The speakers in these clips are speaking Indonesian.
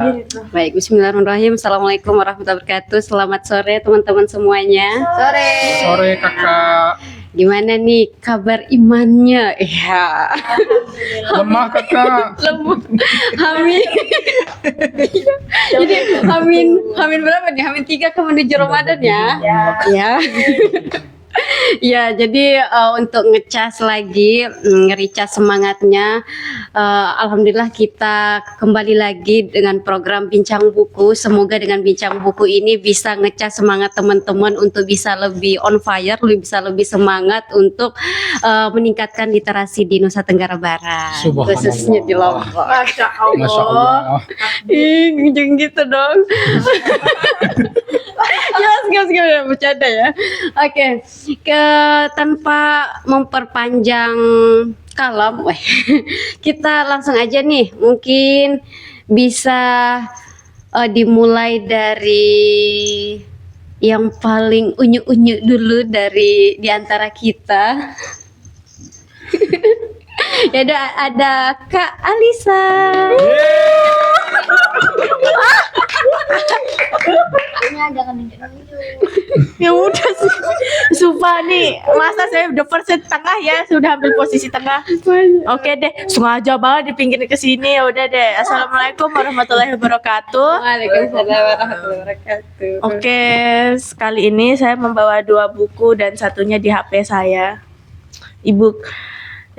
Baik, bismillahirrahmanirrahim. Assalamualaikum warahmatullahi wabarakatuh. Selamat sore teman-teman semuanya. Sore kakak. Gimana nih kabar imannya? Iya. Lemah kakak. Lemah. Amin. Jadi amin berapa nih? Amin 3 ke menuju Ramadan ya? Ya. Ya, jadi untuk ngecas lagi, nge-recas semangatnya. Alhamdulillah kita kembali lagi dengan program Bincang Buku. Semoga dengan Bincang Buku ini bisa ngecas semangat teman-teman untuk bisa lebih on fire, bisa lebih semangat untuk meningkatkan literasi di Nusa Tenggara Barat, khususnya di Lombok. Masya Allah. Ih, jangan gitu dong. Gimana bercanda ya. Oke, tanpa memperpanjang kalam, kita langsung aja nih. Mungkin bisa dimulai dari yang paling unyu-unyu dulu dari diantara kita. Ya ada Kak Alisa. Ya udah sih, sumpah nih, masa saya udah persen tengah ya, sudah ambil posisi tengah. Oke deh, sengaja banget di pinggir ke sini. Ya udah deh. Assalamualaikum warahmatullahi wabarakatuh. Waalaikumsalam warahmatullahi wabarakatuh. Oke, sekali ini saya membawa 2 buku dan satunya di HP saya, e-book.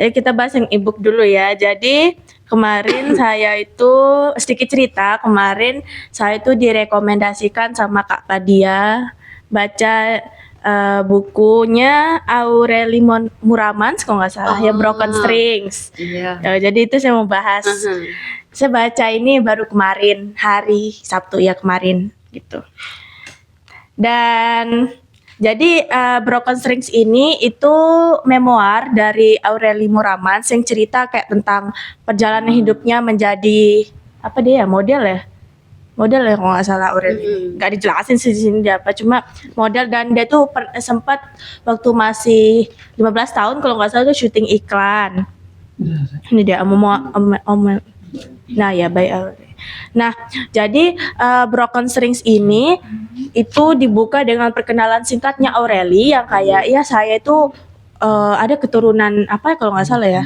Kita bahas yang e-book dulu ya. Jadi kemarin saya itu sedikit cerita. Kemarin saya itu direkomendasikan sama Kak Padia baca bukunya Aureli Muramans kalau nggak salah, yang Broken Strings. Iya. Jadi itu saya mau bahas. Saya baca ini baru kemarin, hari Sabtu ya kemarin gitu. Dan jadi Broken Strings ini itu memoir dari Aureli Muramans yang cerita kayak tentang perjalanan hidupnya menjadi apa dia ya, model ya kalau nggak salah. Aureli nggak dijelasin sih di sini dia apa, cuma model. Dan dia tuh sempat waktu masih 15 tahun kalau nggak salah tuh syuting iklan. Ini dia nah ya baik Aureli. Nah, jadi Broken Strings ini itu dibuka dengan perkenalan singkatnya Aureli yang kayak, ya saya itu ada keturunan apa kalau nggak salah ya.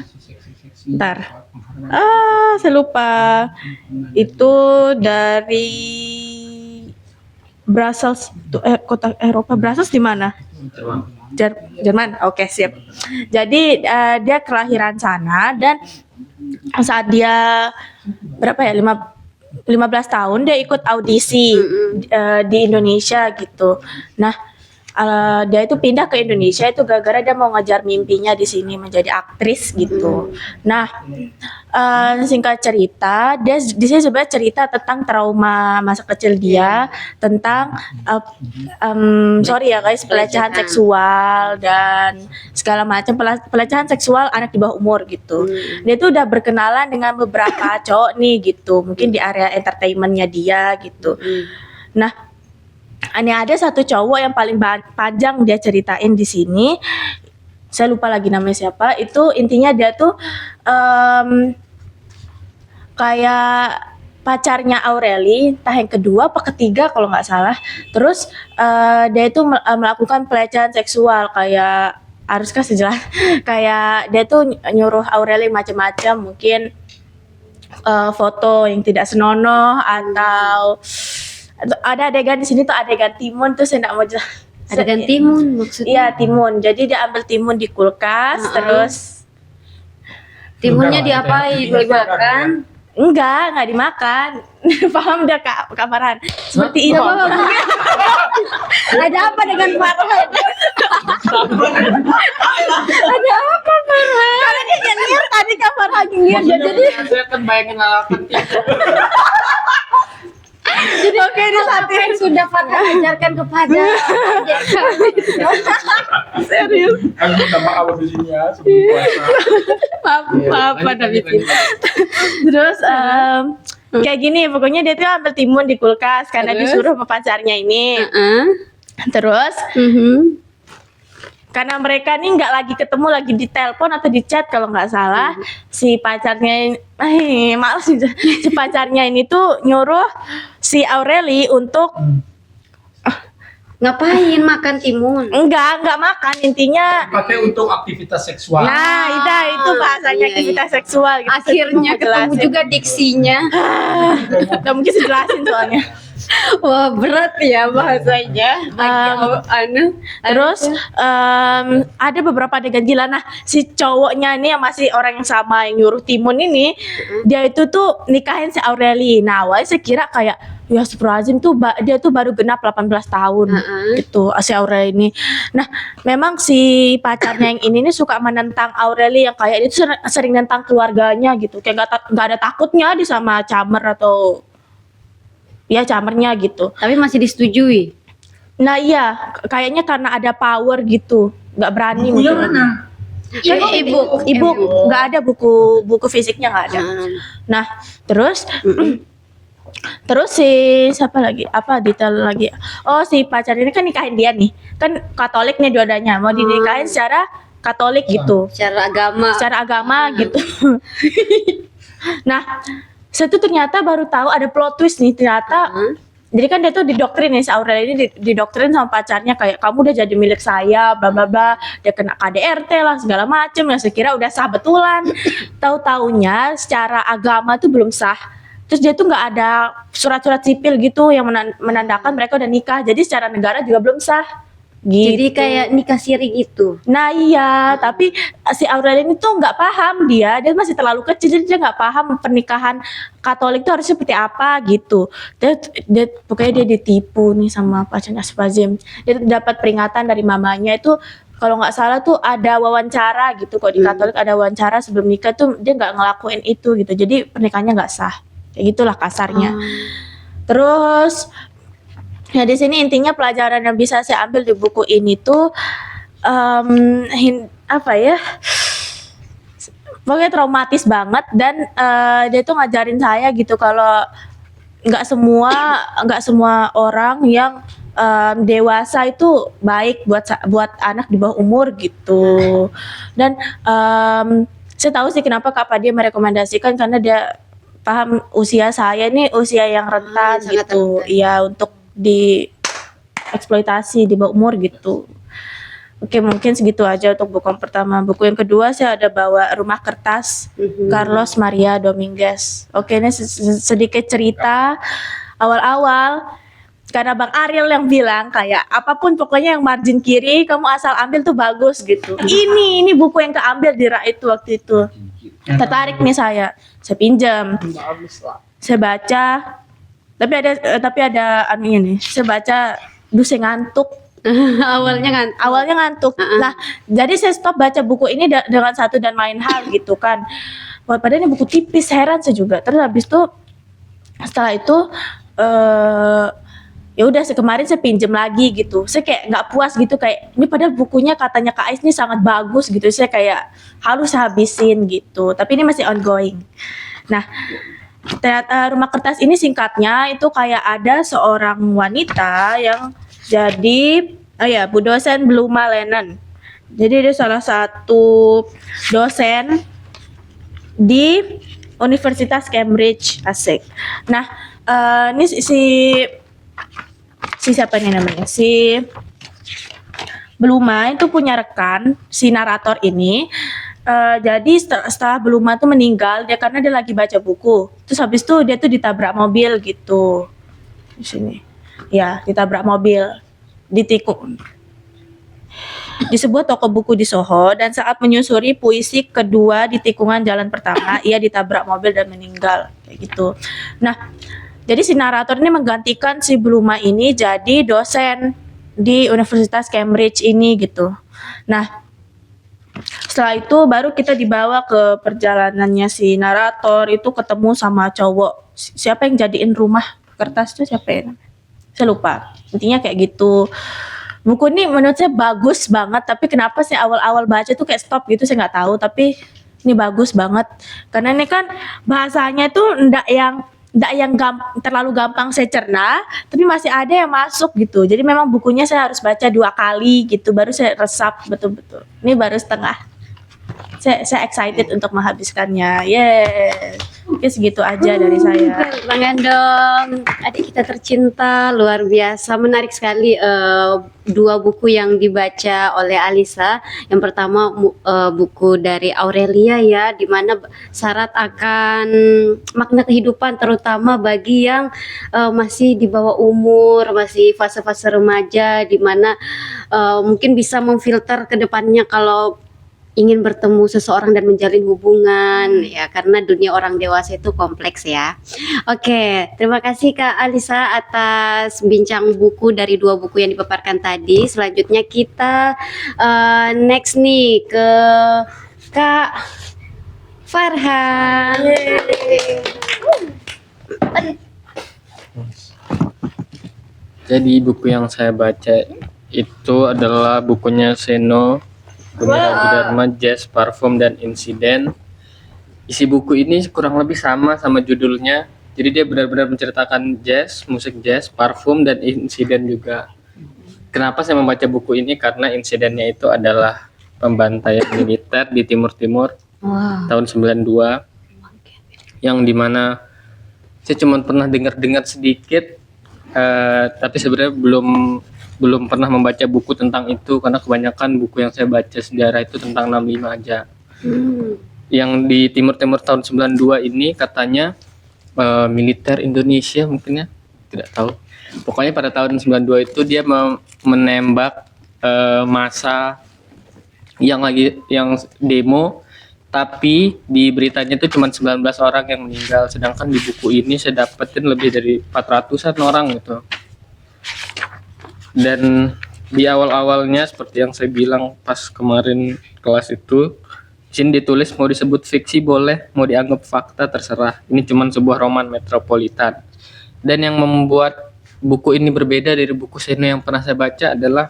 Ntar, saya lupa. Itu dari Brussels, kota Eropa. Brussels di mana? Jerman. Oke, sip. Jadi dia kelahiran sana dan saat dia berapa ya, 15 tahun dia ikut audisi di Indonesia gitu. Nah, dia itu pindah ke Indonesia itu gara-gara dia mau ngejar mimpinya di sini menjadi aktris gitu. Nah, singkat cerita, dia di sini sebenarnya cerita tentang trauma masa kecil dia, tentang sorry ya guys, pelecehan seksual dan segala macam pelecehan seksual anak di bawah umur gitu. Dia tuh udah berkenalan dengan beberapa cowok nih gitu, mungkin di area entertainmentnya dia gitu. Nah, ini ada satu cowok yang paling panjang dia ceritain di sini. Saya lupa lagi namanya siapa. Itu intinya dia tuh kayak pacarnya Aureli, entah yang kedua apa ketiga kalau nggak salah. Terus dia itu melakukan pelecehan seksual, kayak haruskah sejelas kayak dia tuh nyuruh Aureli macam-macam, mungkin foto yang tidak senonoh atau ada adegan di sini tuh adegan timun tuh saya nggak mau jelas. Adegan timun maksudnya? Iya, timun. Jadi dia ambil timun di kulkas, terus timunnya diapain? Dimakan? Enggak dimakan. Paham dah Kak Farhan? Seperti itu. Ada apa dengan Farhan? Ada apa Farhan? Karena dia nyengir tadi Kak Farhan nyengir. Jadi saya kan bayangin alapan Jadi oke, ini saat yang sudah Farhan ajarkan kepada adik kami. Serius. Aku minta maaf di sini ya sebelum puasa. Maaf pada bikin. Terus kayak gini, pokoknya dia tuh ambil timun di kulkas karena disuruh sama pacarnya ini. Terus karena mereka nih nggak lagi ketemu, lagi di telepon atau di chat kalau nggak salah. Si pacarnya males si pacarnya ini tuh nyuruh si Aureli untuk Ngapain makan timun? enggak makan, intinya. Pakai untuk aktivitas seksual. Nah, itu bahasanya iya, aktivitas seksual gitu. Akhirnya ketemu juga diksinya. Nggak mungkin dijelasin soalnya. Wah, berat ya bahasanya. Terus ada beberapa adegan gila. Nah, si cowoknya ini yang masih orang yang sama yang nyuruh timun ini, dia itu tuh nikahin si Aureli. Nah, awalnya saya kira kayak ya astagfirullahaladzim tuh dia tuh baru genap 18 tahun gitu si Aureli ini. Nah, memang si pacarnya yang ini nih suka menentang Aureli, yang kayak dia tuh sering nentang keluarganya gitu. Kayak nggak ada takutnya di sama Camer atau ya Camernya gitu. Tapi masih disetujui. Nah iya, kayaknya karena ada power gitu, nggak berani Bukunya mungkin. mana? Ibu nggak ada buku fisiknya nggak ada. Nah terus si siapa lagi? Apa detail lagi? Oh, si pacar ini kan nikahin dia nih, kan Katolik nih dua-duanya, mau dinikahin secara Katolik gitu, Secara agama. gitu. Nah saya tuh ternyata baru tahu ada plot twist nih ternyata. Jadi kan dia tuh didoktrin nih, si Aurel ini didoktrin sama pacarnya kayak kamu udah jadi milik saya, bla bla bla. Dia kena KDRT lah segala macem. Yang saya kira udah sah betulan. Tahu-taunya secara agama tuh belum sah. Terus dia tuh nggak ada surat-surat sipil gitu yang menandakan mereka udah nikah. Jadi secara negara juga belum sah. Gitu. Jadi kayak nikah siri gitu. Nah iya, tapi si Aurel ini tuh nggak paham, dia masih terlalu kecil, jadi dia nggak paham pernikahan Katolik itu harus seperti apa gitu. Pokoknya dia ditipu nih sama pacarnya Astagfirullahaladzim. Dia dapat peringatan dari mamanya itu kalau nggak salah tuh ada wawancara gitu, kok di Katolik ada wawancara sebelum nikah tuh dia nggak ngelakuin itu gitu, jadi pernikahannya nggak sah, kayak gitulah kasarnya. Terus ya di sini intinya pelajaran yang bisa saya ambil di buku ini tuh apa ya? Pokoknya traumatis banget dan dia tuh ngajarin saya gitu kalau nggak semua orang yang dewasa itu baik buat anak di bawah umur gitu. Dan saya tahu sih kenapa Kak Padi merekomendasikan, karena dia paham usia saya ini usia yang rentan gitu. Iya, untuk dieksploitasi di bawah umur gitu. Oke, mungkin segitu aja untuk buku yang pertama. Buku yang kedua saya ada bawa Rumah Kertas, Carlos Maria Dominguez. Oke, ini sedikit cerita awal-awal. Karena Bang Ariel yang bilang kayak apapun pokoknya yang margin kiri kamu asal ambil tuh bagus gitu. Ini buku yang keambil di rak itu waktu itu. Tertarik nih saya pinjam. Saya baca. Tapi ada anunya nih. Saya baca, saya ngantuk. Awalnya ngantuk. Nah, jadi saya stop baca buku ini dengan satu dan lain hal gitu kan. Padahal ini buku tipis, heran saya juga. Terus habis itu setelah itu ya udah kemarin saya pinjam lagi gitu. Saya kayak nggak puas gitu, kayak ini padahal bukunya katanya Kak Ais ini sangat bagus gitu. Saya kayak harus habisin gitu. Tapi ini masih ongoing. Nah, ternyata Rumah Kertas ini singkatnya itu kayak ada seorang wanita yang jadi Bu dosen Bluma Lennon. Jadi dia salah satu dosen di Universitas Cambridge, asik. Nah, ini si siapa nih namanya? Si Bluma itu punya rekan, si narator ini. Jadi setelah Bluma tuh meninggal, karena dia lagi baca buku. Terus habis itu dia tuh ditabrak mobil gitu. Di sini. Ya, ditabrak mobil. Ditikung. Di sebuah toko buku di Soho, dan saat menyusuri puisi kedua di tikungan jalan pertama, ia ditabrak mobil dan meninggal. Kayak gitu. Nah, jadi si narator ini menggantikan si Bluma ini jadi dosen di Universitas Cambridge ini gitu. Nah, setelah itu baru kita dibawa ke perjalanannya si narator itu ketemu sama cowok. Siapa yang jadiin Rumah Kertas itu siapa ya? Saya lupa. Intinya kayak gitu. Buku ini menurut saya bagus banget, tapi kenapa sih awal-awal baca tuh kayak stop gitu saya nggak tahu, tapi ini bagus banget. Karena ini kan bahasanya tuh ndak yang nggak yang terlalu gampang saya cerna, tapi masih ada yang masuk gitu. Jadi memang bukunya saya harus baca 2 kali gitu, baru saya resap betul-betul. Ini baru setengah. Saya excited untuk menghabiskannya. Yes. Oke, segitu aja dari saya. Tangan dong, adik kita tercinta, luar biasa, menarik sekali 2 buku yang dibaca oleh Alisa. Yang pertama buku dari Aurelia ya, di mana syarat akan makna kehidupan, terutama bagi yang masih di bawah umur, masih fase-fase remaja, di mana mungkin bisa memfilter ke depannya kalau ingin bertemu seseorang dan menjalin hubungan ya, karena dunia orang dewasa itu kompleks ya. Oke, terima kasih Kak Alisa atas bincang buku dari 2 buku yang dipaparkan tadi. Selanjutnya kita next nih ke Kak Farhan. Jadi buku yang saya baca itu adalah bukunya Seno Gumilar Dharma, Jazz, Parfum, dan Insiden. Isi buku ini kurang lebih sama judulnya. Jadi dia benar-benar menceritakan jazz, musik jazz, parfum, dan insiden juga. Kenapa saya membaca buku ini? Karena insidennya itu adalah pembantaian militer di Timur-Timur tahun 92, yang dimana saya cuma pernah dengar sedikit, tapi sebenarnya belum pernah membaca buku tentang itu, karena kebanyakan buku yang saya baca sejarah itu tentang 65 aja. Yang di Timur-Timur tahun 92 ini katanya militer Indonesia mungkin ya, tidak tahu. Pokoknya pada tahun 92 itu dia menembak massa yang demo, tapi di beritanya itu cuma 19 orang yang meninggal, sedangkan di buku ini saya dapetin lebih dari 400-an orang gitu. Dan di awal-awalnya seperti yang saya bilang pas kemarin kelas itu, di sini ditulis mau disebut fiksi boleh, mau dianggap fakta terserah. Ini cuma sebuah roman metropolitan. Dan yang membuat buku ini berbeda dari buku Seno yang pernah saya baca adalah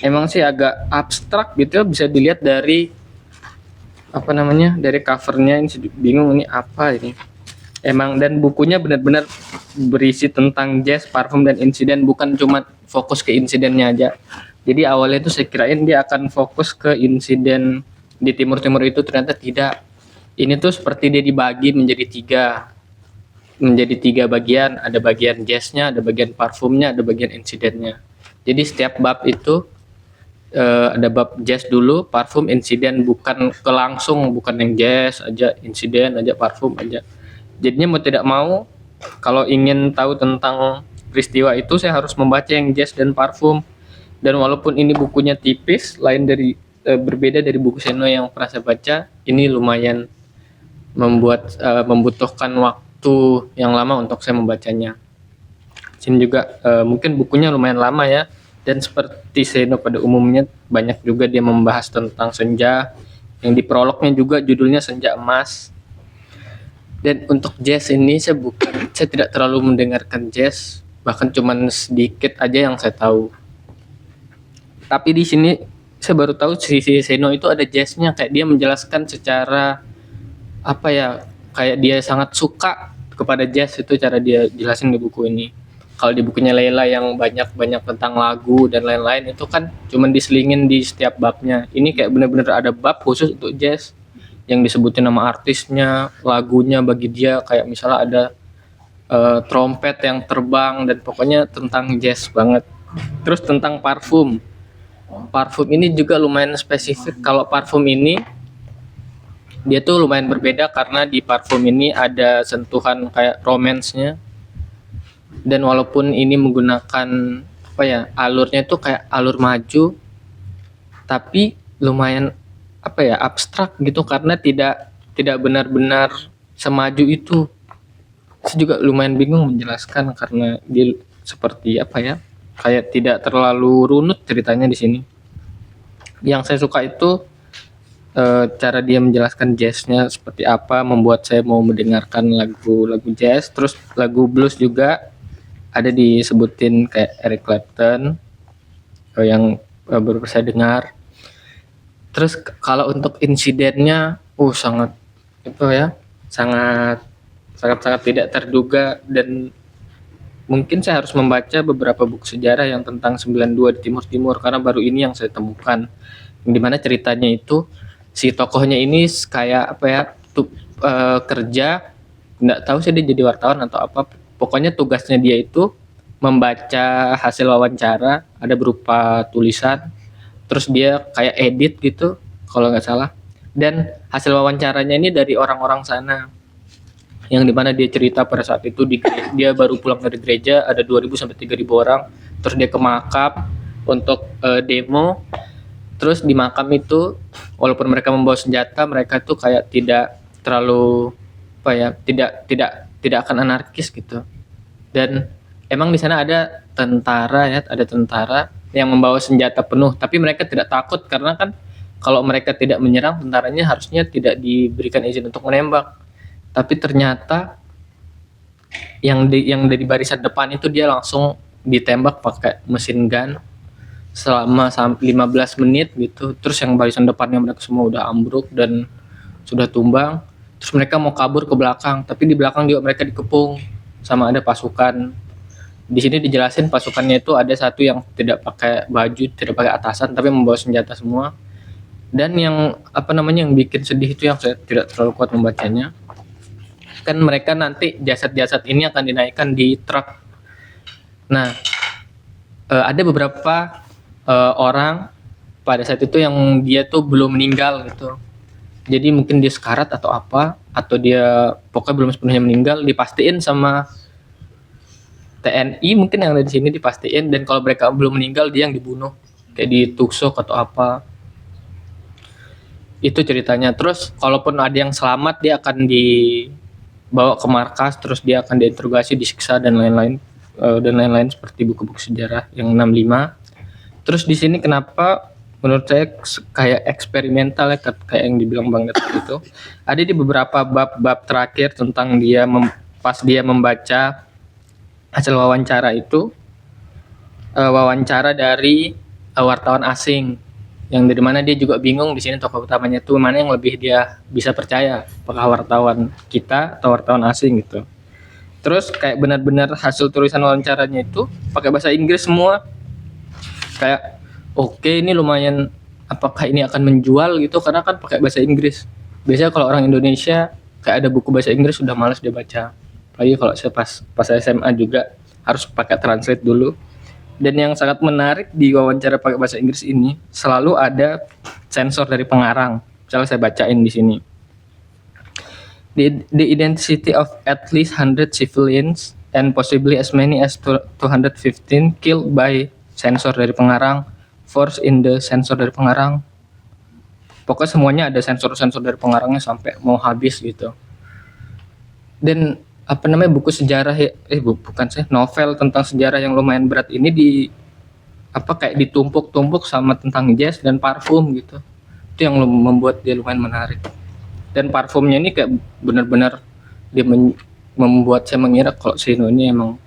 emang sih agak abstrak gitu ya, bisa dilihat dari dari covernya. Ini bingung ini apa ini. Emang, dan bukunya benar-benar berisi tentang jazz, parfum, dan insiden, bukan cuma fokus ke insidennya aja. Jadi awalnya itu saya kirain dia akan fokus ke insiden di Timur-Timur itu, ternyata tidak. Ini tuh seperti dia dibagi menjadi tiga bagian. Ada bagian jazznya, ada bagian parfumnya, ada bagian insidennya. Jadi setiap bab itu ada bab jazz dulu, parfum, insiden, bukan bukan yang jazz aja, insiden aja, parfum aja. Jadinya mau tidak mau, kalau ingin tahu tentang peristiwa itu saya harus membaca yang jazz dan parfum. Dan walaupun ini bukunya tipis, berbeda dari buku Seno yang pernah saya baca, ini lumayan membutuhkan waktu yang lama untuk saya membacanya. Sini juga mungkin bukunya lumayan lama ya, dan seperti Seno pada umumnya banyak juga dia membahas tentang senja, yang di prolognya juga judulnya Senja Emas. Dan untuk jazz ini saya tidak terlalu mendengarkan jazz, bahkan cuman sedikit aja yang saya tahu. Tapi di sini saya baru tahu sisi Seno itu ada jazznya, kayak dia menjelaskan secara kayak dia sangat suka kepada jazz, itu cara dia jelasin di buku ini. Kalau di bukunya Leila yang banyak tentang lagu dan lain-lain, itu kan cuman diselingin di setiap babnya. Ini kayak benar-benar ada bab khusus untuk jazz, yang disebutin nama artisnya, lagunya bagi dia, kayak misalnya ada trompet yang terbang, dan pokoknya tentang jazz banget. Terus tentang parfum ini juga lumayan spesifik. Kalau parfum ini dia tuh lumayan berbeda, karena di parfum ini ada sentuhan kayak romance-nya, dan walaupun ini menggunakan alurnya tuh kayak alur maju, tapi lumayan abstrak gitu, karena tidak benar-benar semaju itu. Saya juga lumayan bingung menjelaskan, karena dia seperti kayak tidak terlalu runut ceritanya di sini. Yang saya suka itu cara dia menjelaskan jazznya seperti apa, membuat saya mau mendengarkan lagu jazz. Terus lagu blues juga ada disebutin kayak Eric Clapton yang baru saya dengar. Terus kalau untuk insidennya sangat sangat-sangat tidak terduga, dan mungkin saya harus membaca beberapa buku sejarah yang tentang 92 di Timur Timur karena baru ini yang saya temukan. Yang dimana ceritanya itu si tokohnya ini kayak apa ya, kerja, nggak tahu sih dia jadi wartawan atau apa. Pokoknya tugasnya dia itu membaca hasil wawancara, ada berupa tulisan, terus dia kayak edit gitu kalau nggak salah. Dan hasil wawancaranya ini dari orang-orang sana, yang dimana dia cerita pada saat itu dia baru pulang dari gereja, ada 2.000 sampai 3.000 orang, terus dia ke makam untuk demo. Terus di makam itu walaupun mereka membawa senjata, mereka tuh kayak tidak terlalu apa ya, tidak akan anarkis gitu. Dan emang di sana ada tentara yang membawa senjata penuh, tapi mereka tidak takut karena kan kalau mereka tidak menyerang, tentaranya harusnya tidak diberikan izin untuk menembak. Tapi ternyata yang dari barisan depan itu dia langsung ditembak pakai mesin gun selama 15 menit gitu. Terus yang barisan depannya mereka semua udah ambruk dan sudah tumbang. Terus mereka mau kabur ke belakang, tapi di belakang juga mereka dikepung sama ada pasukan. Di sini dijelasin pasukannya itu ada satu yang tidak pakai baju, tidak pakai atasan, tapi membawa senjata semua. Dan yang yang bikin sedih itu yang saya tidak terlalu kuat membacanya. Kan mereka nanti jasad-jasad ini akan dinaikkan di truk. Nah, ada beberapa orang pada saat itu yang dia tuh belum meninggal gitu. Jadi mungkin dia sekarat atau apa, atau dia pokoknya belum sepenuhnya meninggal, dipastiin sama TNI mungkin yang ada di sini, dipastiin. Dan kalau mereka belum meninggal dia yang dibunuh, kayak ditusuk atau apa. Itu ceritanya. Terus kalaupun ada yang selamat, dia akan dibawa ke markas, terus dia akan diinterogasi, disiksa dan lain-lain seperti buku-buku sejarah yang 65. Terus di sini kenapa menurut saya kayak eksperimental ya, kayak yang dibilang Bang Datuk itu. Ada di beberapa bab-bab terakhir tentang dia pas dia membaca hasil wawancara itu, wawancara dari wartawan asing, yang dari mana dia juga bingung di sini tokoh utamanya itu mana yang lebih dia bisa percaya, apakah wartawan kita atau wartawan asing gitu. Terus kayak benar-benar hasil tulisan wawancaranya itu pakai bahasa Inggris semua. Kayak oke, ini lumayan, apakah ini akan menjual gitu, karena kan pakai bahasa Inggris. Biasanya kalau orang Indonesia kayak ada buku bahasa Inggris sudah malas dia baca. Apalagi kalau saya pas SMA juga harus pakai translate dulu. Dan yang sangat menarik di wawancara pakai bahasa Inggris ini selalu ada sensor dari pengarang. Misalnya saya bacain di sini. The identity of at least 100 civilians and possibly as many as 215 killed by sensor dari pengarang, force in the sensor dari pengarang. Pokoknya semuanya ada sensor-sensor dari pengarangnya sampai mau habis gitu. Dan buku sejarah novel tentang sejarah yang lumayan berat ini kayak ditumpuk-tumpuk sama tentang jazz dan parfum gitu. Itu yang membuat dia lumayan menarik. Dan parfumnya ini kayak benar-benar dia membuat saya mengira kalau Sino ini emang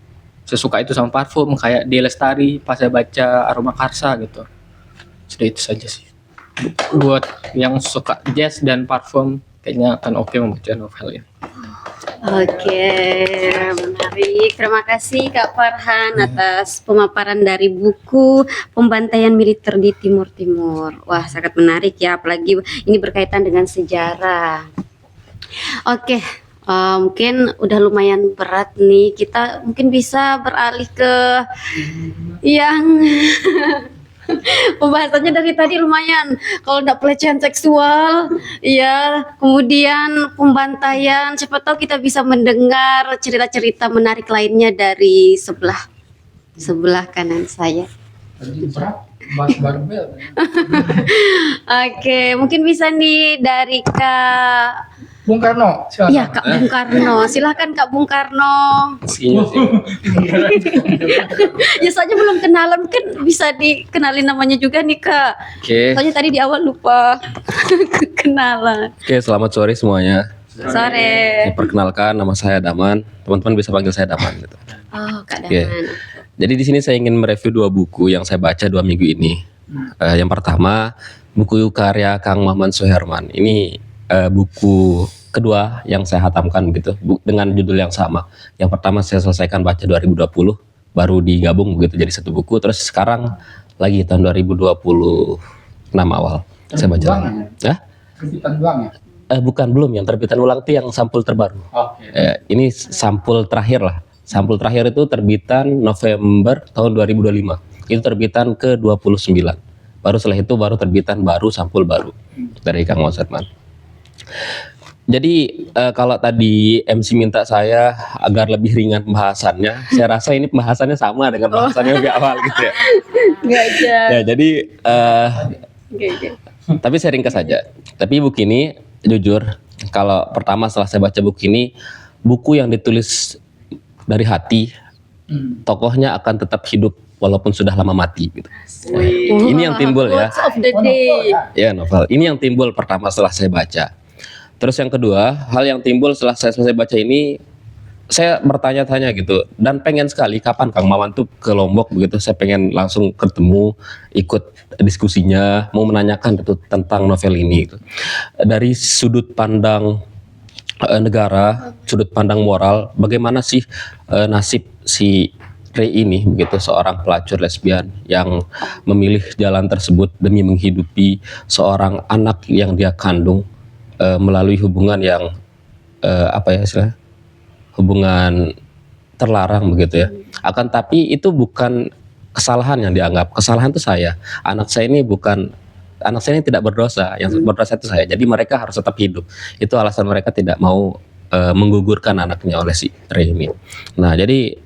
sesuka itu sama parfum, kayak di Lestari pas saya baca Aroma Karsa gitu. Sudah itu saja sih. Buat yang suka jazz dan parfum kayaknya akan oke membaca novel ini. Oke, menarik. Terima kasih Kak Farhan atas pemaparan dari buku Pembantaian Militer di Timur Timur. Wah, sangat menarik ya, apalagi ini berkaitan dengan sejarah. Oke, mungkin udah lumayan berat nih. Kita mungkin bisa beralih ke yang pembahasannya dari tadi lumayan. Kalau enggak pelecehan seksual, ya, kemudian pembantaian, siapa tahu kita bisa mendengar cerita-cerita menarik lainnya dari sebelah kanan saya. Mas Barbel. Oke, mungkin bisa nih dari Kak Bung Karno, silakan. Iya, Kak Bung Karno. Silakan Kak Bung Karno. Ya saja belum kenalan, kan bisa dikenalin namanya juga nih Kak. Oke. Soalnya tadi di awal lupa kenalan. Oke, selamat sore semuanya. Sore. Perkenalkan, nama saya Daman. Teman-teman bisa panggil saya Daman gitu. Oh, Kak Oke. Daman. Jadi di sini saya ingin mereview 2 buku yang saya baca 2 minggu ini. Yang pertama, buku karya Kang Maman Suherman. Ini buku kedua yang saya hatamkan begitu dengan judul yang sama. Yang pertama saya selesaikan baca 2020, baru digabung begitu jadi satu buku. Terus sekarang lagi tahun 2026 awal saya baca. Ya? Terbitan doang ya? Bukan, belum. Yang terbitan ulang itu yang sampul terbaru. Oke. Ini sampul terakhir lah. Sampul terakhir itu terbitan November tahun 2025. Itu terbitan ke-29. Baru setelah itu baru terbitan baru sampul baru dari Kang Maman Sherman. Jadi kalau tadi MC minta saya agar lebih ringan pembahasannya, saya rasa ini pembahasannya sama dengan pembahasannya di awal gitu ya. Enggak aja. Ya, jadi Oke. tapi saya ringkas saja. Tapi buku ini jujur, kalau pertama setelah saya baca buku ini, buku yang ditulis dari hati, tokohnya akan tetap hidup walaupun sudah lama mati gitu. Ini yang timbul ya. Quotes of the day. Ya, novel. Ini yang timbul pertama setelah saya baca. Terus yang kedua, hal yang timbul setelah saya selesai baca ini, saya bertanya-tanya gitu, dan pengen sekali kapan Kang Maman tuh ke Lombok begitu. Saya pengen langsung ketemu, ikut diskusinya, mau menanyakan itu tentang novel ini gitu. Dari sudut pandang negara, sudut pandang moral, bagaimana sih nasib si Rey ini begitu, seorang pelacur lesbian yang memilih jalan tersebut demi menghidupi seorang anak yang dia kandung melalui hubungan yang hubungan terlarang begitu ya. Akan tapi itu bukan kesalahan yang dianggap. Kesalahan itu saya. Anak saya ini tidak berdosa. Yang berdosa itu saya. Jadi mereka harus tetap hidup. Itu alasan mereka tidak mau menggugurkan anaknya oleh si Rey ini. Nah, jadi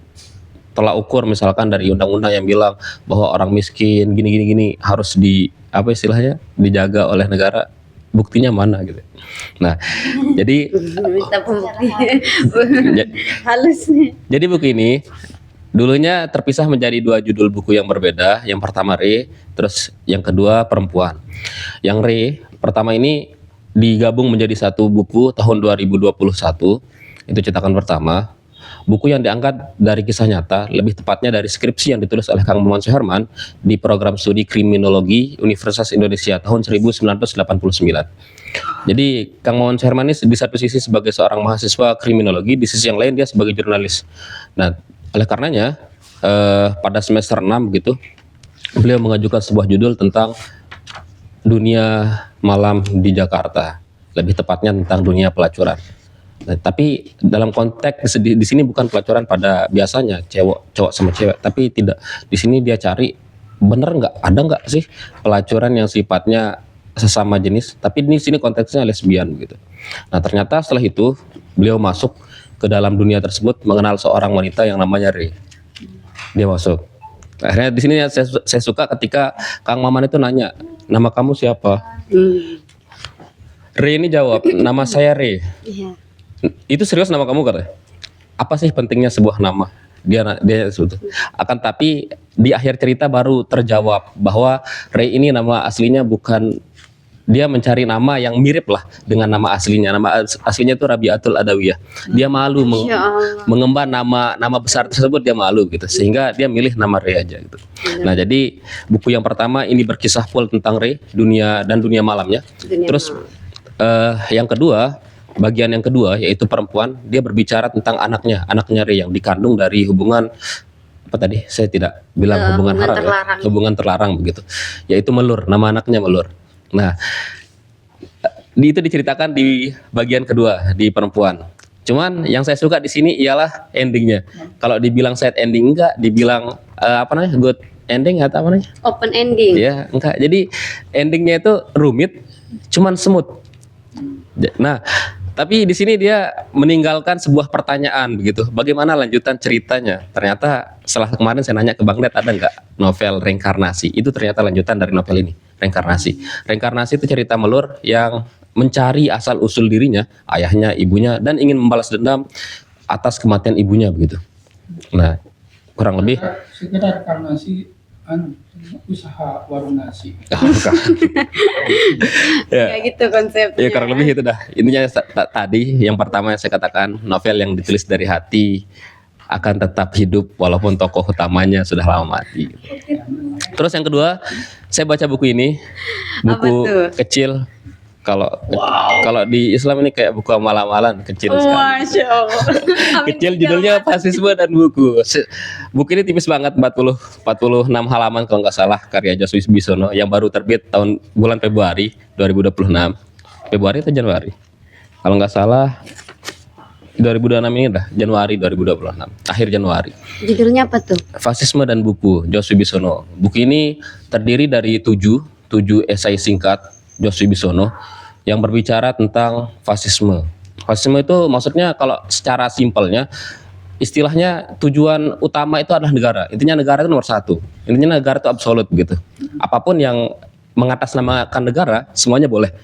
tolak ukur misalkan dari undang-undang yang bilang bahwa orang miskin gini harus dijaga oleh negara, buktinya mana gitu. Nah, jadi Minta pembuktian. Halus nih. jadi buku ini dulunya terpisah menjadi dua judul buku yang berbeda. Yang pertama Rey, terus yang kedua Perempuan. Yang Rey pertama ini digabung menjadi satu buku tahun 2021. Itu cetakan pertama. Buku yang diangkat dari kisah nyata, lebih tepatnya dari skripsi yang ditulis oleh Kang Maman Sherman di program studi kriminologi Universitas Indonesia tahun 1989. Jadi Kang Maman Sherman ini di satu sisi sebagai seorang mahasiswa kriminologi, di sisi yang lain dia sebagai jurnalis. Nah, oleh karenanya pada semester 6 gitu, beliau mengajukan sebuah judul tentang dunia malam di Jakarta, lebih tepatnya tentang dunia pelacuran. Nah, tapi dalam konteks di sini bukan pelacuran pada biasanya cowok sama cewek, tapi tidak. Di sini dia cari ada nggak sih pelacuran yang sifatnya sesama jenis, tapi di sini konteksnya lesbian gitu. Nah, ternyata setelah itu beliau masuk ke dalam dunia tersebut, mengenal seorang wanita yang namanya Rey. Dia masuk. Akhirnya di sini saya suka ketika Kang Maman itu nanya, nama kamu siapa? Rey ini jawab, nama saya Rey. Iya. Itu serius nama kamu katanya? Apa sih pentingnya sebuah nama? Dia sebetulnya. Akan tapi di akhir cerita baru terjawab bahwa Rey ini nama aslinya bukan, dia mencari nama yang mirip lah dengan nama aslinya. Nama aslinya itu Rabiatul Adawiyah. Dia malu mengemban nama besar tersebut, dia malu gitu. Sehingga dia milih nama Rey aja gitu. Nah, jadi buku yang pertama ini berkisah full tentang Rey, dunia malamnya. Terus yang kedua, bagian yang kedua yaitu Perempuan, dia berbicara tentang anaknya Rey yang dikandung dari hubungan apa tadi? Saya tidak bilang hubungan haram ya. Hubungan terlarang begitu. Yaitu Melur, nama anaknya Melur. Nah, itu diceritakan di bagian kedua di Perempuan. Cuman yang saya suka di sini ialah endingnya. Kalau dibilang sad ending enggak, dibilang good ending atau apa namanya? Open ending. Ya, enggak. Jadi endingnya itu rumit, cuman smooth. Nah, tapi di sini dia meninggalkan sebuah pertanyaan begitu. Bagaimana lanjutan ceritanya? Ternyata setelah kemarin saya nanya ke Bang Ded, ada nggak novel Reinkarnasi? Itu ternyata lanjutan dari novel ini, Reinkarnasi. Reinkarnasi itu cerita Melur yang mencari asal usul dirinya, ayahnya, ibunya, dan ingin membalas dendam atas kematian ibunya begitu. Nah, kurang lebih. Sekedar Reinkarnasi usaha warung nasi. Ya. Kayak gitu konsepnya. Ya kurang lebih itu dah. Intinya tadi yang pertama yang saya katakan, novel yang ditulis dari hati akan tetap hidup walaupun tokoh utamanya sudah lama mati. Terus yang kedua, saya baca buku ini, buku kecil Kalau kalau di Islam ini kayak buku amalan-amalan kecil sekali. Masya Allah. Amin Kecil tiga judulnya Fasisme dan Buku. Buku ini tipis banget 46 halaman kalau nggak salah, karya Josh Bisono yang baru terbit bulan Februari 2026. Februari atau Januari? Kalau nggak salah 2026 ini dah Januari 2026, akhir Januari. Judulnya apa tuh? Fasisme dan Buku, Josh Bisono. Buku ini terdiri dari 7 esai singkat Josh Bisono yang berbicara tentang fasisme. Fasisme itu maksudnya kalau secara simpelnya, istilahnya tujuan utama itu adalah negara. Intinya negara itu nomor satu. Intinya negara itu absolut gitu. Apapun yang mengatasnamakan negara semuanya boleh.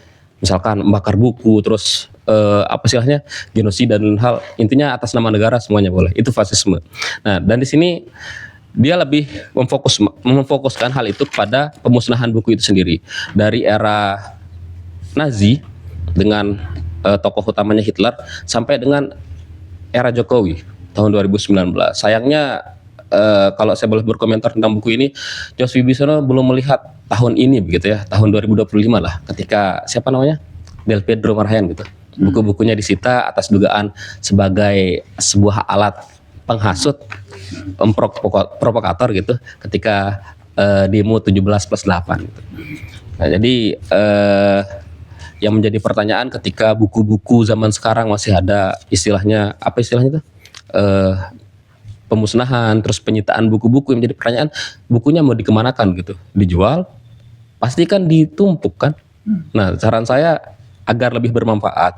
Misalkan membakar buku, terus apa istilahnya genosida dan hal. Intinya atas nama negara semuanya boleh. Itu fasisme. Nah, dan di sini dia lebih memfokuskan hal itu kepada pemusnahan buku itu sendiri dari era Nazi dengan tokoh utamanya Hitler sampai dengan era Jokowi tahun 2019. Sayangnya kalau saya boleh berkomentar tentang buku ini, Josh Bisono belum melihat tahun ini begitu ya, tahun 2025 lah, ketika siapa namanya? Del Pedro Marhayan gitu. Buku-bukunya disita atas dugaan sebagai sebuah alat penghasut, provokator gitu ketika demo 17+8 gitu. Nah, jadi yang menjadi pertanyaan ketika buku-buku zaman sekarang masih ada istilahnya apa istilahnya itu pemusnahan, terus penyitaan buku-buku, yang menjadi pertanyaan bukunya mau dikemanakan gitu, dijual, pasti kan ditumpuk kan. Nah, saran saya agar lebih bermanfaat,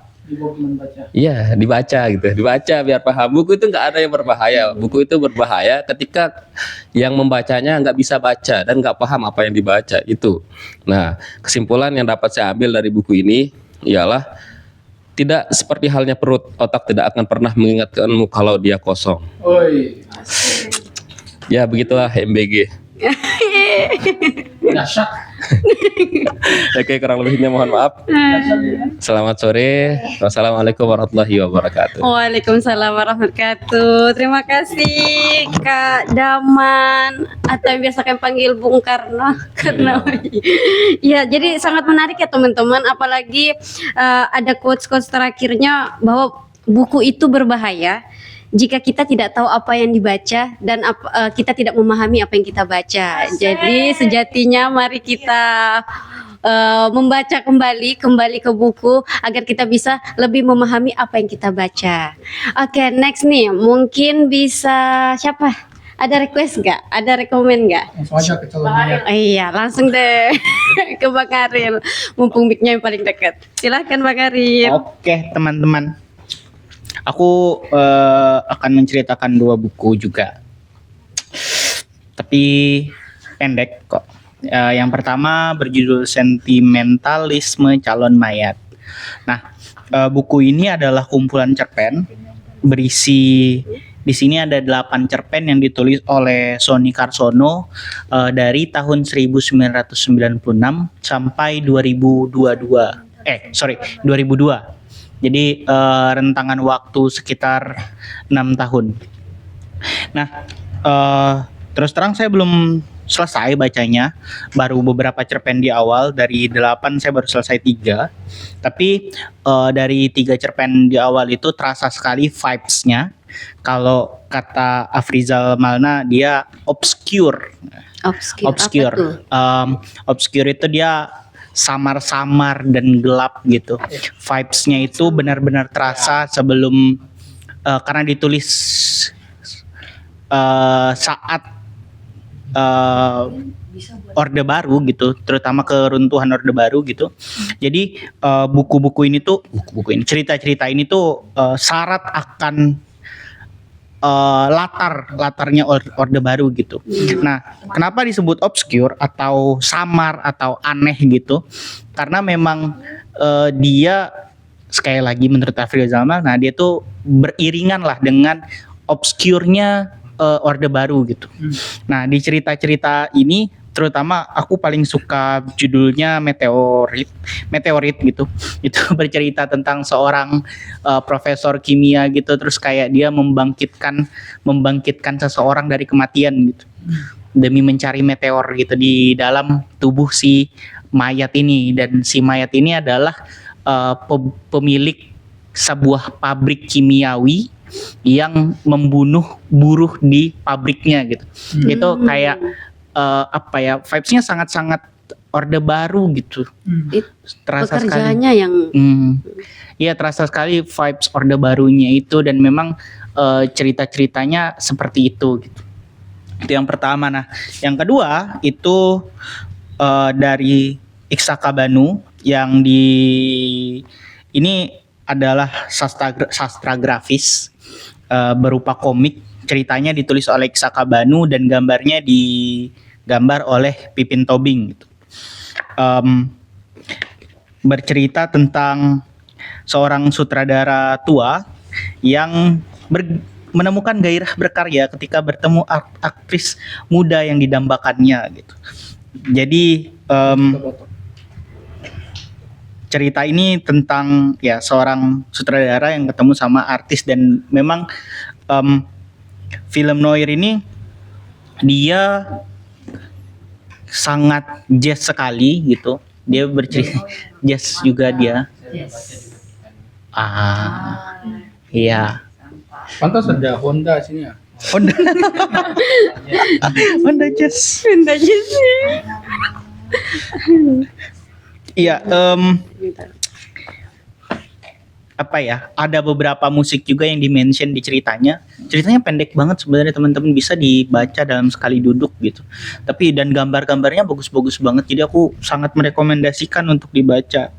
iya dibaca gitu, dibaca biar paham. Buku itu nggak ada yang berbahaya. Buku itu berbahaya ketika yang membacanya nggak bisa baca dan nggak paham apa yang dibaca itu. Nah, kesimpulan yang dapat saya ambil dari buku ini ialah tidak seperti halnya perut, otak tidak akan pernah mengingatkanmu kalau dia kosong. Oi. Ya begitulah MBG. Dahsyat. Oke, kurang lebihnya mohon maaf. Selamat sore. Wassalamualaikum warahmatullahi wabarakatuh. Waalaikumsalam warahmatullahi wabarakatuh. Terima kasih Kak Daman, atau yang biasa kami panggil Bung Karno. Ya, jadi sangat menarik ya teman-teman. Apalagi ada quotes-quotes terakhirnya bahwa buku itu berbahaya jika kita tidak tahu apa yang dibaca dan kita tidak memahami apa yang kita baca. Jadi sejatinya mari kita membaca kembali ke buku agar kita bisa lebih memahami apa yang kita baca. Oke, next nih, mungkin bisa siapa? Ada request nggak? Ada rekomen nggak? Langsung aja ke calonnya. Iya, langsung deh ke Bang Aril. Mumpung mic-nya yang paling dekat. Silahkan Bang Aril. Oke, teman-teman. Aku akan menceritakan 2 buku juga. Tapi pendek kok. Yang pertama berjudul Sentimentalisme Calon Mayat. Nah, buku ini adalah kumpulan cerpen berisi, di sini ada 8 cerpen yang ditulis oleh Sonny Carsono dari tahun 1996 sampai 2002. Jadi rentangan waktu sekitar 6 tahun. Nah, terus terang saya belum selesai bacanya, baru beberapa cerpen di awal. Dari 8 saya baru selesai 3. Tapi dari 3 cerpen di awal itu terasa sekali vibes-nya. Kalau kata Afrizal Malna, dia obscure. Obscure. Obscure itu dia samar-samar dan gelap gitu. Vibes-nya itu benar-benar terasa sebelum karena ditulis saat Orde Baru gitu, terutama keruntuhan Orde Baru gitu. Jadi cerita-cerita ini tuh syarat akan latarnya Orde Baru gitu. Nah, kenapa disebut obscure atau samar atau aneh gitu? Karena memang dia sekali lagi menurut Afrizal Zaman, nah dia tuh beriringan lah dengan obscure-nya Orde Baru gitu. Nah, di cerita-cerita ini terutama aku paling suka judulnya Meteorit gitu. Itu bercerita tentang seorang profesor kimia gitu, terus kayak dia membangkitkan seseorang dari kematian gitu demi mencari meteor gitu di dalam tubuh si mayat ini, dan si mayat ini adalah pemilik sebuah pabrik kimiawi yang membunuh buruh di pabriknya gitu. Itu kayak apa ya, vibes-nya sangat-sangat Orde Baru gitu. Terasa sekali. Pekerjaannya yang Iya, terasa sekali vibes Orde Barunya itu, dan memang cerita-ceritanya seperti itu gitu. Itu yang pertama. Nah, yang kedua itu dari Iksaka Banu yang ini adalah sastra grafis berupa komik. Ceritanya ditulis oleh Iksaka Banu dan gambarnya digambar oleh Pipin Tobing gitu. Bercerita tentang seorang sutradara tua yang menemukan gairah berkarya ketika bertemu aktris muda yang didambakannya gitu. Jadi cerita ini tentang ya seorang sutradara yang ketemu sama artis, dan memang film noir ini dia sangat jazz sekali gitu. Dia bercerita jazz juga dia. Iya. Pantas ada Honda sini ya. Honda. Honda jazz. Iya, apa ya? Ada beberapa musik juga yang di-mention di ceritanya. Ceritanya pendek banget sebenarnya, teman-teman, bisa dibaca dalam sekali duduk gitu. Tapi dan gambar-gambarnya bagus-bagus banget. Jadi aku sangat merekomendasikan untuk dibaca.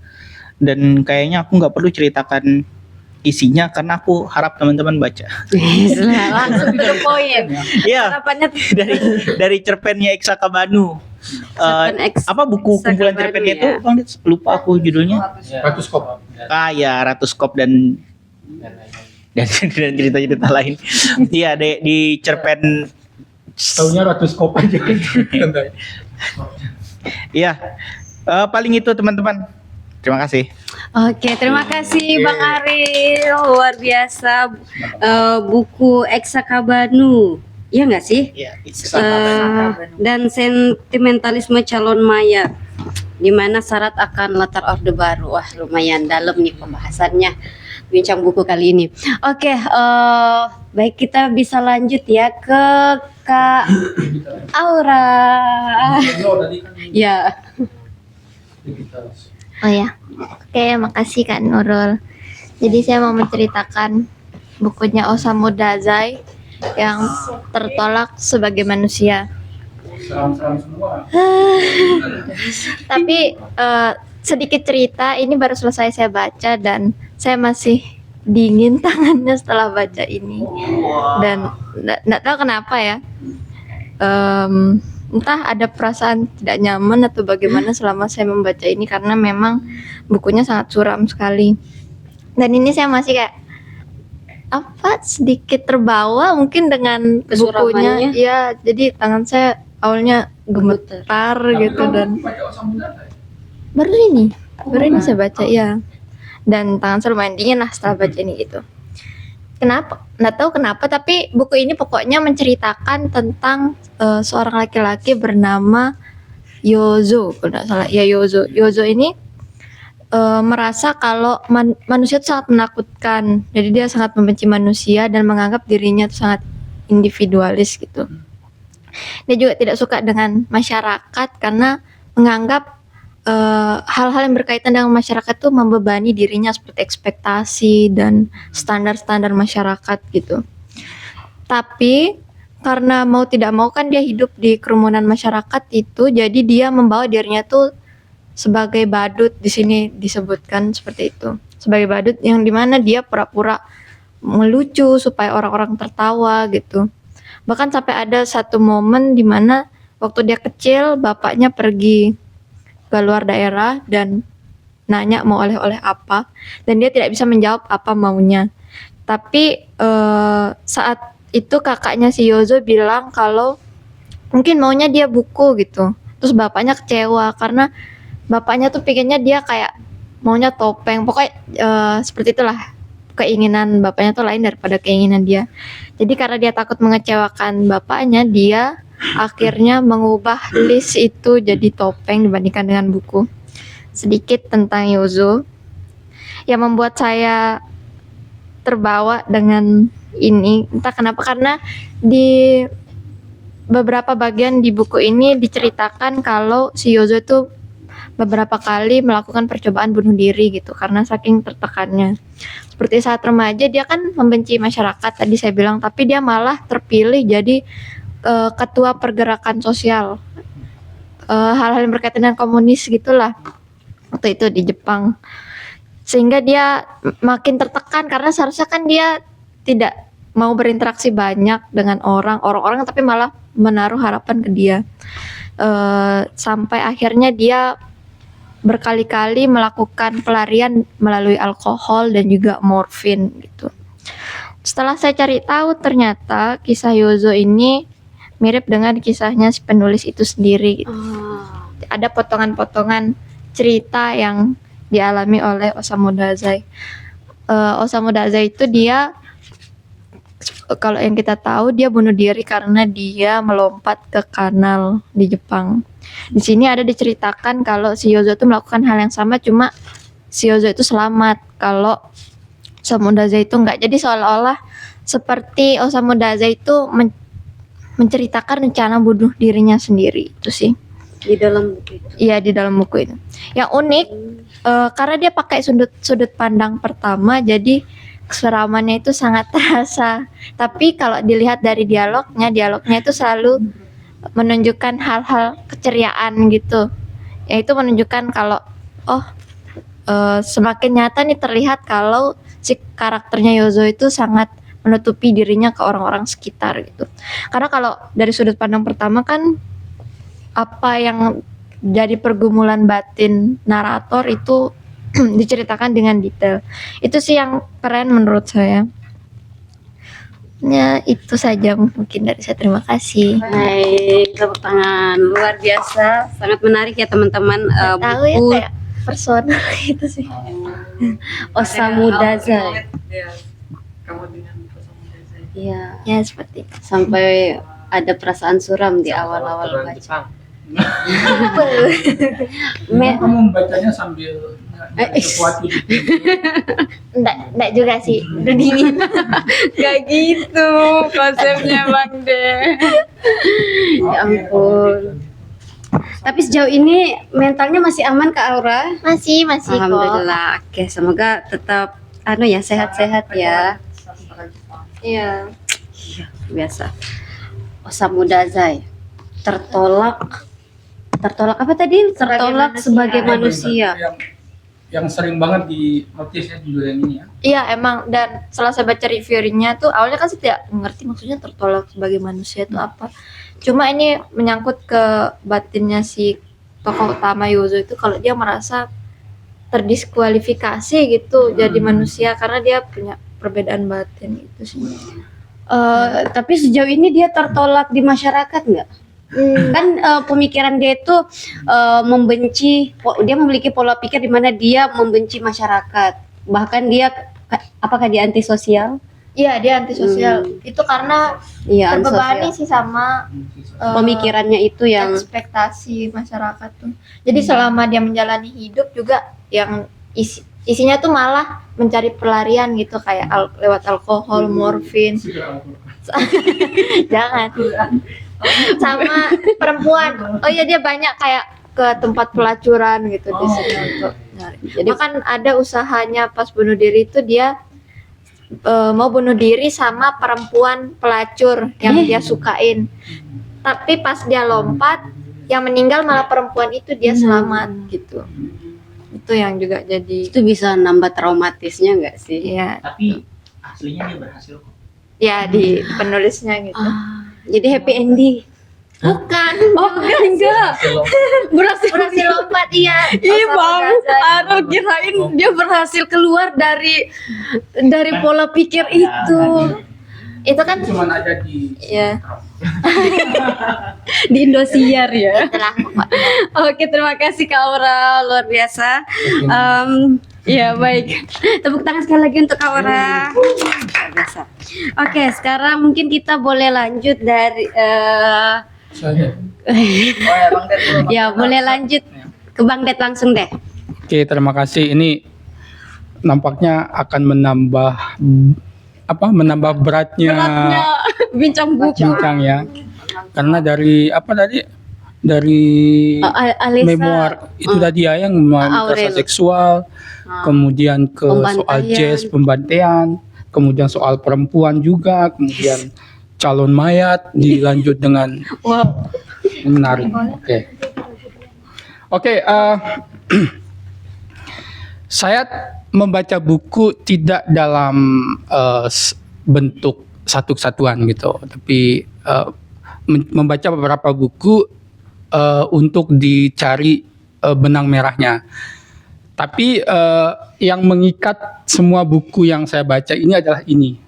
Dan kayaknya aku nggak perlu ceritakan isinya karena aku harap teman-teman baca. langsung to the point. Iya. Harapannya Dari cerpennya Iksaka Banu. Apa buku Iksaka kumpulan Banu cerpennya ya. itu? Bang, lupa aku judulnya. Ratuskop. Ya, Ratuskop dan cerita-cerita lain. Iya, di cerpen. Taunya Ratuskop aja. Iya. Paling itu, teman-teman. Terima kasih. Oke, terima kasih Bang Ari, luar biasa. Buku Iksaka Banu, iya nggak sih? Iya, Dan sentimentalisme calon mayat, di mana syarat akan latar Orde Baru. Wah, lumayan dalam nih pembahasannya bincang buku kali ini. Oke, baik, kita bisa lanjut ya ke Kak Aura. Ya. Oh ya, oke, makasih Kak Nurul. Jadi saya mau menceritakan bukunya Osamu Dazai yang tertolak sebagai manusia. Salam-salam semua. Tapi sedikit cerita, ini baru selesai saya baca dan saya masih dingin tangannya setelah baca ini. Dan nggak tahu kenapa ya. Entah ada perasaan tidak nyaman atau bagaimana selama saya membaca ini, karena memang bukunya sangat suram sekali. Dan ini saya masih kayak sedikit terbawa mungkin dengan bukunya. Kesuramannya. Ya, jadi tangan saya awalnya gemetar gitu, dan baru ini saya baca ya. Dan tangan saya lumayan dingin lah setelah baca ini gitu. Kenapa? Nggak tahu kenapa, tapi buku ini pokoknya menceritakan tentang seorang laki-laki bernama Yozo, kalau nggak salah ya Yozo. Yozo ini merasa kalau manusia itu sangat menakutkan, jadi dia sangat membenci manusia dan menganggap dirinya itu sangat individualis gitu. Dia juga tidak suka dengan masyarakat karena menganggap hal-hal yang berkaitan dengan masyarakat itu membebani dirinya, seperti ekspektasi dan standar-standar masyarakat gitu. Tapi karena mau tidak mau kan dia hidup di kerumunan masyarakat itu, jadi dia membawa dirinya tuh sebagai badut. Di sini disebutkan seperti itu, sebagai badut yang dimana dia pura-pura melucu supaya orang-orang tertawa gitu. Bahkan sampai ada satu momen dimana waktu dia kecil bapaknya pergi ke luar daerah dan nanya mau oleh-oleh apa, dan dia tidak bisa menjawab apa maunya. Tapi saat itu kakaknya si Yozo bilang kalau mungkin maunya dia buku gitu. Terus bapaknya kecewa karena bapaknya tuh pengennya dia kayak maunya topeng. Pokoknya seperti itulah, keinginan bapaknya tuh lain daripada keinginan dia. Jadi karena dia takut mengecewakan bapaknya, dia akhirnya mengubah list itu jadi topeng dibandingkan dengan buku. Sedikit tentang Yozo yang membuat saya terbawa dengan ini, entah kenapa, karena di beberapa bagian di buku ini diceritakan kalau si Yozo itu beberapa kali melakukan percobaan bunuh diri gitu karena saking tertekannya. Seperti saat remaja dia kan membenci masyarakat tadi saya bilang, tapi dia malah terpilih jadi ketua pergerakan sosial, hal-hal yang berkaitan dengan komunis gitulah waktu itu di Jepang, sehingga dia makin tertekan karena seharusnya kan dia tidak mau berinteraksi banyak dengan orang-orang tapi malah menaruh harapan ke dia, sampai akhirnya dia berkali-kali melakukan pelarian melalui alkohol dan juga morfin gitu. Setelah saya cari tahu ternyata kisah Yozo ini mirip dengan kisahnya si penulis itu sendiri gitu. Ada potongan-potongan cerita yang dialami oleh Osamu Dazai. Osamu Dazai itu dia, kalau yang kita tahu, dia bunuh diri karena dia melompat ke kanal di Jepang. Di sini ada diceritakan kalau si Yozo itu melakukan hal yang sama, cuma si Yozo itu selamat, kalau Osamu Dazai itu enggak. Jadi seolah-olah seperti Osamu Dazai itu menceritakan rencana bunuh dirinya sendiri, itu sih. Di dalam buku itu. Iya, di dalam buku itu. Yang unik karena dia pakai sudut pandang pertama, jadi keseramannya itu sangat terasa. Tapi kalau dilihat dari dialognya itu selalu menunjukkan hal-hal keceriaan gitu. Yaitu menunjukkan kalau semakin nyata nih terlihat kalau si karakternya Yozo itu sangat menutupi dirinya ke orang-orang sekitar gitu. Karena kalau dari sudut pandang pertama kan apa yang jadi pergumulan batin narator itu diceritakan dengan detail. Itu sih yang keren menurut saya. Ya, itu saja mungkin dari saya. Terima kasih. Baik, tepuk tangan. Luar biasa, sangat menarik ya teman-teman. Tahu ya Buku kayak personal itu sih. Osamu Dazai. Iya, Ya seperti itu. sampai ada perasaan suram di awal-awal baca. Kamu membacanya sambil sesuatu gitu. Enggak juga sih. Udah dingin. Gak gitu konsepnya Bang De. Ya ampun. Tapi sejauh ini mentalnya masih aman Kak Aura? Masih kok. Alhamdulillah. Oke, semoga tetap sehat-sehat ya. Iya. Biasa. Osamu Dazai tertolak apa tadi? Tertolak sebagai manusia. Yang sering banget di notice ya judul yang ini ya. Iya emang, dan setelah saya baca reviewnya tuh awalnya kan saya tidak mengerti maksudnya tertolak sebagai manusia itu apa. Cuma ini menyangkut ke batinnya si tokoh utama Yozo itu, kalau dia merasa terdiskualifikasi gitu jadi manusia karena dia punya perbedaan batin itu sih. Tapi sejauh ini dia tertolak di masyarakat nggak? Kan pemikiran dia itu dia memiliki pola pikir di mana dia membenci masyarakat. Bahkan dia apakah dia antisosial? Iya, dia antisosial. Itu karena Iya, terbebani antisosial. sih sama Pemikirannya itu yang ekspektasi masyarakat tuh. Jadi selama dia menjalani hidup juga yang isinya tuh malah mencari pelarian gitu kayak lewat alkohol, morfin. Jangan. Sama perempuan. Oh iya, dia banyak kayak ke tempat pelacuran gitu di sini untuk nyari. Jadi kan ada usahanya pas bunuh diri itu dia mau bunuh diri sama perempuan pelacur yang dia sukain. Tapi pas dia lompat, yang meninggal malah perempuan itu, dia selamat gitu. Itu yang juga jadi itu bisa nambah traumatisnya nggak sih? ya Tapi aslinya dia berhasil kok. ya di penulisnya gitu. Jadi happy ending. Bukan. Oh enggak. Berhasil lompat iya. Ih Osamu bang, Dazai. Aduh kirain dia berhasil keluar dari pola pikir itu. Itu kan Cuman ada di ya Di Indosiar ya. itulah pokoknya. Oke, terima kasih Kak Aura, luar biasa. Ya baik, tepuk tangan sekali lagi untuk Kak Aura. Luar biasa. Oke, sekarang mungkin kita boleh lanjut dari Saya. Ya, boleh lanjut ke Bang Det langsung deh. Oke, terima kasih. Ini nampaknya akan menambah beratnya Bincang buku. bincang ya. Karena dari apa tadi? Dari Alisa, memoir itu tadi ya yang mengalami Aurel. kekerasan seksual, kemudian ke soal Pembantaian. jazz, pembantaian, kemudian soal perempuan juga, kemudian calon mayat, dilanjut dengan wow. menarik. Oke, saya membaca buku tidak dalam bentuk satu kesatuan gitu, tapi membaca beberapa buku untuk dicari benang merahnya. Tapi yang mengikat semua buku yang saya baca ini adalah ini.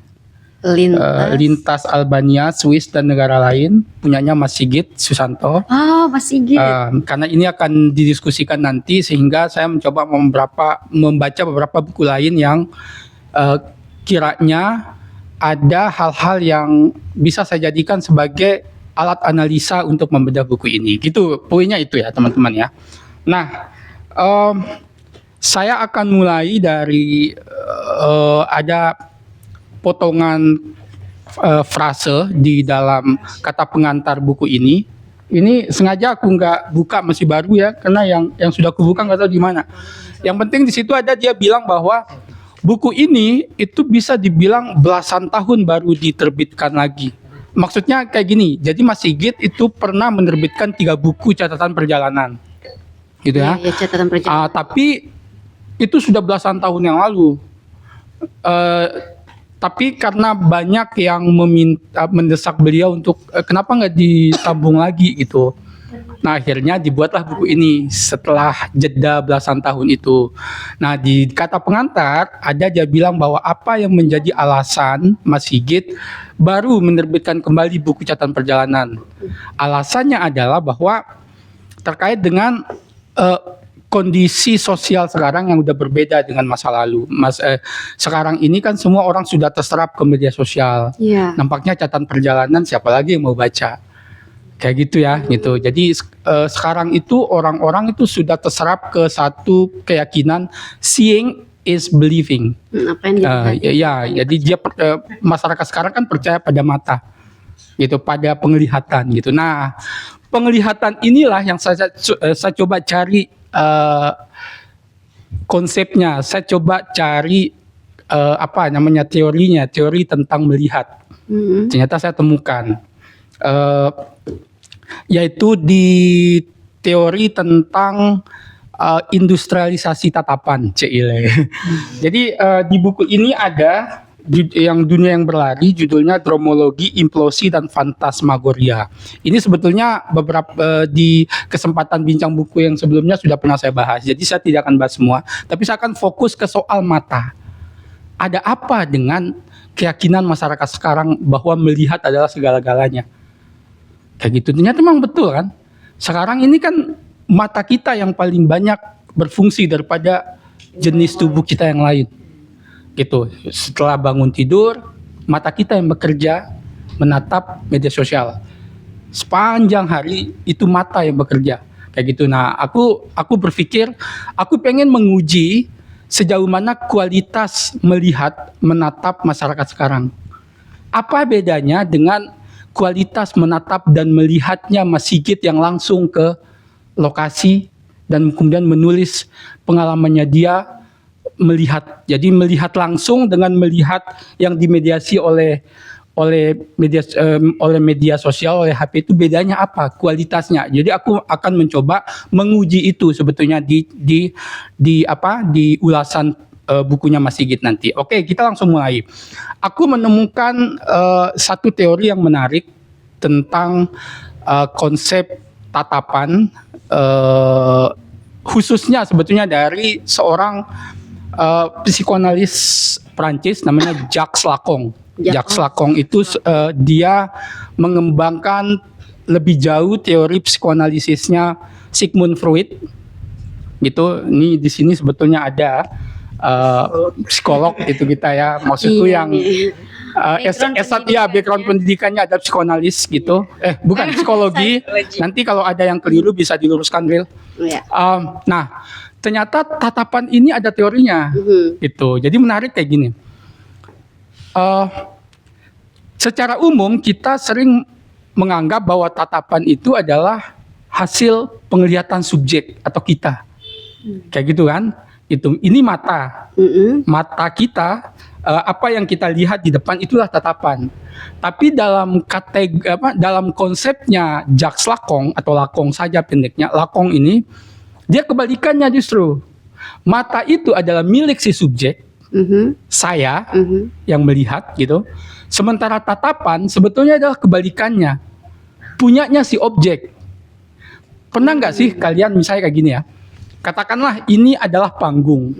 Lintas Albania, Swiss dan negara lain, punyanya Mas Sigit Susanto. Oh, Mas Sigit. Karena ini akan didiskusikan nanti, sehingga saya mencoba membaca beberapa buku lain yang kiranya ada hal-hal yang bisa saya jadikan sebagai alat analisa untuk membedah buku ini. Gitu, poinnya itu ya teman-teman ya. Nah, saya akan mulai dari ada potongan frase di dalam kata pengantar buku ini. Ini sengaja aku nggak buka, masih baru ya, karena yang sudah aku buka nggak tahu di mana. Yang penting di situ ada dia bilang bahwa buku ini itu bisa dibilang belasan tahun baru diterbitkan lagi. Maksudnya kayak gini, jadi Mas Sigit itu pernah menerbitkan 3 buku catatan perjalanan, gitu ya. Ya, catatan perjalanan. Tapi itu sudah belasan tahun yang lalu. Tapi karena banyak yang mendesak beliau untuk kenapa nggak disambung lagi gitu. Nah, akhirnya dibuatlah buku ini setelah jeda belasan tahun itu. Nah, di kata pengantar ada dia bilang bahwa apa yang menjadi alasan Mas Sigit baru menerbitkan kembali buku catatan perjalanan. Alasannya adalah bahwa terkait dengan kondisi sosial sekarang yang udah berbeda dengan masa lalu. Sekarang ini kan semua orang sudah terserap ke media sosial. Iya. Nampaknya catatan perjalanan siapa lagi yang mau baca? Kayak gitu ya, gitu. Jadi sekarang itu orang-orang itu sudah terserap ke satu keyakinan seeing is believing. Apa yang dilihat? Jadi dia masyarakat sekarang kan percaya pada mata, gitu, pada penglihatan, gitu. Nah, penglihatan inilah yang saya coba cari konsepnya. Saya coba cari teori tentang melihat. Ternyata saya temukan. Yaitu di teori tentang industrialisasi tatapan, Cile. Jadi di buku ini ada yang Dunia yang Berlari, judulnya Dromologi, Implosi dan Fantasmagoria. Ini sebetulnya beberapa di kesempatan bincang buku yang sebelumnya sudah pernah saya bahas. Jadi saya tidak akan bahas semua, tapi saya akan fokus ke soal mata. Ada apa dengan keyakinan masyarakat sekarang bahwa melihat adalah segala-galanya? Kayak gitu. Ternyata memang betul kan. Sekarang ini kan mata kita yang paling banyak berfungsi daripada jenis tubuh kita yang lain. Gitu. Setelah bangun tidur, mata kita yang bekerja menatap media sosial. Sepanjang hari itu mata yang bekerja. Kayak gitu. Nah, aku berpikir aku pengen menguji sejauh mana kualitas melihat menatap masyarakat sekarang. Apa bedanya dengan kualitas menatap dan melihatnya Mas Sigit yang langsung ke lokasi dan kemudian menulis pengalamannya dia melihat. Jadi melihat langsung dengan melihat yang dimediasi oleh media sosial, oleh HP, itu bedanya apa? Kualitasnya. Jadi aku akan mencoba menguji itu sebetulnya di ulasan bukunya Mas Sigit nanti. Oke, kita langsung mulai. Aku menemukan satu teori yang menarik tentang konsep tatapan, khususnya sebetulnya dari seorang psikoanalis Prancis namanya Jacques Lacan. Jacques Lacan itu dia mengembangkan lebih jauh teori psikoanalisisnya Sigmund Freud. Gitu. Ini di sini sebetulnya ada psikolog itu kita ya, maksudku yang Background pendidikannya ada psikoanalis gitu. Bukan psikologi. Nanti kalau ada yang keliru bisa diluruskan, Ril. Ya. Nah, ternyata tatapan ini ada teorinya, gitu. Jadi menarik kayak gini. Secara umum kita sering menganggap bahwa tatapan itu adalah hasil penglihatan subjek atau kita, kayak gitu kan? Ini mata, mata kita, apa yang kita lihat di depan itulah tatapan. Tapi dalam dalam konsepnya Jacques Lacan atau Lacan saja pendeknya, Lacan ini dia kebalikannya justru. Mata itu adalah milik si subjek, saya yang melihat gitu. Sementara tatapan sebetulnya adalah kebalikannya, punyanya si objek. Pernah nggak sih kalian misalnya kayak gini ya? Katakanlah ini adalah panggung.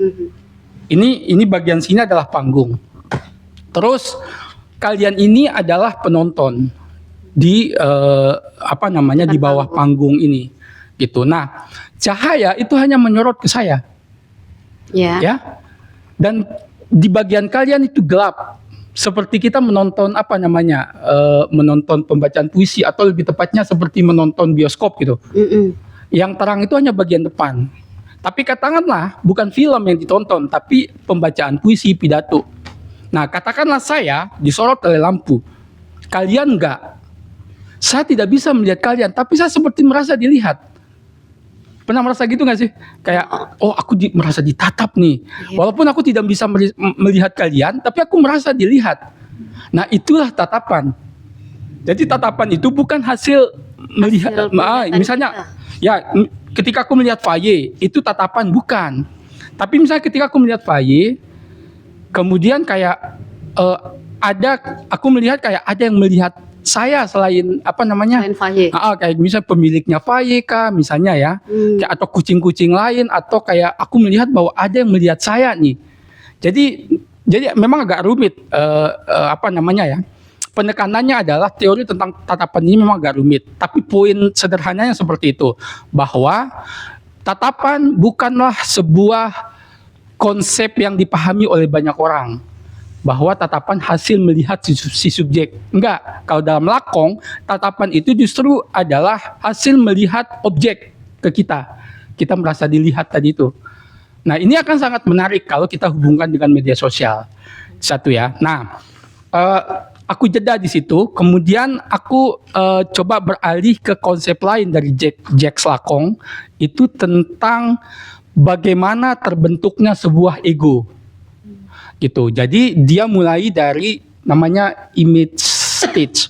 Ini bagian sini adalah panggung. Terus kalian ini adalah penonton di di bawah panggung ini, gitu. Nah, cahaya itu hanya menyorot ke saya, ya. Dan di bagian kalian itu gelap. Seperti kita menonton menonton pembacaan puisi atau lebih tepatnya seperti menonton bioskop gitu. Yang terang itu hanya bagian depan. Tapi katakanlah bukan film yang ditonton, tapi pembacaan puisi, pidato. Nah, katakanlah saya disorot oleh lampu. Kalian enggak. Saya tidak bisa melihat kalian, tapi saya seperti merasa dilihat. Pernah merasa gitu nggak sih? Kayak, aku merasa ditatap nih. Walaupun aku tidak bisa melihat kalian, tapi aku merasa dilihat. Nah, itulah tatapan. Jadi tatapan itu bukan hasil melihat. Misalnya, ketika aku melihat Faye, itu tatapan bukan. Tapi misalnya ketika aku melihat Faye, kemudian kayak aku melihat kayak ada yang melihat saya selain Selain Faye. Kayak misalnya pemiliknya Faye kah misalnya ya, kayak, atau kucing-kucing lain, atau kayak aku melihat bahwa ada yang melihat saya nih. Jadi memang agak rumit penekanannya adalah teori tentang tatapan ini memang agak rumit. Tapi poin sederhananya seperti itu, bahwa tatapan bukanlah sebuah konsep yang dipahami oleh banyak orang, bahwa tatapan hasil melihat si subjek. Enggak, kalau dalam Lacan, tatapan itu justru adalah hasil melihat objek ke kita. Kita merasa dilihat tadi itu. Nah, ini akan sangat menarik kalau kita hubungkan dengan media sosial. Satu ya. Nah, aku jeda di situ, kemudian aku coba beralih ke konsep lain dari Jacques Lacan, itu tentang bagaimana terbentuknya sebuah ego. Gitu. Jadi dia mulai dari namanya image stage.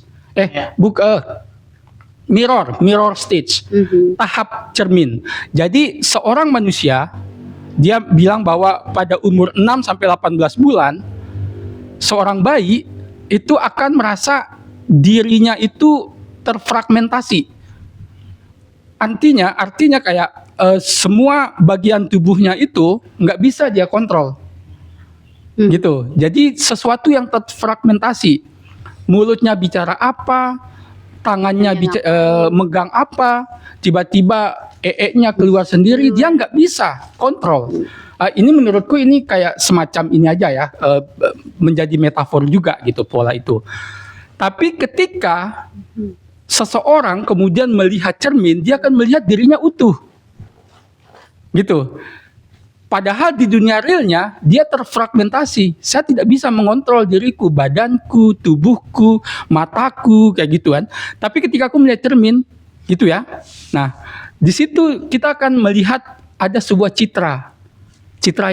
Mirror stage. Tahap cermin. Jadi seorang manusia, dia bilang bahwa pada umur 6 sampai 18 bulan seorang bayi itu akan merasa dirinya itu terfragmentasi. Artinya kayak semua bagian tubuhnya itu nggak bisa dia kontrol. Gitu. Jadi sesuatu yang terfragmentasi. Mulutnya bicara apa, tangannya megang apa, tiba-tiba nya keluar sendiri, dia nggak bisa kontrol. Ini menurutku ini kayak semacam ini aja ya, menjadi metafor juga gitu pola itu. Tapi ketika seseorang kemudian melihat cermin, dia akan melihat dirinya utuh. Gitu. Padahal di dunia realnya dia terfragmentasi. Saya tidak bisa mengontrol diriku, badanku, tubuhku, mataku, kayak gitu kan. Tapi ketika aku melihat cermin, gitu ya. Nah, di situ kita akan melihat ada sebuah citra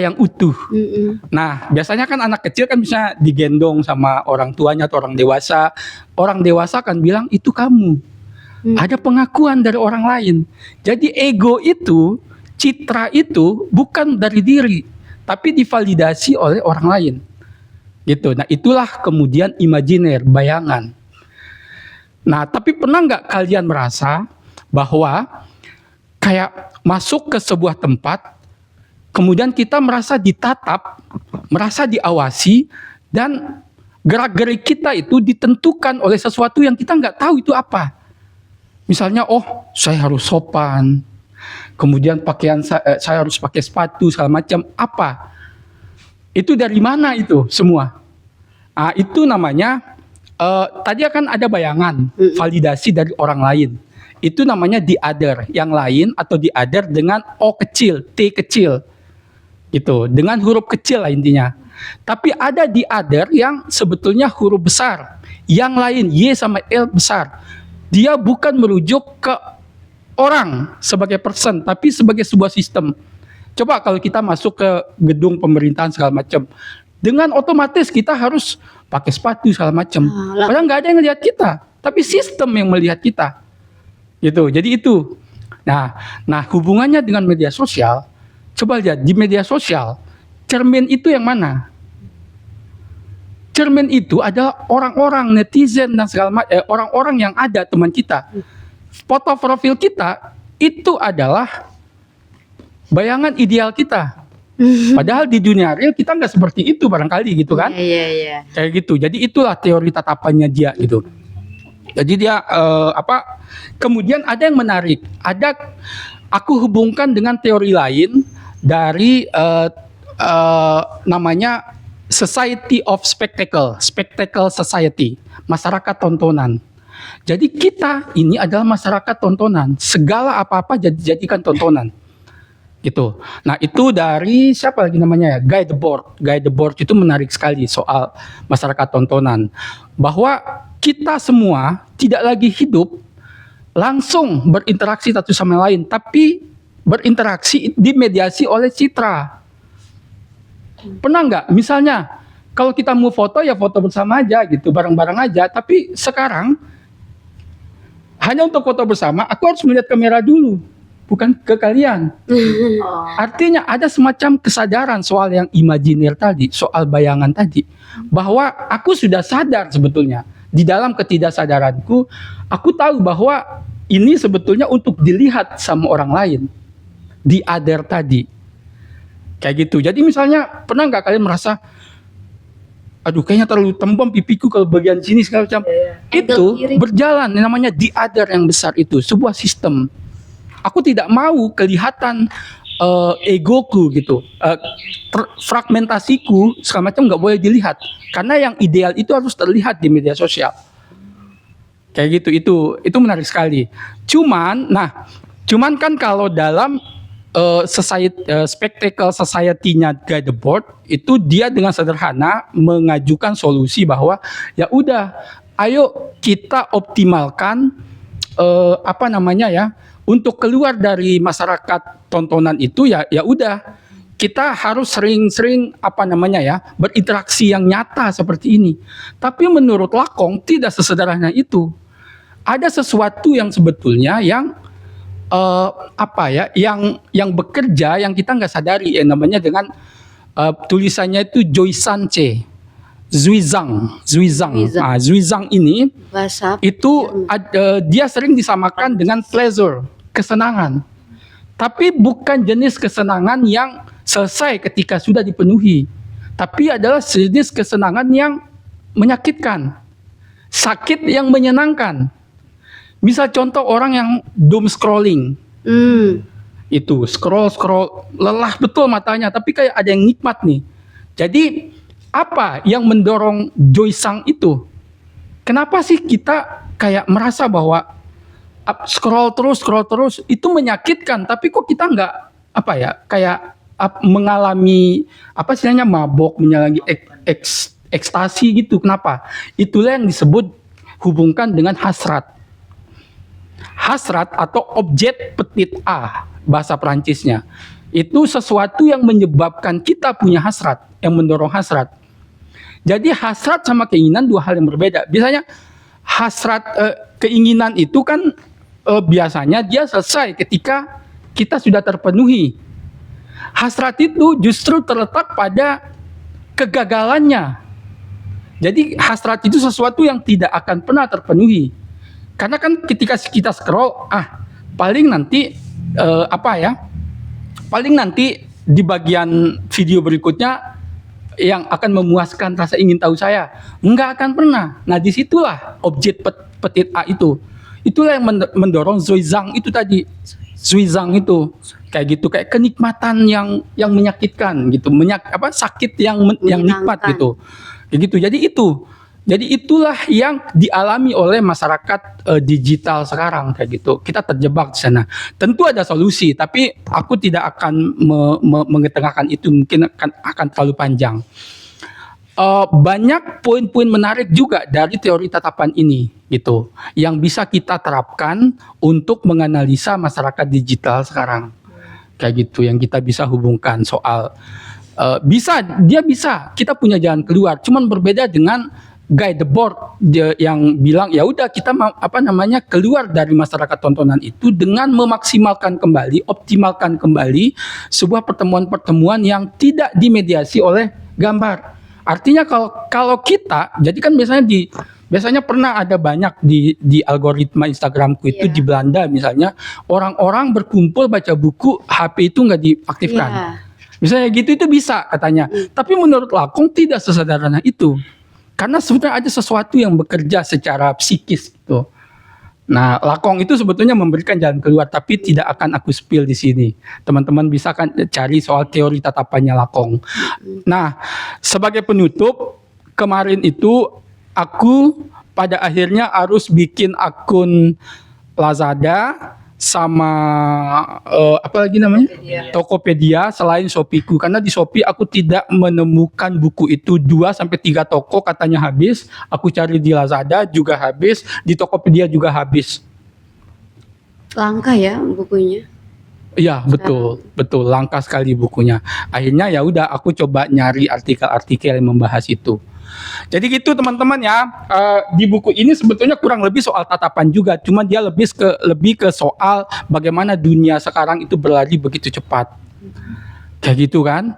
yang utuh. Nah, biasanya kan anak kecil kan bisa digendong sama orang tuanya atau orang dewasa. Orang dewasa akan bilang, itu kamu. Ada pengakuan dari orang lain. Jadi ego itu, citra itu bukan dari diri, tapi divalidasi oleh orang lain. Gitu. Nah, itulah kemudian imajiner, bayangan. Nah, tapi pernah nggak kalian merasa bahwa kayak masuk ke sebuah tempat, kemudian kita merasa ditatap, merasa diawasi, dan gerak-gerik kita itu ditentukan oleh sesuatu yang kita nggak tahu itu apa. Misalnya, saya harus sopan. Kemudian pakaian saya harus pakai sepatu segala macam. Apa? Itu dari mana itu semua? Itu namanya tadi akan ada bayangan validasi dari orang lain. Itu namanya the other, yang lain atau the other dengan O kecil, T kecil. Gitu, dengan huruf kecil lah intinya. Tapi ada the other yang sebetulnya huruf besar. Yang lain Y sama L besar. Dia bukan merujuk ke orang sebagai person, tapi sebagai sebuah sistem. Coba kalau kita masuk ke gedung pemerintahan segala macam, dengan otomatis kita harus pakai sepatu segala macam. Padahal nggak ada yang melihat kita, tapi sistem yang melihat kita. Gitu. Jadi itu. Nah hubungannya dengan media sosial. Coba lihat di media sosial, cermin itu yang mana? Cermin itu adalah orang-orang netizen dan segala macam, orang-orang yang ada teman kita. Foto profil kita itu adalah bayangan ideal kita. Padahal di dunia real kita nggak seperti itu barangkali gitu kan? Iya. Kayak gitu. Jadi itulah teori tatapannya dia gitu. Jadi dia kemudian ada yang menarik. Aku hubungkan dengan teori lain dari namanya Society of Spectacle Society, masyarakat tontonan. Jadi kita ini adalah masyarakat tontonan, segala apa-apa jadikan tontonan. Gitu. Nah itu dari siapa lagi namanya ya? Guy Debord itu menarik sekali soal masyarakat tontonan. Bahwa kita semua tidak lagi hidup langsung berinteraksi satu sama lain, tapi berinteraksi dimediasi oleh citra. Pernah nggak? Misalnya kalau kita mau foto ya foto bersama aja gitu, bareng-bareng aja. Tapi sekarang hanya untuk foto bersama, aku harus melihat kamera dulu, bukan ke kalian. Artinya ada semacam kesadaran soal yang imajiner tadi, soal bayangan tadi, bahwa aku sudah sadar sebetulnya di dalam ketidaksadaranku, aku tahu bahwa ini sebetulnya untuk dilihat sama orang lain, the other tadi. Kayak gitu. Jadi misalnya pernah nggak kalian merasa, aduh kayaknya terlalu tembem pipiku kalau bagian sini segala macam. Itu berjalan namanya the other yang besar itu, sebuah sistem. Aku tidak mau kelihatan egoku gitu, fragmentasiku segala macam nggak boleh dilihat. Karena yang ideal itu harus terlihat di media sosial. Kayak gitu, itu menarik sekali. Cuman kan kalau dalam Spectacle Society-nya Guy Debord itu dia dengan sederhana mengajukan solusi bahwa ya udah, ayo kita optimalkan untuk keluar dari masyarakat tontonan itu ya udah, kita harus sering-sering berinteraksi yang nyata seperti ini. Tapi menurut Lakong tidak sesederhana itu. Ada sesuatu yang sebetulnya yang yang bekerja yang kita nggak sadari, namanya dengan tulisannya itu Joysanche, Zuizang. Zuizang ini Bahasa itu dia sering disamakan dengan pleasure, kesenangan. Tapi bukan jenis kesenangan yang selesai ketika sudah dipenuhi, tapi adalah jenis kesenangan yang menyakitkan, sakit yang menyenangkan. Misal contoh orang yang doom scrolling, itu scroll lelah betul matanya, tapi kayak ada yang nikmat nih. Jadi apa yang mendorong Joysang itu? Kenapa sih kita kayak merasa bahwa scroll terus itu menyakitkan, tapi kok kita nggak mengalami mabok, mengalami ekstasi gitu? Kenapa? Itulah yang disebut hubungkan dengan hasrat. Hasrat atau objek petit A bahasa Perancisnya. Itu sesuatu yang menyebabkan kita punya hasrat, yang mendorong hasrat. Jadi hasrat sama keinginan dua hal yang berbeda. Biasanya hasrat keinginan itu kan biasanya dia selesai ketika kita sudah terpenuhi. Hasrat itu justru terletak pada kegagalannya. Jadi hasrat itu sesuatu yang tidak akan pernah terpenuhi. Karena kan ketika kita scroll, paling nanti paling nanti di bagian video berikutnya yang akan memuaskan rasa ingin tahu saya. Enggak akan pernah. Nah disitulah objek petit A itu. Itulah yang mendorong Zuizang itu tadi. Zuizang itu kayak gitu, kayak kenikmatan yang menyakitkan gitu, sakit yang nikmat gitu. Kayak gitu. Jadi itulah yang dialami oleh masyarakat digital sekarang kayak gitu. Kita terjebak di sana. Tentu ada solusi, tapi aku tidak akan mengetengahkan itu, mungkin akan terlalu panjang. Banyak poin-poin menarik juga dari teori tatapan ini gitu, yang bisa kita terapkan untuk menganalisa masyarakat digital sekarang. Kayak gitu, yang kita bisa hubungkan soal dia bisa, kita punya jalan keluar, cuman berbeda dengan guide the board yang bilang ya udah kita keluar dari masyarakat tontonan itu dengan memaksimalkan kembali, optimalkan kembali sebuah pertemuan-pertemuan yang tidak dimediasi oleh gambar. Artinya kalau kita, jadi kan biasanya pernah ada banyak di algoritma Instagramku itu di Belanda misalnya, orang-orang berkumpul baca buku, HP itu nggak diaktifkan. Misalnya gitu, itu bisa katanya. Tapi menurut Lakong tidak sesederhana itu. Karena sebenarnya ada sesuatu yang bekerja secara psikis gitu. Nah, Lakong itu sebetulnya memberikan jalan keluar, tapi tidak akan aku spill di sini. Teman-teman bisa kan cari soal teori tatapannya Lakong. Nah, sebagai penutup, kemarin itu aku pada akhirnya harus bikin akun Lazada sama apa lagi namanya? Tokopedia selain Shopeeku, karena di Shopee aku tidak menemukan buku itu 2-3 toko katanya habis. Aku cari di Lazada juga habis, di Tokopedia juga habis. Langka ya bukunya. Iya, betul langka sekali bukunya. Akhirnya ya udah aku coba nyari artikel-artikel yang membahas itu. Jadi gitu teman-teman ya, di buku ini sebetulnya kurang lebih soal tatapan juga, cuma dia lebih ke soal bagaimana dunia sekarang itu berlari begitu cepat, kayak gitu kan.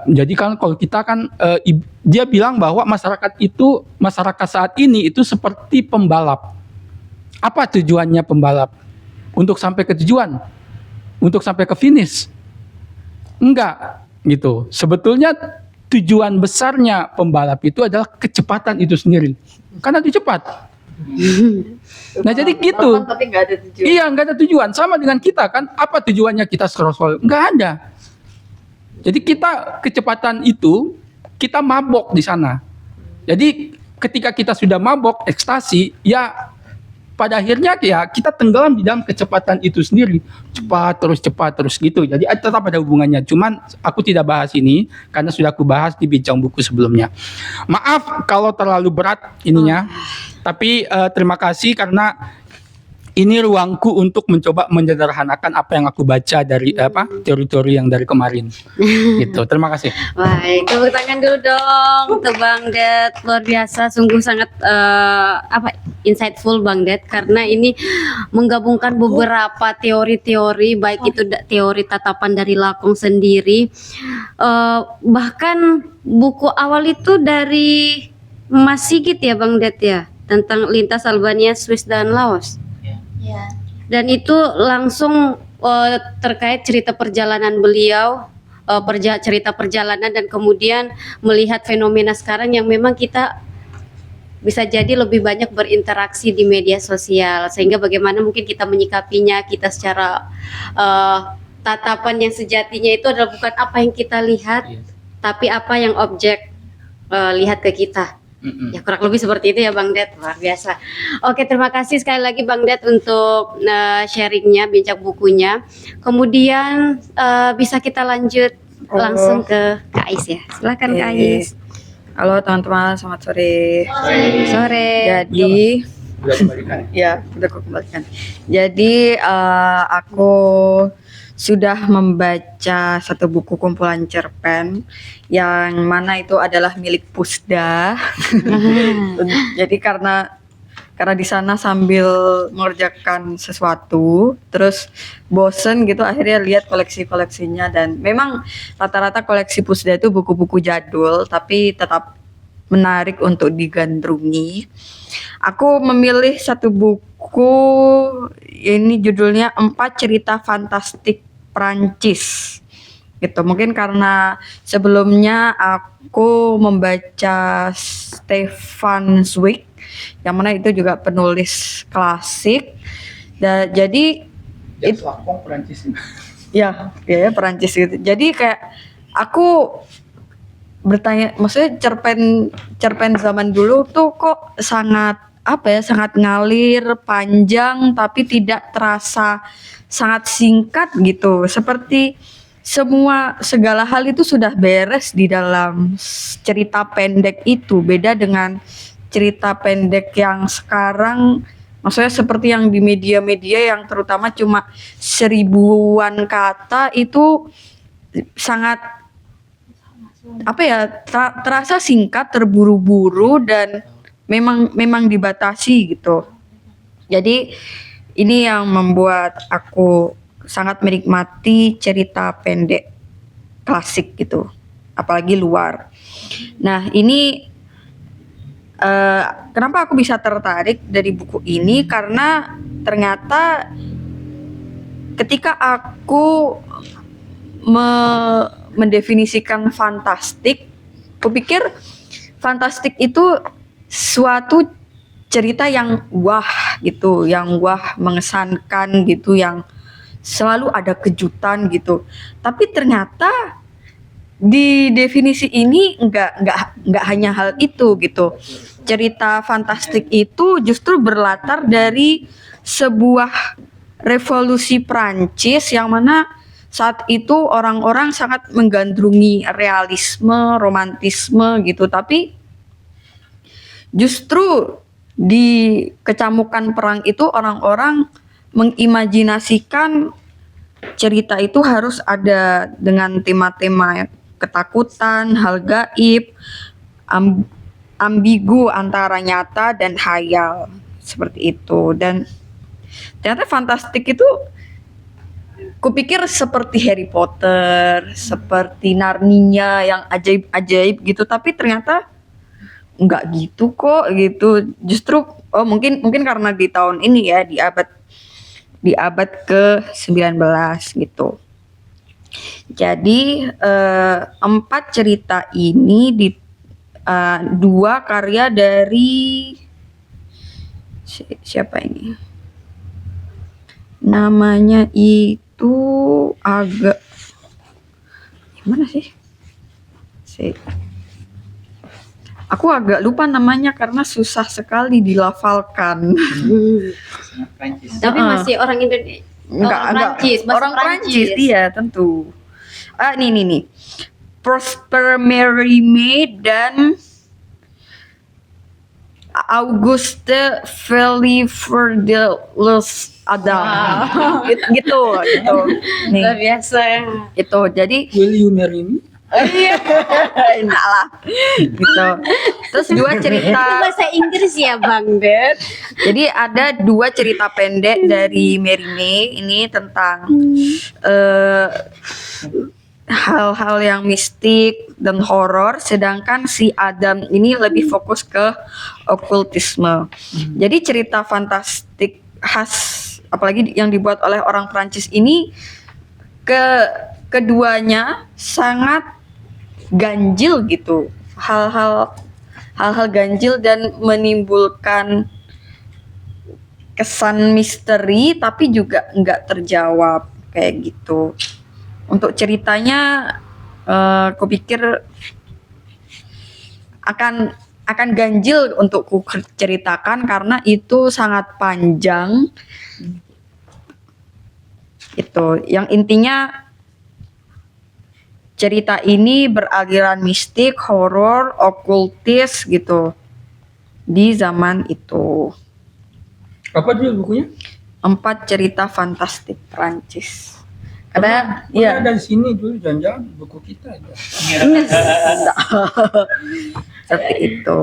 Jadi kan kalau kita kan dia bilang bahwa masyarakat saat ini itu seperti pembalap. Apa tujuannya pembalap? Untuk sampai ke tujuan, untuk sampai ke finish? Enggak, gitu. Sebetulnya tujuan besarnya pembalap itu adalah kecepatan itu sendiri. Karena itu cepat. Nah jadi gitu. Tapi nggak ada tujuan. Iya, nggak ada tujuan. Sama dengan kita kan. Apa tujuannya kita scroll? Nggak ada. Jadi kita kecepatan itu, kita mabok di sana. Jadi ketika kita sudah mabok, ekstasi, ya pada akhirnya ya kita tenggelam di dalam kecepatan itu sendiri. Cepat terus gitu. Jadi tetap ada hubungannya. Cuman aku tidak bahas ini karena sudah aku bahas di bincang buku sebelumnya. Maaf kalau terlalu berat ininya. Tapi terima kasih karena ini ruangku untuk mencoba menyederhanakan apa yang aku baca dari teori-teori yang dari kemarin. Gitu. Terima kasih. Baik, tepuk tangan dulu dong untuk Bang Det. Luar biasa, sungguh sangat insightful Bang Det, karena ini menggabungkan beberapa teori-teori, baik itu teori tatapan dari Lakong sendiri, bahkan buku awal itu dari Mas Sigit ya Bang Det ya, tentang lintas Albania, Swiss dan Laos. Dan itu langsung terkait cerita perjalanan beliau, cerita perjalanan, dan kemudian melihat fenomena sekarang yang memang kita bisa jadi lebih banyak berinteraksi di media sosial, sehingga bagaimana mungkin kita menyikapinya, kita secara tatapan yang sejatinya itu adalah bukan apa yang kita lihat, tapi apa yang objek lihat ke kita. Ya kurang lebih seperti itu ya Bang Det, luar biasa. Oke, terima kasih sekali lagi Bang Det untuk sharingnya, bincang bukunya. Kemudian bisa kita lanjut langsung ke Kak Ais ya. Silakan Kak Ais. Halo teman-teman, selamat sore. Sore. Jadi ya udah aku kembalikan. Jadi aku sudah membaca satu buku kumpulan cerpen yang mana itu adalah milik Pusda. Jadi karena di sana sambil mengerjakan sesuatu, terus bosen gitu, akhirnya lihat koleksi-koleksinya, dan memang rata-rata koleksi Pusda itu buku-buku jadul tapi tetap menarik untuk digandrungi. Aku memilih satu buku, ini judulnya 4 Cerita Fantastik Prancis gitu. Mungkin karena sebelumnya aku membaca Stefan Zweig yang mana itu juga penulis klasik, dan jadi itu Perancis. ya Perancis gitu. Jadi kayak aku bertanya, maksudnya cerpen cerpen zaman dulu tuh kok sangat sangat ngalir, panjang tapi tidak terasa, sangat singkat gitu. Seperti segala hal itu sudah beres di dalam cerita pendek itu. Beda dengan cerita pendek yang sekarang, maksudnya seperti yang di media-media yang terutama cuma 1000-an kata itu sangat terasa singkat, terburu-buru dan memang dibatasi gitu. Jadi ini yang membuat aku sangat menikmati cerita pendek klasik gitu, apalagi luar. Nah, ini kenapa aku bisa tertarik dari buku ini, karena ternyata ketika aku mendefinisikan fantastik, kupikir fantastik itu suatu cerita yang wah gitu, yang wah mengesankan gitu, yang selalu ada kejutan gitu. Tapi ternyata di definisi ini nggak hanya hal itu gitu. Cerita fantastik itu justru berlatar dari sebuah revolusi Prancis yang mana saat itu orang-orang sangat menggandrungi realisme, romantisme gitu. Tapi justru di kecamukan perang itu orang-orang mengimajinasikan cerita itu harus ada dengan tema-tema ketakutan, hal gaib, ambigu antara nyata dan khayal, seperti itu. Dan ternyata fantastik itu kupikir seperti Harry Potter, seperti Narnia yang ajaib-ajaib gitu, tapi ternyata nggak gitu kok gitu. Justru mungkin karena di tahun ini ya, di abad ke-19 gitu. Jadi 4 cerita ini di 2 karya dari siapa ini? Namanya itu agak gimana sih? Aku agak lupa namanya karena susah sekali dilafalkan. Tapi masih orang Indonesia. Orang Prancis, iya tentu. Nih. Prosper Mérimée dan Auguste Feliverdeles Adam. Gitu. Nih. Luar biasa. Itu. Jadi Will you marry me? enggak lah. Gitu. Terus 2 cerita. Itu bahasa Inggris ya, Bang Det. Jadi ada 2 cerita pendek dari Mérimée ini tentang hal-hal yang mistik dan horor, sedangkan si Adam ini lebih fokus ke okultisme. Jadi cerita fantastik khas, apalagi yang dibuat oleh orang Prancis ini, keduanya sangat ganjil gitu. Hal-hal ganjil dan menimbulkan kesan misteri tapi juga nggak terjawab kayak gitu. Untuk ceritanya kupikir akan ganjil untuk ku ceritakan karena itu sangat panjang. Itu yang intinya cerita ini beraliran mistik, horor, okultis gitu di zaman itu. Apa judul bukunya? 4 cerita fantastik Prancis. Karena ya ada di sini dulu, jangan-jangan buku kita aja. seperti itu.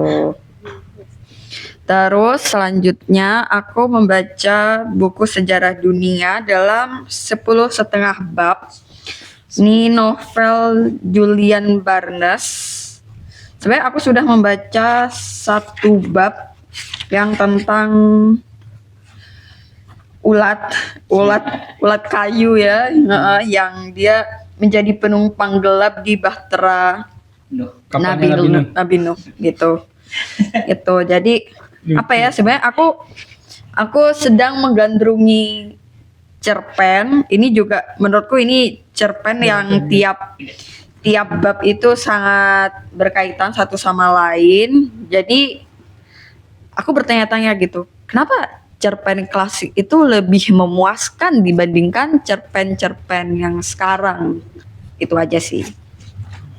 Terus selanjutnya aku membaca buku sejarah dunia dalam 10,5 bab. Ini novel Julian Barnes. Sebenarnya aku sudah membaca 1 bab yang tentang ulat kayu ya, yang dia menjadi penumpang gelap di Bahtera Nabi Nuh gitu. Itu jadi sebenarnya aku sedang menggandrungi cerpen. Ini juga menurutku ini cerpen yang tiap bab itu sangat berkaitan satu sama lain. Jadi aku bertanya-tanya gitu, kenapa cerpen klasik itu lebih memuaskan dibandingkan cerpen-cerpen yang sekarang? Itu aja sih.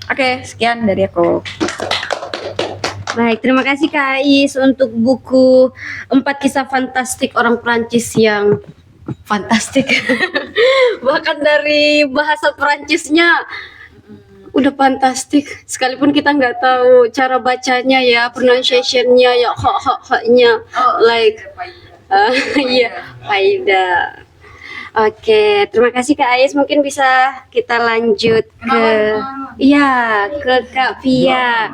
Oke, sekian dari aku. Baik, terima kasih Kak Ais untuk buku 4 kisah fantastik orang Prancis yang fantastik. Bahkan dari bahasa Prancisnya udah fantastik. Sekalipun kita nggak tahu cara bacanya ya, pronunciation-nya ya, nya like iya, Faida. Oke, terima kasih Kak Ais. Mungkin bisa kita lanjut ke Kak Pia.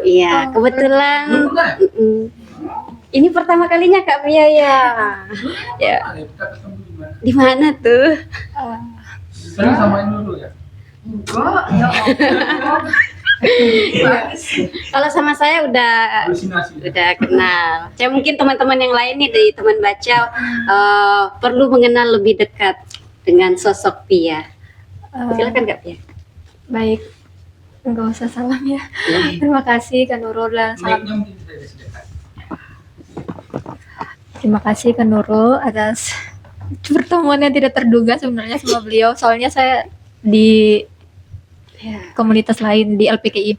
Iya, kebetulan ini pertama kalinya Kak Pia ya. Ya. Di mana tuh? Sekarang samain dulu ya. Kalau sama saya udah kenal. Saya mungkin teman-teman yang lain nih dari teman baca perlu mengenal lebih dekat dengan sosok Pia. Silakan Kak Pia. Baik, nggak usah salam ya. Terima kasih Kak Nurul dan salam. Terima kasih Kak Nurul atas pertemuan yang tidak terduga sebenarnya sama beliau. Soalnya saya di komunitas lain di LPKI.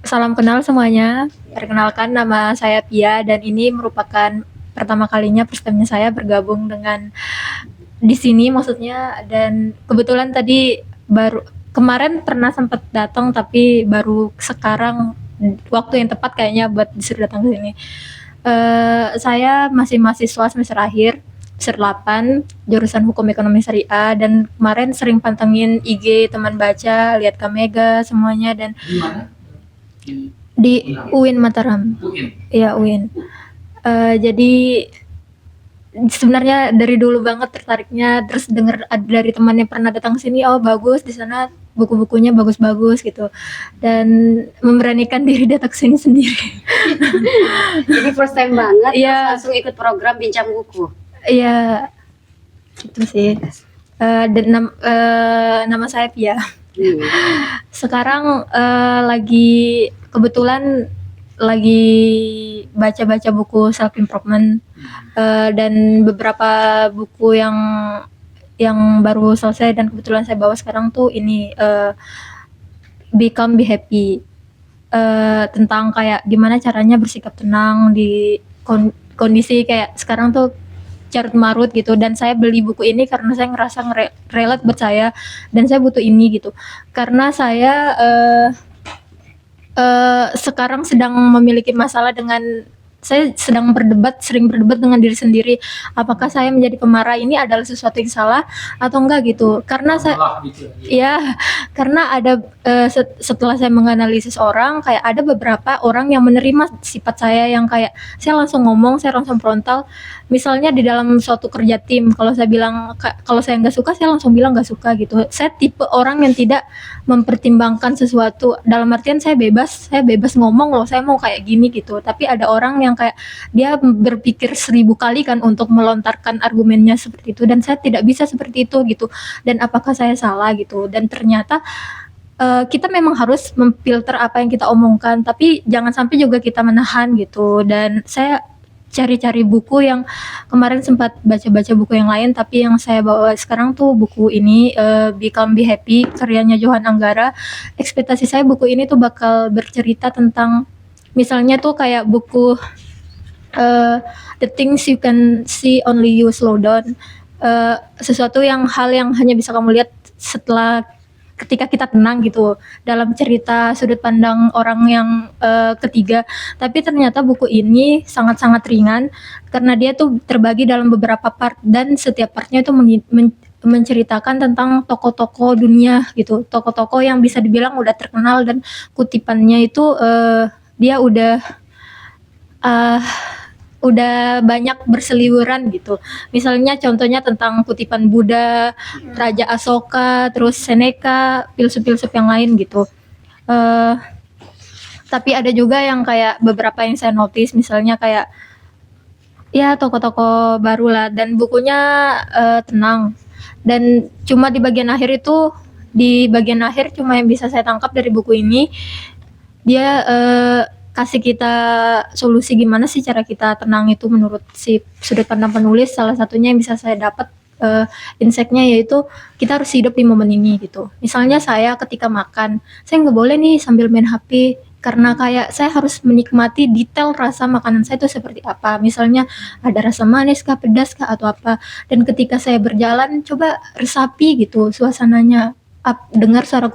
Salam kenal semuanya. Perkenalkan, nama saya Pia dan ini merupakan pertama kalinya first time-nya saya bergabung dengan di sini maksudnya, dan kebetulan tadi baru kemarin pernah sempat datang tapi baru sekarang waktu yang tepat kayaknya buat disuruh datang ke sini. Saya masih mahasiswa semester akhir, semester 8, jurusan Hukum Ekonomi Syariah, dan kemarin sering pantengin IG teman baca, lihat Kamega semuanya, dan di UIN Mataram. Iya, UIN. Jadi sebenarnya dari dulu banget tertariknya, terus denger dari teman yang pernah datang sini, oh bagus di sana buku-bukunya bagus-bagus gitu, dan memberanikan diri datang sini sendiri. Jadi first time banget Iya. terus langsung ikut program bincang buku. Iya, gitu sih. Dan nama saya Pia. Sekarang kebetulan lagi baca-baca buku self improvement, dan beberapa buku yang baru selesai dan kebetulan saya bawa sekarang tuh ini Become Be Happy, tentang kayak gimana caranya bersikap tenang di kondisi kayak sekarang tuh carut marut gitu. Dan saya beli buku ini karena saya ngerasa relate buat saya dan saya butuh ini gitu, karena saya sekarang sedang memiliki masalah dengan, saya sering berdebat dengan diri sendiri, apakah saya menjadi pemarah ini adalah sesuatu yang salah atau enggak gitu. Karena karena ada setelah saya menganalisis orang, kayak ada beberapa orang yang menerima sifat saya yang kayak saya langsung ngomong, saya langsung frontal. Misalnya di dalam suatu kerja tim, kalau saya nggak suka, saya langsung bilang nggak suka gitu. Saya tipe orang yang tidak mempertimbangkan sesuatu, dalam artian saya bebas ngomong loh, saya mau kayak gini gitu. Tapi ada orang yang kayak dia berpikir 1000 kali kan untuk melontarkan argumennya seperti itu, dan saya tidak bisa seperti itu gitu. Dan apakah saya salah gitu? Dan ternyata kita memang harus memfilter apa yang kita omongkan, tapi jangan sampai juga kita menahan gitu. Dan saya cari-cari buku yang kemarin sempat baca-baca buku yang lain, tapi yang saya bawa sekarang tuh buku ini, Become Be Happy, karyanya Johan Anggara. Ekspektasi saya buku ini tuh bakal bercerita tentang, misalnya tuh kayak buku The Things You Can See Only You Slow Down, hal yang hanya bisa kamu lihat ketika kita tenang gitu, dalam cerita sudut pandang orang yang ketiga. Tapi ternyata buku ini sangat-sangat ringan karena dia tuh terbagi dalam beberapa part, dan setiap partnya itu menceritakan tentang tokoh-tokoh dunia gitu, tokoh-tokoh yang bisa dibilang udah terkenal, dan kutipannya itu dia udah banyak berseliweran gitu. Misalnya contohnya tentang kutipan Buddha, Raja Asoka, terus Seneca, filsuf-filsuf yang lain gitu. Tapi ada juga yang kayak beberapa yang saya notice, misalnya kayak ya tokoh-tokoh baru lah, dan bukunya tenang. Dan cuma di bagian akhir itu di bagian akhir cuma yang bisa saya tangkap dari buku ini, dia kasih kita solusi gimana sih cara kita tenang itu menurut si sudut pandang penulis. Salah satunya yang bisa saya dapat insight-nya yaitu kita harus hidup di momen ini gitu. Misalnya saya ketika makan, saya nggak boleh nih sambil main HP, karena kayak saya harus menikmati detail rasa makanan saya itu seperti apa. Misalnya ada rasa manis kah, pedas kah, atau apa. Dan ketika saya berjalan, coba resapi gitu suasananya. Dengar suara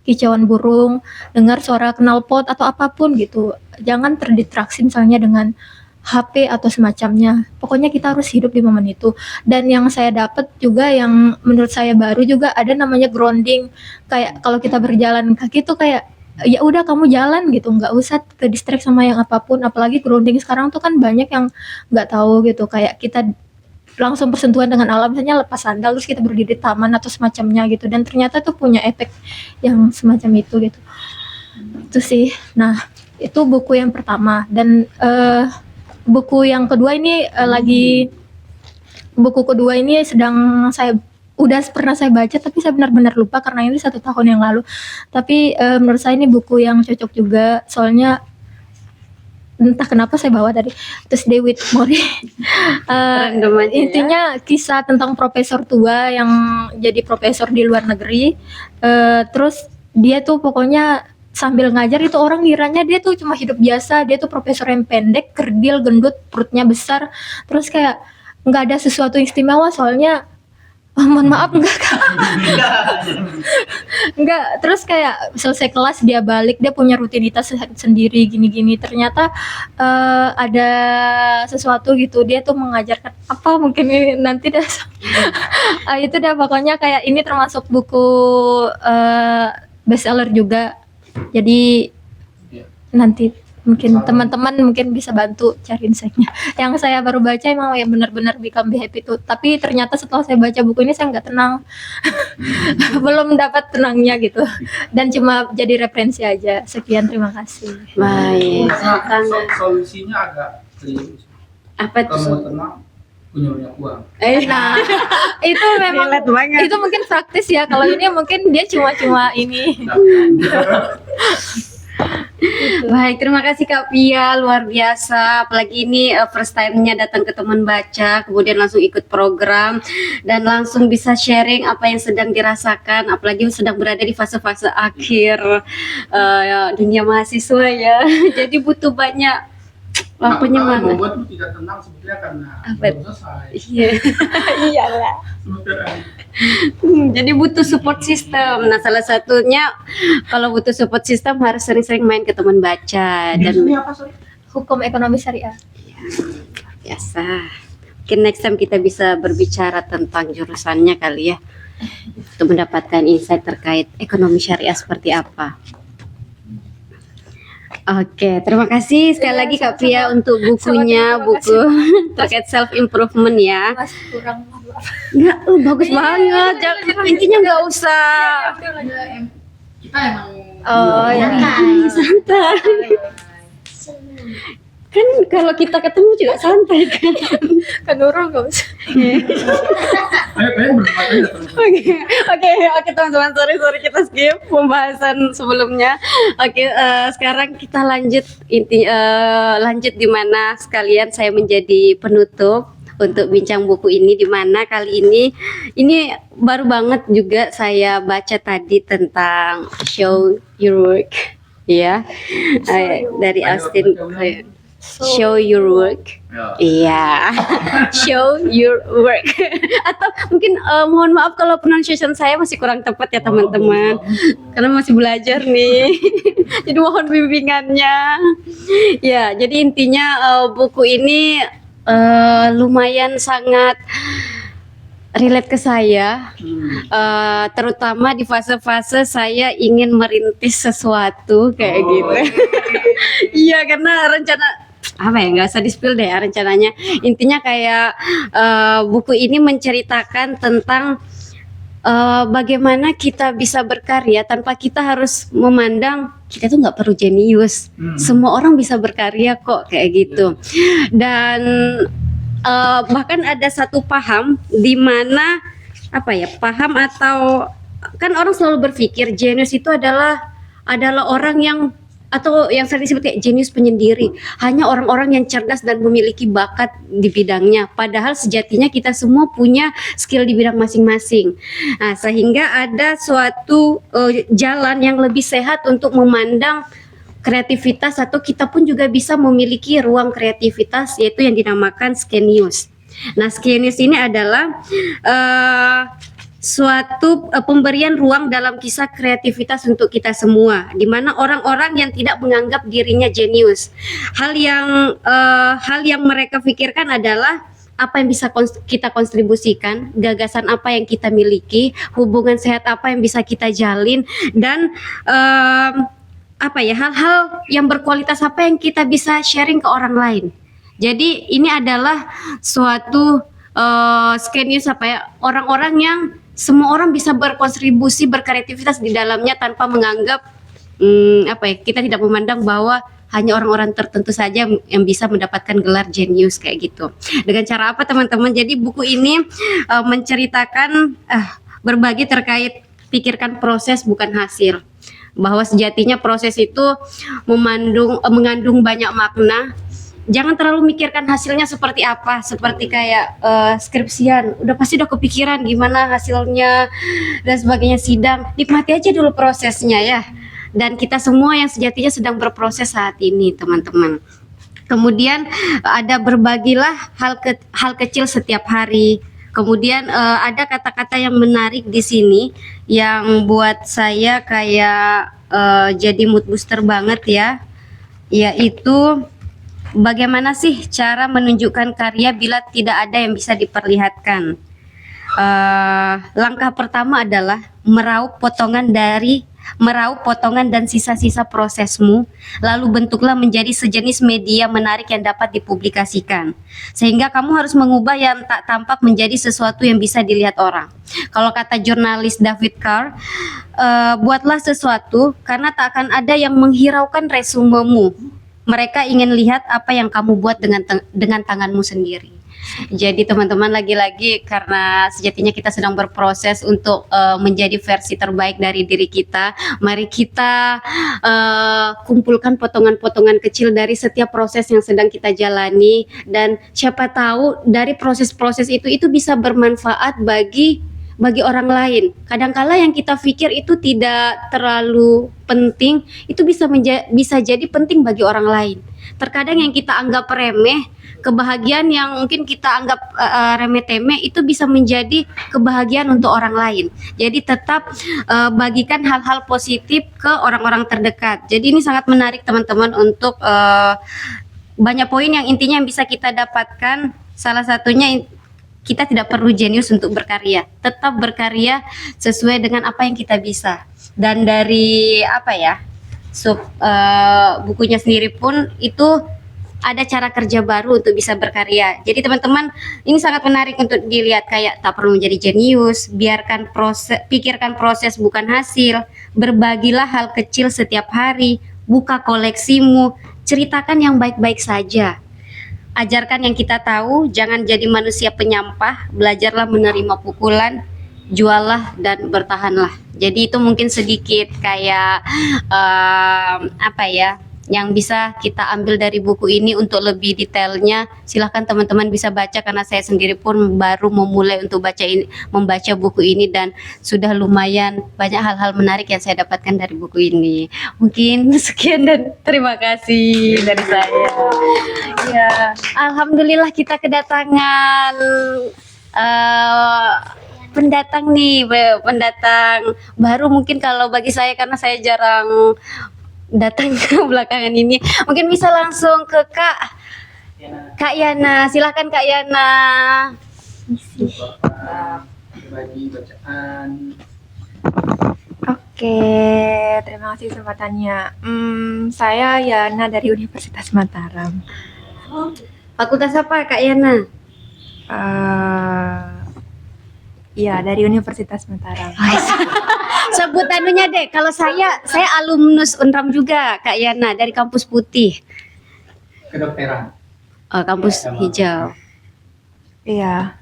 kicauan burung, dengar suara knalpot atau apapun gitu. Jangan terdistraksi misalnya dengan HP atau semacamnya. Pokoknya kita harus hidup di momen itu. Dan yang saya dapat juga yang menurut saya baru juga ada namanya grounding. Kayak kalau kita berjalan kaki tuh kayak ya udah kamu jalan gitu, nggak usah ke distract sama yang apapun. Apalagi grounding sekarang tuh kan banyak yang nggak tahu gitu, kayak kita langsung bersentuhan dengan alam, misalnya lepas sandal terus kita berdiri di taman atau semacamnya gitu, dan ternyata tuh punya efek yang semacam itu gitu. Itu sih. Nah itu buku yang pertama. Dan buku yang kedua ini buku kedua ini udah pernah saya baca, tapi saya benar-benar lupa karena ini 1 tahun yang lalu. Tapi menurut saya ini buku yang cocok juga, soalnya entah kenapa saya bawa tadi, terus David Mori. Random aja ya. Intinya kisah tentang profesor tua yang jadi profesor di luar negeri. Terus dia tuh pokoknya sambil ngajar itu orang ngiranya dia tuh cuma hidup biasa, dia tuh profesor yang pendek, kerdil, gendut, perutnya besar, terus kayak nggak ada sesuatu yang istimewa soalnya. Mohon maaf enggak, terus kayak selesai kelas dia balik, dia punya rutinitas sendiri gini-gini. Ternyata ada sesuatu gitu, dia tuh mengajarkan apa mungkin ini nanti dah itu dah pokoknya kayak ini termasuk buku bestseller juga. Jadi nanti mungkin teman-teman mungkin bisa bantu cari insight-nya. Yang saya baru baca emang yang benar-benar Become Be Happy itu. Tapi ternyata setelah saya baca buku ini saya nggak tenang. Belum dapat tenangnya gitu. Dan cuma jadi referensi aja. Sekian, terima kasih. Baik. Solusinya agak keliru. Apa Kalau mau tuh? tenang, punya banyak uang. Nah, itu memang Relate banget. itu mungkin praktis ya. Kalau ini mungkin dia cuma ini. Baik, terima kasih Kak Pia, luar biasa. Apalagi ini first time-nya datang ke teman baca, kemudian langsung ikut program dan langsung bisa sharing apa yang sedang dirasakan, apalagi sedang berada di fase-fase akhir dunia mahasiswa ya. Jadi butuh banyak penyemangat. Yang membuat lu tidak tenang sebetulnya karena Apa? belum selesai. Iya. Iyalah. Jadi butuh support system. Nah, salah satunya kalau butuh support system harus sering-sering main ke teman baca dan Ini apa sorry? Hukum ekonomi syariah. biasa. Mungkin next time kita bisa berbicara tentang jurusannya kali ya, untuk mendapatkan insight terkait ekonomi syariah seperti apa. Oke, terima kasih sekali lagi Kak Pia untuk bukunya, buku terkait self improvement ya. Mas kurang Enggak, bagus banget. Intinya nggak usah. Kita emang Oh ya. Santai. Kan kalau kita ketemu juga santai kan. Kan Nurul gak usah. kalian berdua aja datang. Oke teman-teman, sorry kita skip pembahasan sebelumnya. Sekarang kita lanjut lanjut di mana sekalian saya menjadi penutup untuk bincang buku ini, di mana kali ini baru banget juga saya baca tadi tentang Show Your Work ya, dari Austin. Show your work. Iya. Show your work. Atau mungkin mohon maaf kalau pronunciation saya masih kurang tepat ya teman-teman. Karena masih belajar nih. Jadi mohon bimbingannya. Ya, jadi intinya buku ini lumayan sangat relate ke saya, terutama di fase-fase saya ingin merintis sesuatu kayak gitu. Iya, karena rencana apa ya, nggak usah di-spill deh ya rencananya. Intinya kayak buku ini menceritakan tentang bagaimana kita bisa berkarya tanpa kita harus memandang kita tuh nggak perlu jenius. Semua orang bisa berkarya kok kayak gitu. Dan bahkan ada satu paham di mana paham atau kan orang selalu berpikir jenius itu adalah orang yang atau yang sering disebut kayak jenius penyendiri, hanya orang-orang yang cerdas dan memiliki bakat di bidangnya. Padahal sejatinya kita semua punya skill di bidang masing-masing. Nah, sehingga ada suatu jalan yang lebih sehat untuk memandang kreativitas, atau kita pun juga bisa memiliki ruang kreativitas, yaitu yang dinamakan skenius. Nah, skenius ini adalah suatu pemberian ruang dalam kisah kreativitas untuk kita semua, di mana orang-orang yang tidak menganggap dirinya jenius, hal yang mereka pikirkan adalah apa yang bisa kita kontribusikan, gagasan apa yang kita miliki, hubungan sehat apa yang bisa kita jalin, dan hal-hal yang berkualitas apa yang kita bisa sharing ke orang lain. Jadi ini adalah suatu skenius orang-orang yang semua orang bisa berkontribusi, berkreativitas di dalamnya tanpa menganggap kita tidak memandang bahwa hanya orang-orang tertentu saja yang bisa mendapatkan gelar jenius kayak gitu. Dengan cara apa teman-teman? Jadi buku ini menceritakan berbagi terkait pikirkan proses bukan hasil. Bahwa sejatinya proses itu mengandung banyak makna. Jangan terlalu mikirkan hasilnya seperti apa, seperti kayak skripsian, udah kepikiran gimana hasilnya dan sebagainya, sidang. Nikmati aja dulu prosesnya ya. Dan kita semua yang sejatinya sedang berproses saat ini, teman-teman. Kemudian ada berbagilah hal kecil setiap hari. Kemudian ada kata-kata yang menarik di sini yang buat saya kayak jadi mood booster banget ya, yaitu bagaimana sih cara menunjukkan karya bila tidak ada yang bisa diperlihatkan? Langkah pertama adalah meraup potongan dan sisa-sisa prosesmu, lalu bentuklah menjadi sejenis media menarik yang dapat dipublikasikan. Sehingga kamu harus mengubah yang tak tampak menjadi sesuatu yang bisa dilihat orang. Kalau kata jurnalis David Carr, buatlah sesuatu karena tak akan ada yang menghiraukan resumemu. Mereka ingin lihat apa yang kamu buat dengan tanganmu sendiri. Jadi teman-teman, lagi-lagi karena sejatinya kita sedang berproses untuk menjadi versi terbaik dari diri kita. Mari kita kumpulkan potongan-potongan kecil dari setiap proses yang sedang kita jalani, dan siapa tahu dari proses-proses itu bisa bermanfaat bagi orang lain. Kadangkala yang kita pikir itu tidak terlalu penting, itu bisa jadi penting bagi orang lain. Terkadang yang kita anggap remeh, kebahagiaan yang mungkin kita anggap remeh-temeh, itu bisa menjadi kebahagiaan untuk orang lain. Jadi tetap bagikan hal-hal positif ke orang-orang terdekat. Jadi ini sangat menarik teman-teman untuk banyak poin yang intinya yang bisa kita dapatkan. Salah satunya, kita tidak perlu jenius untuk berkarya, tetap berkarya sesuai dengan apa yang kita bisa. Dan dari bukunya sendiri pun itu ada cara kerja baru untuk bisa berkarya. Jadi teman-teman, ini sangat menarik untuk dilihat, kayak tak perlu menjadi jenius, pikirkan proses bukan hasil, berbagilah hal kecil setiap hari, buka koleksimu, ceritakan yang baik-baik saja. Ajarkan yang kita tahu, jangan jadi manusia penyampah, belajarlah menerima pukulan, juallah dan bertahanlah. Jadi itu mungkin sedikit kayak yang bisa kita ambil dari buku ini. Untuk lebih detailnya silahkan teman-teman bisa baca, karena saya sendiri pun baru memulai untuk membaca buku ini, dan sudah lumayan banyak hal-hal menarik yang saya dapatkan dari buku ini. Mungkin sekian dan terima kasih dari saya. Ya, alhamdulillah kita kedatangan pendatang baru mungkin kalau bagi saya, karena saya jarang datang ke belakangan ini. Mungkin bisa langsung ke Kak Yana. Silakan Kak Yana. Berbagi bacaan. Oke, terima kasih kesempatannya. Saya Yana dari Universitas Mataram. Fakultas apa Kak Yana? Iya, dari Universitas Mataram. Sebut anunya deh. Kalau saya alumnus Unram juga Kak Yana, dari kampus putih. Kedokteran. Kampus hijau. Iya.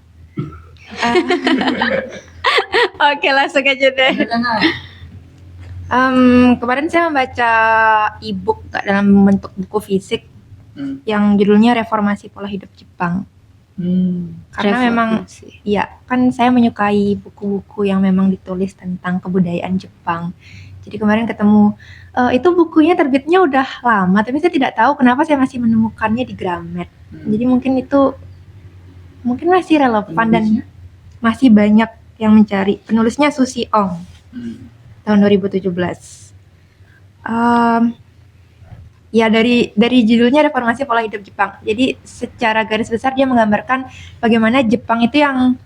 Oke, langsung aja deh. Kemarin saya membaca e-book dalam bentuk buku fisik yang judulnya Reformasi Pola Hidup Jepang. Karena memang ya kan saya menyukai buku-buku yang memang ditulis tentang kebudayaan Jepang. Jadi kemarin ketemu itu bukunya terbitnya udah lama, tapi saya tidak tahu kenapa saya masih menemukannya di Gramet. Jadi mungkin itu masih relevan dan masih banyak yang mencari. Penulisnya Susi Ong tahun 2017. Ya dari judulnya Reformasi Pola Hidup Jepang. Jadi secara garis besar dia menggambarkan bagaimana Jepang itu yang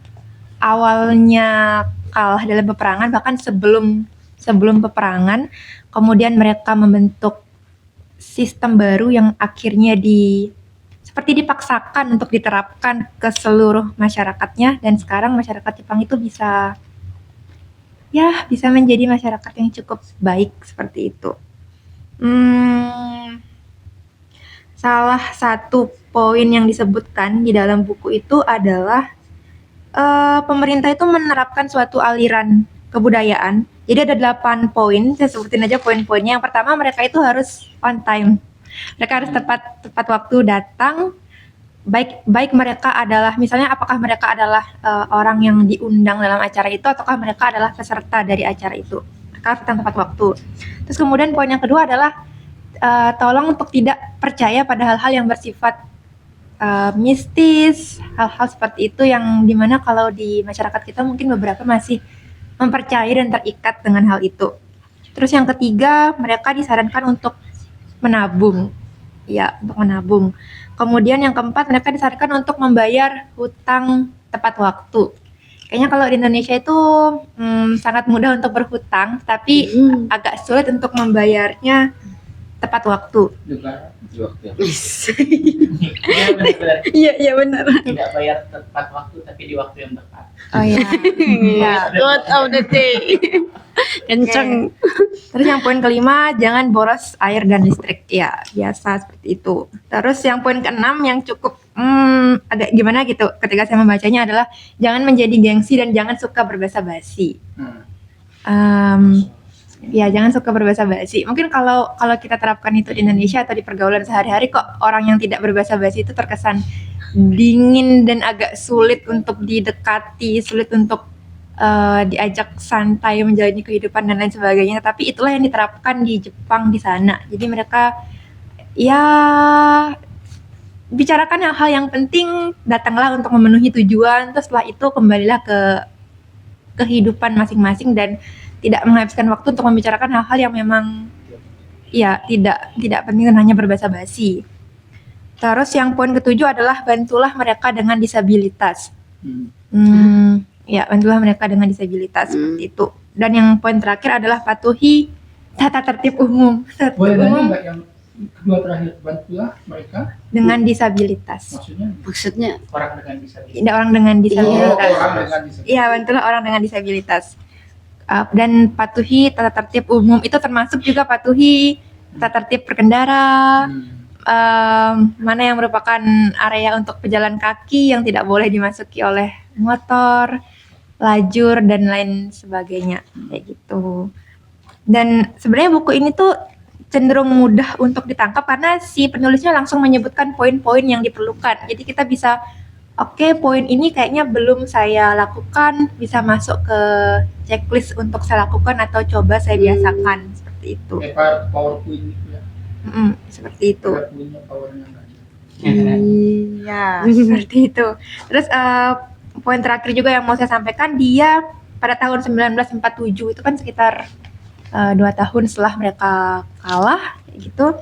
awalnya kalah dalam peperangan, bahkan sebelum peperangan, kemudian mereka membentuk sistem baru yang akhirnya seperti dipaksakan untuk diterapkan ke seluruh masyarakatnya, dan sekarang masyarakat Jepang itu bisa menjadi masyarakat yang cukup baik seperti itu. Salah satu poin yang disebutkan di dalam buku itu adalah pemerintah itu menerapkan suatu aliran kebudayaan. Jadi ada 8 poin, saya sebutin aja poin-poinnya. Yang pertama, mereka itu harus on time. Mereka harus tepat waktu datang. Baik mereka adalah, misalnya apakah mereka adalah orang yang diundang dalam acara itu, ataukah mereka adalah peserta dari acara itu. Mereka harus datang tepat waktu. Terus kemudian poin yang kedua adalah tolong untuk tidak percaya pada hal-hal yang bersifat mistis, hal-hal seperti itu yang dimana kalau di masyarakat kita mungkin beberapa masih mempercayai dan terikat dengan hal itu. Terus yang ketiga, mereka disarankan untuk menabung. Ya, untuk menabung. Kemudian yang keempat, mereka disarankan untuk membayar hutang tepat waktu. Kayaknya kalau di Indonesia itu sangat mudah untuk berhutang, tapi agak sulit untuk membayarnya tepat waktu. Iya benar. Tidak bayar tepat waktu tapi di waktu yang tepat. Oh iya. Iya, quote of the day. Kenceng. Terus yang poin kelima, jangan boros air dan listrik. Ya, biasa seperti itu. Terus yang poin keenam yang cukup agak gimana gitu ketika saya membacanya adalah jangan menjadi gengsi dan jangan suka berbahasa basi. Ya, jangan suka berbahasa basi. Mungkin kalau kita terapkan itu di Indonesia atau di pergaulan sehari-hari, kok orang yang tidak berbahasa basi itu terkesan dingin dan agak sulit untuk didekati, sulit untuk diajak santai menjalani kehidupan dan lain sebagainya. Tapi itulah yang diterapkan di Jepang di sana. Jadi mereka ya bicarakan hal-hal yang penting, datanglah untuk memenuhi tujuan, terus setelah itu kembalilah ke kehidupan masing-masing dan tidak menghabiskan waktu untuk membicarakan hal-hal yang memang ya tidak penting dan hanya berbahasa basi. Terus yang poin ketujuh adalah bantulah mereka dengan disabilitas. Ya, bantulah mereka dengan disabilitas seperti itu. Dan yang poin terakhir adalah patuhi tata tertib umum. Boleh nanya nggak yang kedua terakhir, bantulah mereka dengan disabilitas. Maksudnya Orang dengan disabilitas. Tidak, orang dengan disabilitas. orang dengan disabilitas. Iya, bantulah orang dengan disabilitas. Dan patuhi tata tertib umum, itu termasuk juga patuhi tata tertib berkendara, mana yang merupakan area untuk pejalan kaki yang tidak boleh dimasuki oleh motor, lajur dan lain sebagainya, kayak gitu. Dan sebenarnya buku ini tuh cenderung mudah untuk ditangkap karena si penulisnya langsung menyebutkan poin-poin yang diperlukan. Jadi kita bisa oke, poin ini kayaknya belum saya lakukan, bisa masuk ke checklist untuk saya lakukan atau coba saya biasakan seperti itu. Kayak PowerPoint gitu ya. Seperti itu. PowerPoint-nya powernya nggak ada. Iya, seperti itu. Terus poin terakhir juga yang mau saya sampaikan, dia pada tahun 1947 itu kan sekitar 2 tahun setelah mereka kalah gitu.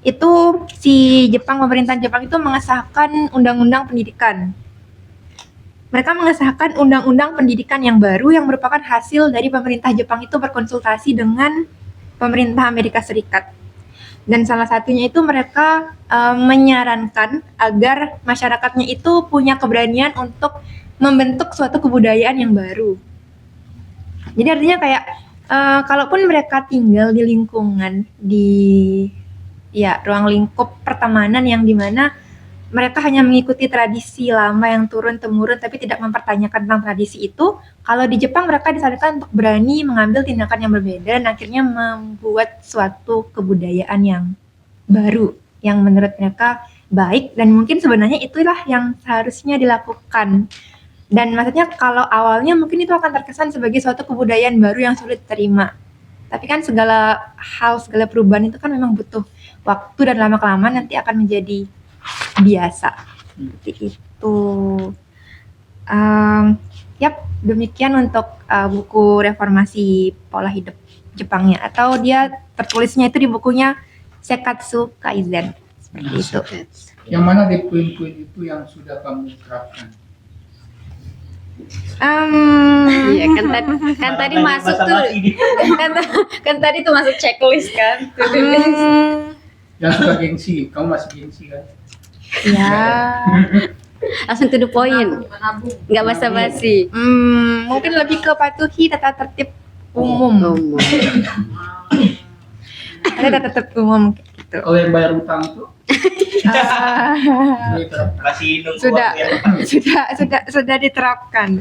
Itu si pemerintahan Jepang itu mengesahkan undang-undang pendidikan. Mereka mengesahkan undang-undang pendidikan yang baru yang merupakan hasil dari pemerintah Jepang itu berkonsultasi dengan pemerintah Amerika Serikat. Dan salah satunya itu mereka menyarankan agar masyarakatnya itu punya keberanian untuk membentuk suatu kebudayaan yang baru. Jadi artinya kayak kalaupun mereka tinggal di lingkungan, di ruang lingkup pertemanan yang dimana mereka hanya mengikuti tradisi lama yang turun temurun tapi tidak mempertanyakan tentang tradisi itu. Kalau di Jepang mereka disarankan untuk berani mengambil tindakan yang berbeda dan akhirnya membuat suatu kebudayaan yang baru yang menurut mereka baik, dan mungkin sebenarnya itulah yang seharusnya dilakukan. Dan maksudnya kalau awalnya mungkin itu akan terkesan sebagai suatu kebudayaan baru yang sulit diterima. Tapi kan segala hal, segala perubahan itu kan memang butuh waktu, dan lama-kelamaan nanti akan menjadi biasa. Seperti itu. Yap, demikian untuk buku Reformasi Pola Hidup Jepangnya. Atau dia tertulisnya itu di bukunya Sekatsu Kaizen. Seperti itu. Yang mana di poin-poin itu yang sudah kamu terapkan? Iya kan tadi masuk tuh kan tadi tuh masuk checklist kan. Yang suka gengsi, kamu masih gengsi kan? Ya. Langsung to the point. Nggak basa-basi. Mungkin lebih ke patuhi tata tertib umum. Ada tata tertib umum gitu. Kalau yang bayar utang itu? Masih nunggu Sudah, waktu yang sudah diterapkan.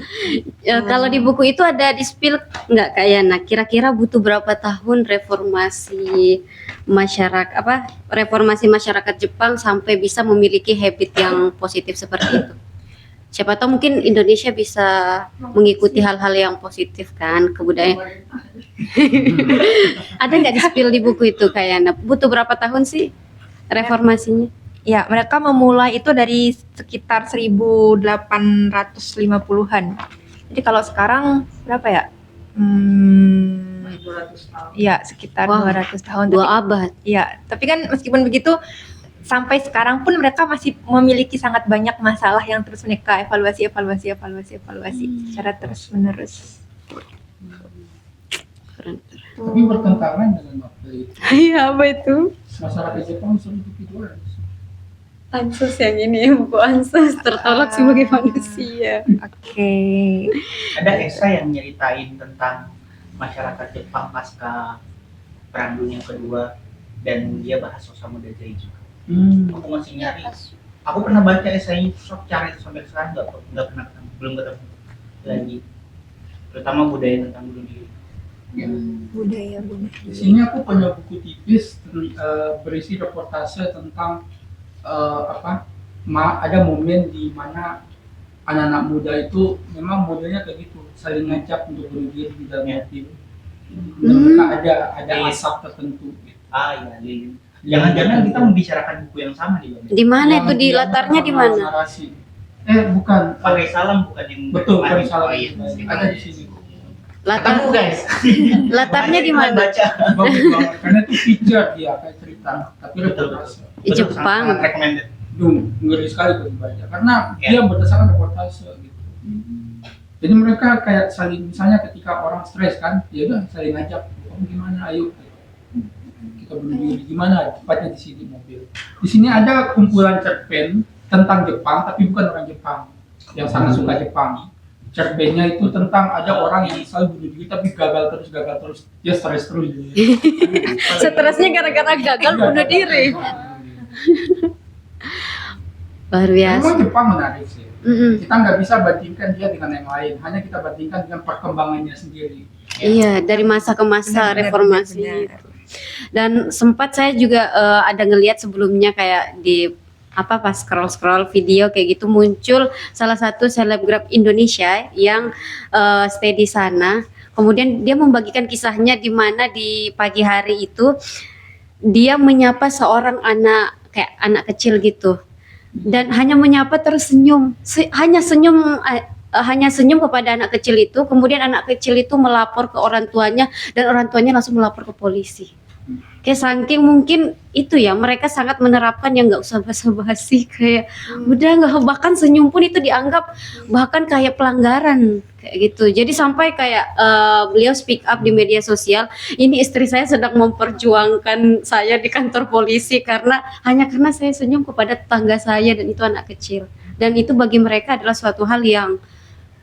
Kalau di buku itu ada di spill nggak kayak, nah kira-kira butuh berapa tahun reformasi masyarakat Jepang sampai bisa memiliki habit yang positif seperti itu. Siapa tahu mungkin Indonesia bisa mengikuti hal-hal yang positif kan, kebudayaan. Ada nggak di spill di buku itu kayaknya? Butuh berapa tahun sih reformasinya? Ya, mereka memulai itu dari sekitar 1850-an. Jadi kalau sekarang berapa ya? 200 tahun. Ya, sekitar Wah, 200 tahun. 2 abad. Ya, tapi kan meskipun begitu, sampai sekarang pun mereka masih memiliki sangat banyak masalah yang terus mereka evaluasi secara terus-menerus. Keren. Tapi bertentangan dengan waktu itu. Iya, apa itu? Masyarakat Jepang sulit individualis. Ansus yang ini, buku Ansus tertolak sebagai manusia. Oke. Ada esai yang nyeritain tentang masyarakat Jepang pasca Perang Dunia Kedua, dan dia bahas Osamu Dazai juga. Aku masih nyari. Aku pernah baca esainya, sok cari sampai sekarang nggak pernah ketemu, belum ketemu lagi. Terutama budaya tentang bunuh diri. Budaya. Di sini aku punya buku tipis berisi reportase tentang ada momen di mana anak-anak muda itu memang modelnya kayak gitu, saling ngajak untuk bunuh diri di dalam mobil. Dan mereka ada asap tertentu. Iya, lilin. Jangan-jangan kita membicarakan buku yang sama di Di mana itu, di latarnya di mana? Narasi. Bukan. Pakai salam bukan yang Betul, kemarin. pakai salam. Oh, iya. Ada di sini. Ketemu guys. Latarnya di mana? Baca. Bagus banget, karena itu feature dia kayak cerita, tapi reportase. Di Jepang. Sangat recommended. Ngeri sekali kalau dibaca, karena Ya. dia berdasarkan reportase gitu. Jadi mereka kayak saling, misalnya ketika orang stres kan, ya udah saling ngajak, kamu gimana, ayo kita bunuh diri, gimana, tepatnya di sini mobil. Di sini ada kumpulan cerpen tentang Jepang, tapi bukan orang Jepang yang sangat suka Jepang. Cerpennya itu tentang ada orang yang selalu bunuh diri tapi gagal terus, dia stres terus. Stresnya gara-gara gagal bunuh diri. Luar biasa. Memang Jepang menarik sih. Mm-mm. Kita nggak bisa bandingkan dia dengan yang lain, hanya kita bandingkan dengan perkembangannya sendiri. Iya, dari masa ke masa reformasi. Benar. Dan sempat saya juga ada ngelihat sebelumnya kayak di pas scroll video kayak gitu, muncul salah satu selebgram Indonesia yang stay di sana. Kemudian dia membagikan kisahnya di mana di pagi hari itu dia menyapa seorang anak kecil gitu. Dan hanya menyapa terus senyum. Hanya senyum kepada anak kecil itu. Kemudian anak kecil itu melapor ke orang tuanya dan orang tuanya langsung melapor ke polisi. Kayak saking mungkin itu ya, mereka sangat menerapkan yang nggak usah basa-basi, kayak udah nggak, bahkan senyum pun itu dianggap bahkan kayak pelanggaran kayak gitu. Jadi sampai kayak beliau speak up di media sosial, ini istri saya sedang memperjuangkan saya di kantor polisi hanya karena saya senyum kepada tetangga saya dan itu anak kecil. Dan itu bagi mereka adalah suatu hal yang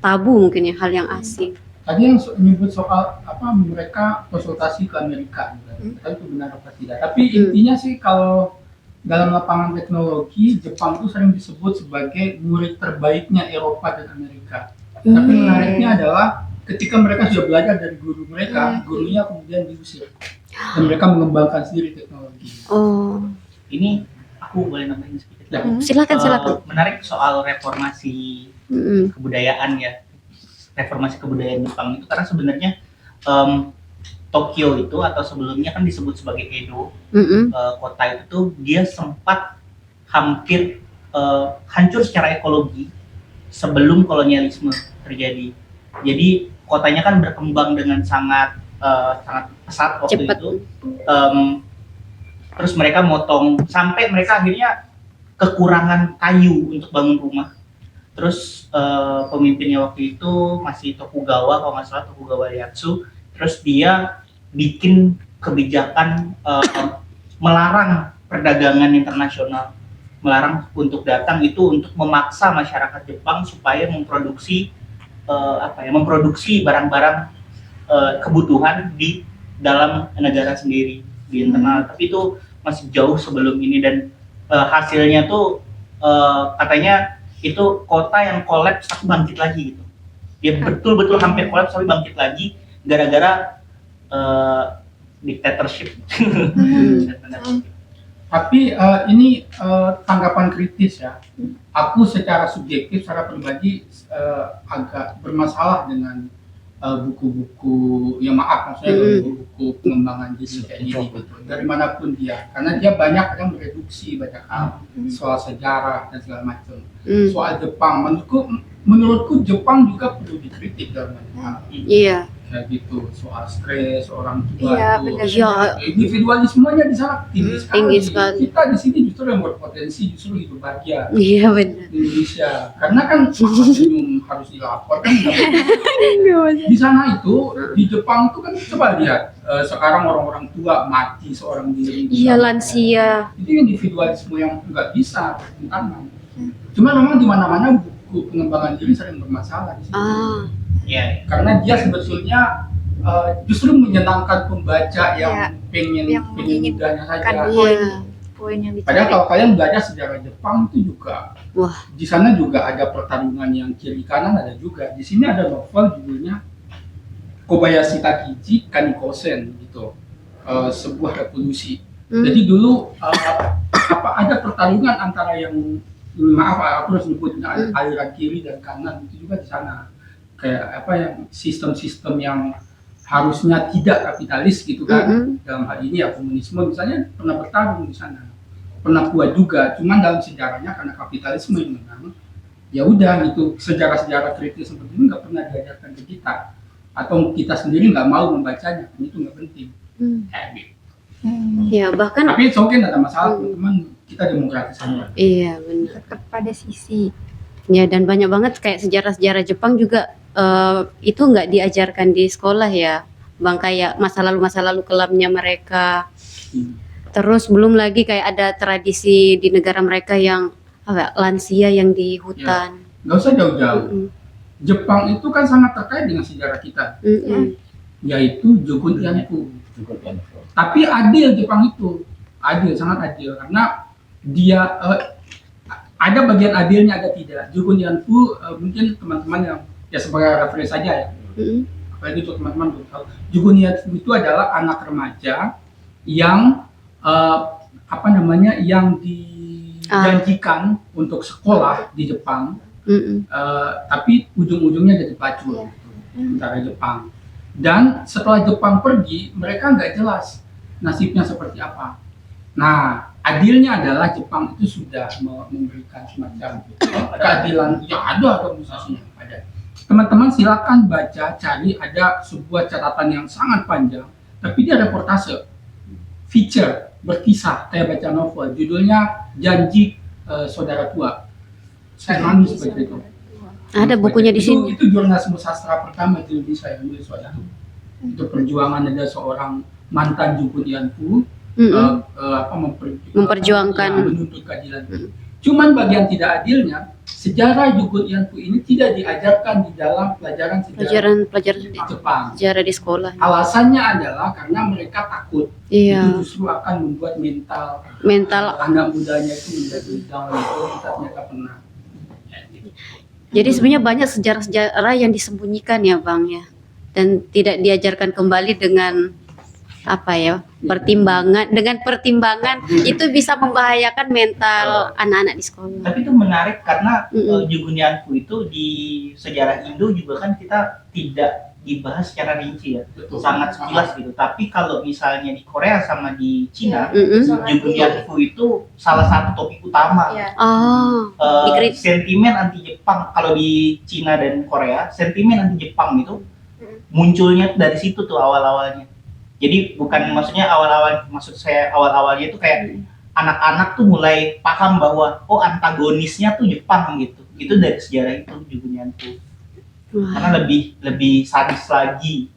tabu, mungkin ya, hal yang asing. Tadi yang menyebut soal mereka konsultasi ke Amerika, tapi itu benar apa tidak. Tapi intinya sih kalau dalam lapangan teknologi Jepang itu sering disebut sebagai murid terbaiknya Eropa dan Amerika. Tapi menariknya adalah ketika mereka sudah belajar dari guru mereka, gurunya kemudian diusir dan mereka mengembangkan sendiri teknologi. Oh, Ini aku boleh nambahin sedikit. Ya. silakan silakan. Menarik soal reformasi Mm-mm. kebudayaan ya, reformasi kebudayaan Jepang itu karena sebenarnya Tokyo itu atau sebelumnya kan disebut sebagai Edo, Mm-mm. kota itu tuh dia sempat hampir hancur secara ekologi sebelum kolonialisme terjadi. Jadi kotanya kan berkembang dengan sangat pesat waktu Cepat. itu. Terus mereka motong sampai mereka akhirnya kekurangan kayu untuk bangun rumah. Terus pemimpinnya waktu itu masih Tokugawa, kalau nggak salah Tokugawa Ieyasu. Terus dia bikin kebijakan melarang perdagangan internasional, melarang untuk datang itu untuk memaksa masyarakat Jepang supaya memproduksi memproduksi barang-barang kebutuhan di dalam negara sendiri di internal. Tapi itu masih jauh sebelum ini dan hasilnya tuh katanya itu kota yang kolaps tapi bangkit lagi gitu. Dia betul-betul hampir kolaps tapi bangkit lagi gara-gara dictatorship. Tapi ini tanggapan kritis ya. Aku secara subjektif, secara pribadi agak bermasalah dengan buku-buku, ya maaf maksudnya buku-buku pengembangan diri kayak gini gitu. Dari manapun dia, karena dia banyak yang mereduksi banyak hal soal sejarah dan segala macam. Soal Jepang, menurutku Jepang juga perlu dikritik dalam banyak hal. Iya. Kayak gitu, soal stres orang tua Iya, itu. benar. Iya. Individualismenya di sana tinggi sekali. Tinggi sekali. Kita di sini justru yang berpotensi justru hidup bahagia Iya benar. di Indonesia. Karena kan minum harus dilaporkan. Di sana itu di Jepang itu kan coba lihat sekarang orang-orang tua mati seorang diri. Iya, lansia. Itu individualisme yang nggak bisa bertentangan. Cuma memang di mana-mana buku pengembangan diri sering bermasalah di sini. Ah, Ya, Karena dia sebetulnya justru menyenangkan pembaca yang pengen yang mudahnya saja. menginginkan iya. poin yang dicari. Padahal kalau kalian belajar sejarah Jepang itu juga, Wah. di sana juga ada pertarungan yang kiri kanan ada juga. Di sini ada novel judulnya Kobayashi Takeshi Kanikosen gitu, sebuah revolusi. Jadi dulu ada pertarungan antara yang aku harus nyebutnya aliran kiri dan kanan itu juga di sana. Kayak yang sistem-sistem yang harusnya tidak kapitalis gitu kan. Dalam hal ini ya komunisme misalnya pernah bertarung di sana, pernah kuat juga. Cuman dalam sejarahnya karena kapitalisme yang menang, ya udah gitu. Sejarah-sejarah kritis seperti ini nggak pernah diajarkan ke kita, atau kita sendiri nggak mau membacanya, itu nggak penting. Kayak gitu. Ya bahkan Tapi oke nggak ada masalah, teman-teman, kita demokratis saja. iya benar. Tetap pada sisi. Ya dan banyak banget kayak sejarah-sejarah Jepang juga itu nggak diajarkan di sekolah ya, Bang, kayak masa lalu kelamnya mereka. Terus belum lagi kayak ada tradisi di negara mereka yang lansia yang di hutan. Nggak usah jauh-jauh. Jepang itu kan sangat terkait dengan sejarah kita, yaitu Jogun Ianfu. Tapi adil Jepang itu, sangat adil karena dia ada bagian adilnya, ada tidak. Jogun Ianfu mungkin teman-teman yang ya sebagai referensi saja ya. Apalagi untuk teman-teman belum tahu. Jogun Ianfu itu adalah anak remaja yang yang dijanjikan untuk sekolah di Jepang, tapi ujung-ujungnya jadi pelacur tentara Jepang. Dan setelah Jepang pergi, mereka nggak jelas nasibnya seperti apa. Nah, adilnya adalah Jepang itu sudah memberikan semacam keadilan. Ya ada organisasinya, ada. Teman-teman silakan baca, cari, ada sebuah catatan yang sangat panjang, tapi dia reportase, feature, berkisah, kayak baca novel, judulnya Janji Saudara Tua. Saya nangis baca itu. Ada bukunya di sini. Itu jurnalisme sastra pertama di Indonesia yang nulis soal itu. Itu perjuangan ada seorang mantan Jogun Ianfu Memperjuangkan. menuntut keadilan. Cuman bagian tidak adilnya, sejarah Jugun Yanfu ini tidak diajarkan di dalam pelajaran sejarah Pelajaran Jepang. sejarah di sekolah. Alasannya adalah karena mereka takut Iya. itu justru akan membuat mental anak mudanya itu menjadi down, itu kita ternyata pernah. Jadi sebenarnya banyak sejarah-sejarah yang disembunyikan ya Bang ya, dan tidak diajarkan kembali dengan apa ya, pertimbangan itu bisa membahayakan mental anak-anak di sekolah. Tapi itu menarik karena Mm-mm. Jugun Yanfu itu di sejarah Indo juga kan kita tidak dibahas secara rinci ya, Betul. sangat sekilas gitu. Tapi kalau misalnya di Korea sama di Cina, Mm-mm. Jugun Yanfu itu salah satu topik utama. Iya. Oh, dikrit- Sentimen anti Jepang kalau di Cina dan Korea, sentimen anti Jepang itu munculnya tuh dari situ tuh awal-awalnya. Jadi bukan maksud saya awal-awalnya itu kayak anak-anak tuh mulai paham bahwa oh antagonisnya tuh Jepang gitu. Itu dari sejarah itu Jugun Yanfu. Karena lebih sadis lagi.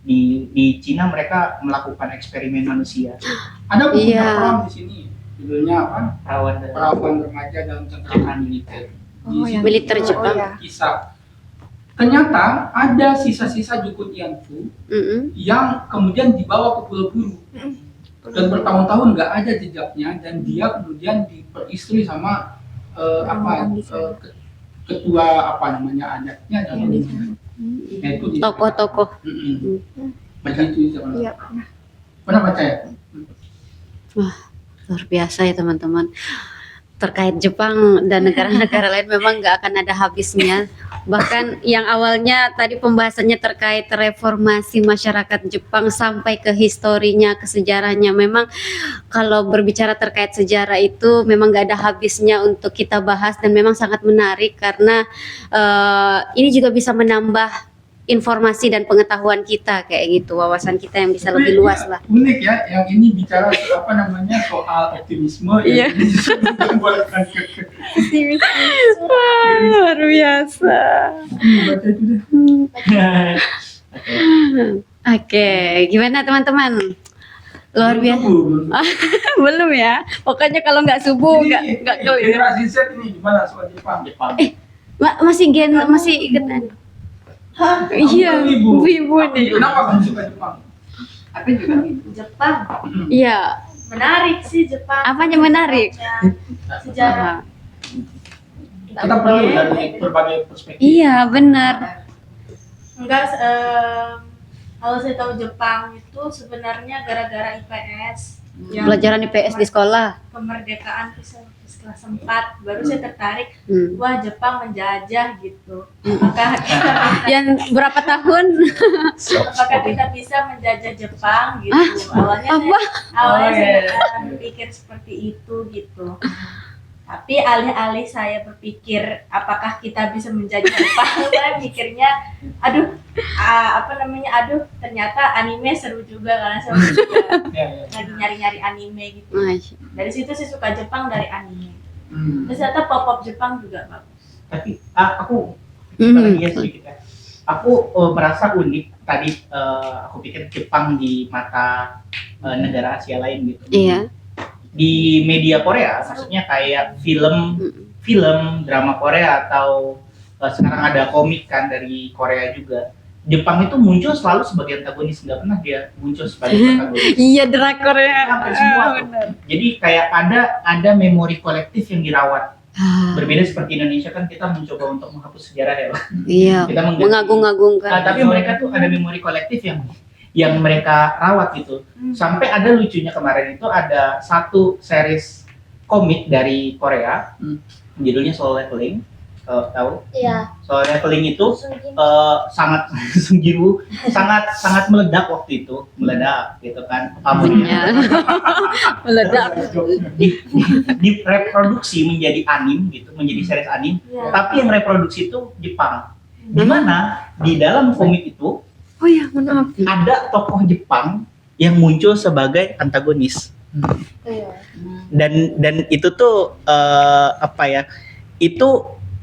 Di Cina mereka melakukan eksperimen manusia. Ada buku Iya. perang di sini, judulnya apa? Perawan Perawan remaja dalam tentara militer. Di situ Militer juga Jepang. ada kisah. Ternyata ada sisa-sisa Jugun Yanfu Mm-mm. yang kemudian dibawa ke Pulau Buru dan bertahun-tahun nggak ada jejaknya, dan dia kemudian diperistri sama ketua apa namanya adatnya dan nah, itu di Tokoh-tokoh. begitu zaman Iya. pernah baca ya. Luar biasa ya teman-teman. Terkait Jepang dan negara-negara lain memang nggak akan ada habisnya. Bahkan yang awalnya tadi pembahasannya terkait reformasi masyarakat Jepang sampai ke historinya, ke sejarahnya. Memang kalau berbicara terkait sejarah itu memang nggak ada habisnya untuk kita bahas, dan memang sangat menarik karena ini juga bisa menambah informasi dan pengetahuan kita kayak gitu, wawasan kita yang bisa lebih luas lah. Unik ya, yang ini bicara apa namanya soal optimisme. Iya. Yang ini justru membuatkan Wah, luar biasa. baca itu deh. Oke, gimana teman-teman? Luar biasa. Belum ya. Pokoknya kalau nggak subuh nggak clear. Generasi Z ini gimana soal Jepang? Masih ingetan. Iya, Ibu. ibu nih. Kenapa kamu suka Jepang? Aku juga Jepang Iya. menarik sih Jepang. Apanya menarik? Sejarah. Kita perlu dari berbagai perspektif. Iya, benar. Enggak, kalau saya tahu Jepang itu sebenarnya gara-gara IPS. Yang Pelajaran IPS di sekolah. kemerdekaan kelas 4 baru saya tertarik, Hmm. wah Jepang menjajah gitu. Maka kita Yang berapa tahun? apakah kita bisa menjajah Jepang gitu. Awalnya Apa? saya berpikir seperti itu gitu. Tapi alih-alih saya berpikir apakah kita bisa menjajah Jepang, saya mikirnya aduh ternyata anime seru juga karena saya juga lagi nyari-nyari anime gitu. Masya. Dari situ saya suka Jepang dari anime. Hmm. Terus ternyata pop-up Jepang juga bagus. Tapi aku Mhm. lagi ya sedikit ya. Aku merasa unik tadi, aku pikir Jepang di mata negara Asia lain gitu. Iya. Di media Korea, maksudnya kayak film drama Korea atau sekarang ada komik kan dari Korea juga. Jepang itu muncul selalu sebagai antagonis, nggak pernah dia muncul sebagai protagonis. Iya, drakor ya. Hampir semua tuh. Jadi kayak ada memori kolektif yang dirawat. Berbeda seperti Indonesia kan kita mencoba untuk menghapus sejarah ya. Iya. Kita mengganti. Mengagung-agungkan. Tapi mereka tuh ada memori kolektif yang mereka rawat gitu. Sampai ada lucunya kemarin itu ada satu series komik dari Korea, judulnya Solo Leveling. Tahu? Iya. Solo Leveling itu sangat Sung Ji-woo sangat meledak waktu itu, gitu kan. Iya. Meledak. Direproduksi menjadi anime gitu, menjadi series anime. Tapi yang reproduksi itu Jepang. Di mana di dalam komik itu Oh ya, maaf. ada tokoh Jepang yang muncul sebagai antagonis. Dan itu tuh itu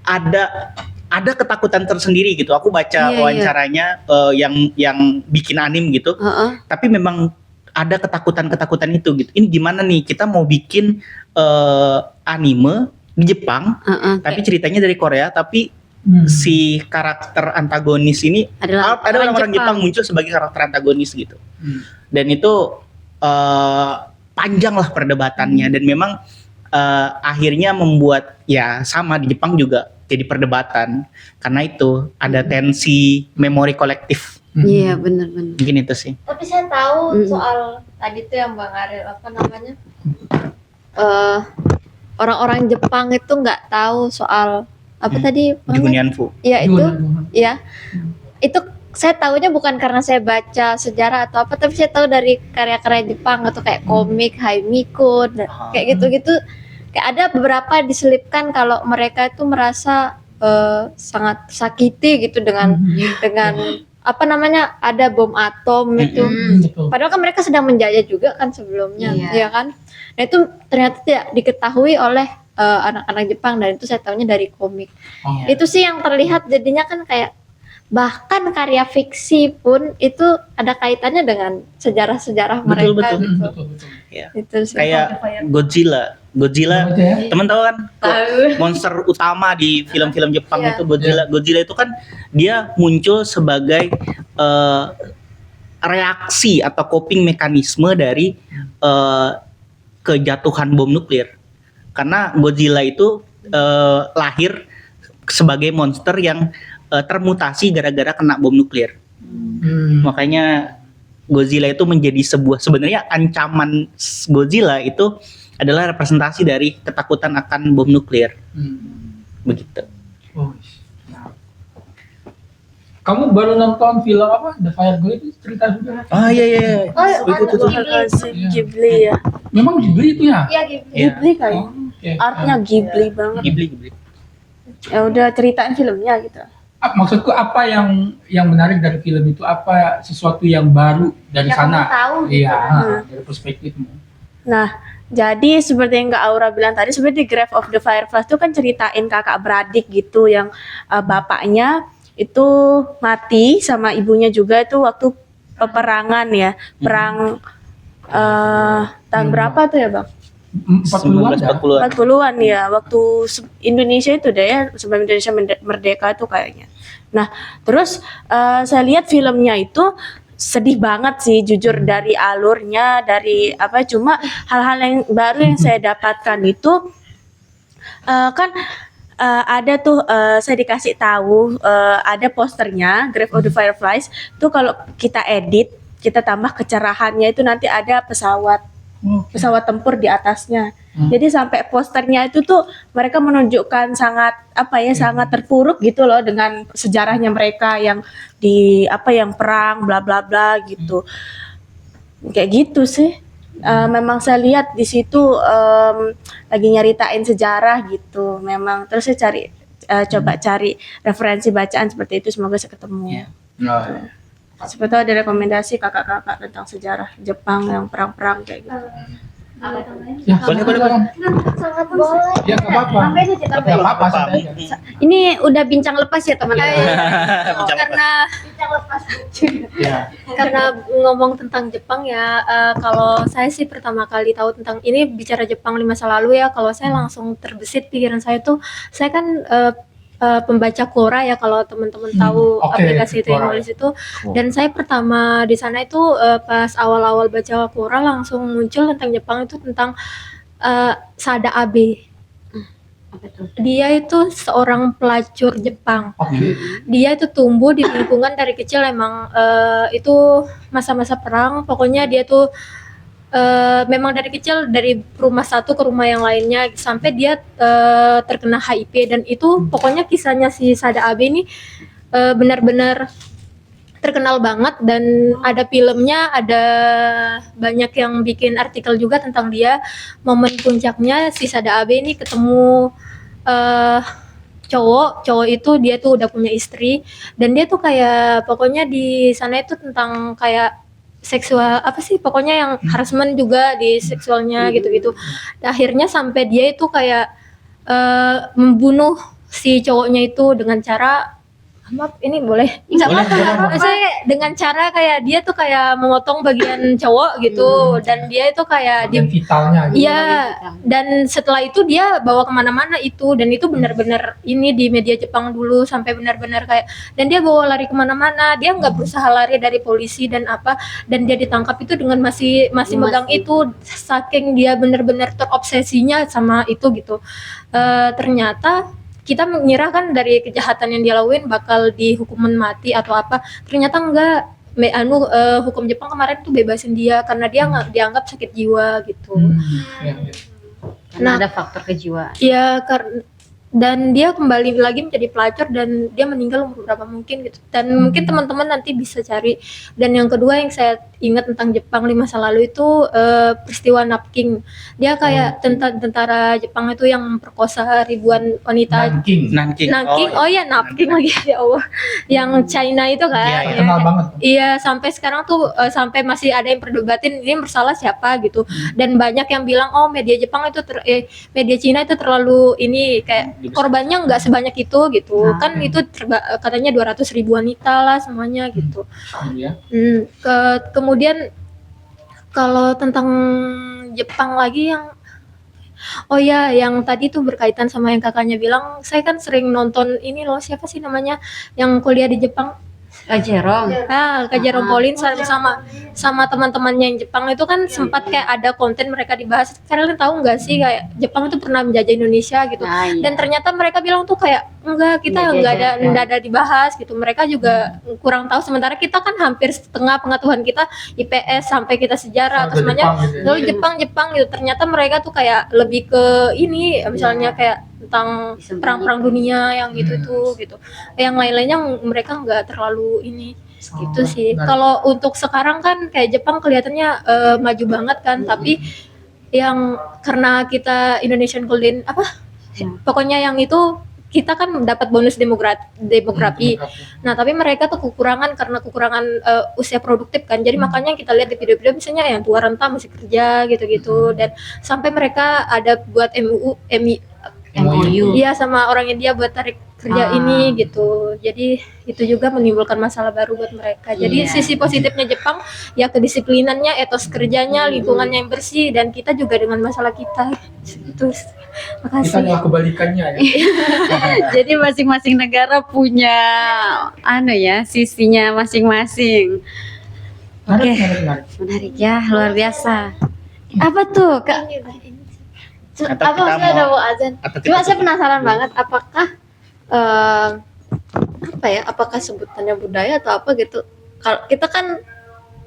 ada ketakutan tersendiri gitu. Aku baca Iya, wawancaranya yang bikin anime gitu. Heeh. Tapi memang ada ketakutan itu gitu. Ini gimana nih kita mau bikin anime di Jepang, tapi ceritanya dari Korea, tapi si karakter antagonis ini Adalah ada orang orang Jepang muncul sebagai karakter antagonis gitu. Dan itu panjang lah perdebatannya, dan memang akhirnya membuat ya sama di Jepang juga jadi perdebatan karena itu ada tensi memori kolektif. Iya, benar-benar. Mungkin itu sih. Tapi saya tahu soal tadi tuh yang Bang Ariel apa namanya? Orang-orang Jepang itu nggak tahu soal apa tadi? Jugunianfu. Ya itu, ya itu saya tahunya bukan karena saya baca sejarah atau apa, tapi saya tahu dari karya-karya Jepang atau kayak komik, Haimiko, kayak gitu-gitu. Kayak ada beberapa diselipkan kalau mereka itu merasa sangat sakiti gitu dengan apa namanya, ada bom atom itu. Padahal kan mereka sedang menjajah juga kan sebelumnya, ya kan? Nah itu ternyata tidak diketahui oleh anak-anak Jepang, dan itu saya tahunya dari komik. Itu sih yang terlihat jadinya kan kayak bahkan karya fiksi pun itu ada kaitannya dengan sejarah-sejarah mereka gitu. Ya. Itu sih. Kayak Godzilla, teman tahu kan? Monster utama di film-film Jepang itu Godzilla itu kan dia muncul sebagai reaksi atau coping mekanisme dari kejatuhan bom nuklir. Karena Godzilla itu lahir sebagai monster yang termutasi gara-gara kena bom nuklir. Makanya Godzilla itu menjadi sebenarnya ancaman Godzilla itu adalah representasi dari ketakutan akan bom nuklir. Begitu. Kamu baru nonton film apa? The Fire Girl itu cerita juga. Iya. Itu Ghibli ya. Memang Ghibli itu ya? Iya gitu. Ghibli kayak. Artnya Ghibli banget. Ghibli. Ya udah ceritain filmnya gitu. Maksudku apa yang menarik dari film itu, apa sesuatu yang baru dari Yang sana? kamu tahu gitu. Iya, dari perspektifmu. Nah, jadi seperti yang Kak Aura bilang tadi, sebenarnya di Grave of the Fireflies itu kan ceritain kakak beradik gitu yang bapaknya itu mati sama ibunya juga itu waktu peperangan ya, perang tahun berapa tuh ya Bang? 40-an ya? 40-an ya, waktu Indonesia itu deh ya, sebelum Indonesia merdeka tuh kayaknya. Nah, terus saya lihat filmnya itu sedih banget sih jujur dari alurnya, dari apa, cuma hal-hal yang baru yang saya dapatkan itu kan ada tuh saya dikasih tahu ada posternya Grave of the Fireflies tuh kalau kita edit, kita tambah kecerahannya itu nanti ada pesawat tempur di atasnya. Jadi sampai posternya itu tuh mereka menunjukkan sangat sangat terpuruk gitu loh dengan sejarahnya mereka yang di yang perang bla bla bla gitu. Kayak gitu sih. Memang saya lihat di situ lagi nyeritain sejarah gitu. Memang terus saya coba cari referensi bacaan seperti itu, semoga saya ketemu. Siapa tahu ada rekomendasi kakak-kakak tentang sejarah Jepang yang perang-perang kayak gitu. Ya, boleh. Sangat boleh. Ya, nggak apa-apa. Nggak apa-apa, santai aja. Ini udah bincang lepas ya teman-teman. Karena ngomong tentang Jepang ya, kalau saya sih pertama kali tahu tentang ini bicara Jepang di masa lalu ya, kalau saya langsung terbesit pikiran saya tuh, saya kan pembaca Quora ya, kalau teman-teman tahu aplikasi itu yang nulis itu. Dan saya pertama di sana itu pas awal-awal baca Quora langsung muncul tentang Jepang itu tentang Sada Abe. Dia itu seorang pelacur Jepang. Dia itu tumbuh di lingkungan dari kecil, emang itu masa-masa perang. Pokoknya dia tuh memang dari kecil, dari rumah satu ke rumah yang lainnya, sampai dia terkena HIV. Dan itu pokoknya kisahnya si Sada Abe ini benar-benar terkenal banget, dan ada filmnya, ada banyak yang bikin artikel juga tentang dia. Momen puncaknya si Sada Abe ini ketemu cowok itu dia tuh udah punya istri, dan dia tuh kayak pokoknya di sana itu tentang kayak seksual pokoknya yang harassment juga di seksualnya gitu-gitu. Akhirnya sampai dia itu kayak membunuh si cowoknya itu dengan cara Maaf, ini boleh? Nggak Boleh, apa-apa. boleh. Saya dengan cara kayak dia tuh kayak memotong bagian cowok gitu, dan dia itu kayak Yang vitalnya gitu. Iya, dan setelah itu dia bawa kemana-mana itu, dan itu benar-benar ini di media Jepang dulu sampai benar-benar kayak, dan dia bawa lari kemana-mana, dia nggak berusaha lari dari polisi dan apa, dan dia ditangkap itu dengan masih megang itu, saking dia benar-benar terobsesinya sama itu gitu. Ternyata kita mengira kan dari kejahatan yang dia lakuin bakal dihukuman mati atau apa, ternyata enggak. Hukum Jepang kemarin tuh bebasin dia karena dia nggak dianggap sakit jiwa gitu. Ya, ya. Karena ada faktor kejiwaan. Iya, dan dia kembali lagi menjadi pelacur dan dia meninggal umur berapa mungkin gitu. Dan mungkin teman-teman nanti bisa cari. Dan yang kedua yang saya ingat tentang Jepang di masa lalu itu peristiwa Nanking. Dia kayak tentara Jepang itu yang memperkosa ribuan wanita. Nanking. Nanking, oh ya Nanking lagi ya Allah. Yang China itu kan. Iya, ya. Terkenal banget. Iya, sampai sekarang tuh sampai masih ada yang perdebatin ini bersalah siapa gitu. Dan banyak yang bilang oh media Jepang itu media Cina itu terlalu ini kayak korbannya nggak sebanyak itu gitu. Kan itu katanya 200.000 wanita lah semuanya gitu. Iya. Kemudian kalau tentang Jepang lagi yang oh ya, yang tadi tuh berkaitan sama yang kakaknya bilang, saya kan sering nonton ini loh, siapa sih namanya yang kuliah di Jepang? Jerome. Kak Jerome Pauline sama teman-temannya yang Jepang itu kan sempat kayak ada konten mereka dibahas. Kalian tahu nggak sih kayak Jepang itu pernah menjajah Indonesia gitu. Nah, iya. Dan ternyata mereka bilang tuh kayak enggak, kita nggak ada dibahas gitu. Mereka juga kurang tahu, sementara kita kan hampir setengah pengetahuan kita IPS sampai kita sejarah atau semuanya. Lalu Jepang gitu. Ternyata mereka tuh kayak lebih ke ini misalnya kayak tentang perang-perang dunia yang gitu gitu. Yang lain-lainnya mereka nggak terlalu ini gitu sih. Kalau untuk sekarang kan kayak Jepang kelihatannya maju banget kan, tapi yang karena kita Indonesian Golden apa? Pokoknya yang itu kita kan dapat bonus demografi. Nah, tapi mereka tuh kekurangan karena kekurangan usia produktif kan. Jadi makanya kita lihat di video-video misalnya yang tua renta masih kerja gitu-gitu, dan sampai mereka ada buat MOU. Iya, sama orang India buat tarik kerja ini gitu. Jadi itu juga menimbulkan masalah baru buat mereka. Jadi sisi positifnya Jepang ya kedisiplinannya, etos kerjanya, lingkungannya yang bersih, dan kita juga dengan masalah kita. Itu. Kita Makasih. malah kebalikannya ya. Jadi masing-masing negara punya sisinya masing-masing. Oke. Menarik ya, luar biasa. Apa tuh, Kak? Atau Apa kita maksudnya udah mau- mau azan? atau kita Cuma saya tutup? penasaran banget apakah apakah sebutannya budaya atau apa gitu. Kalau kita kan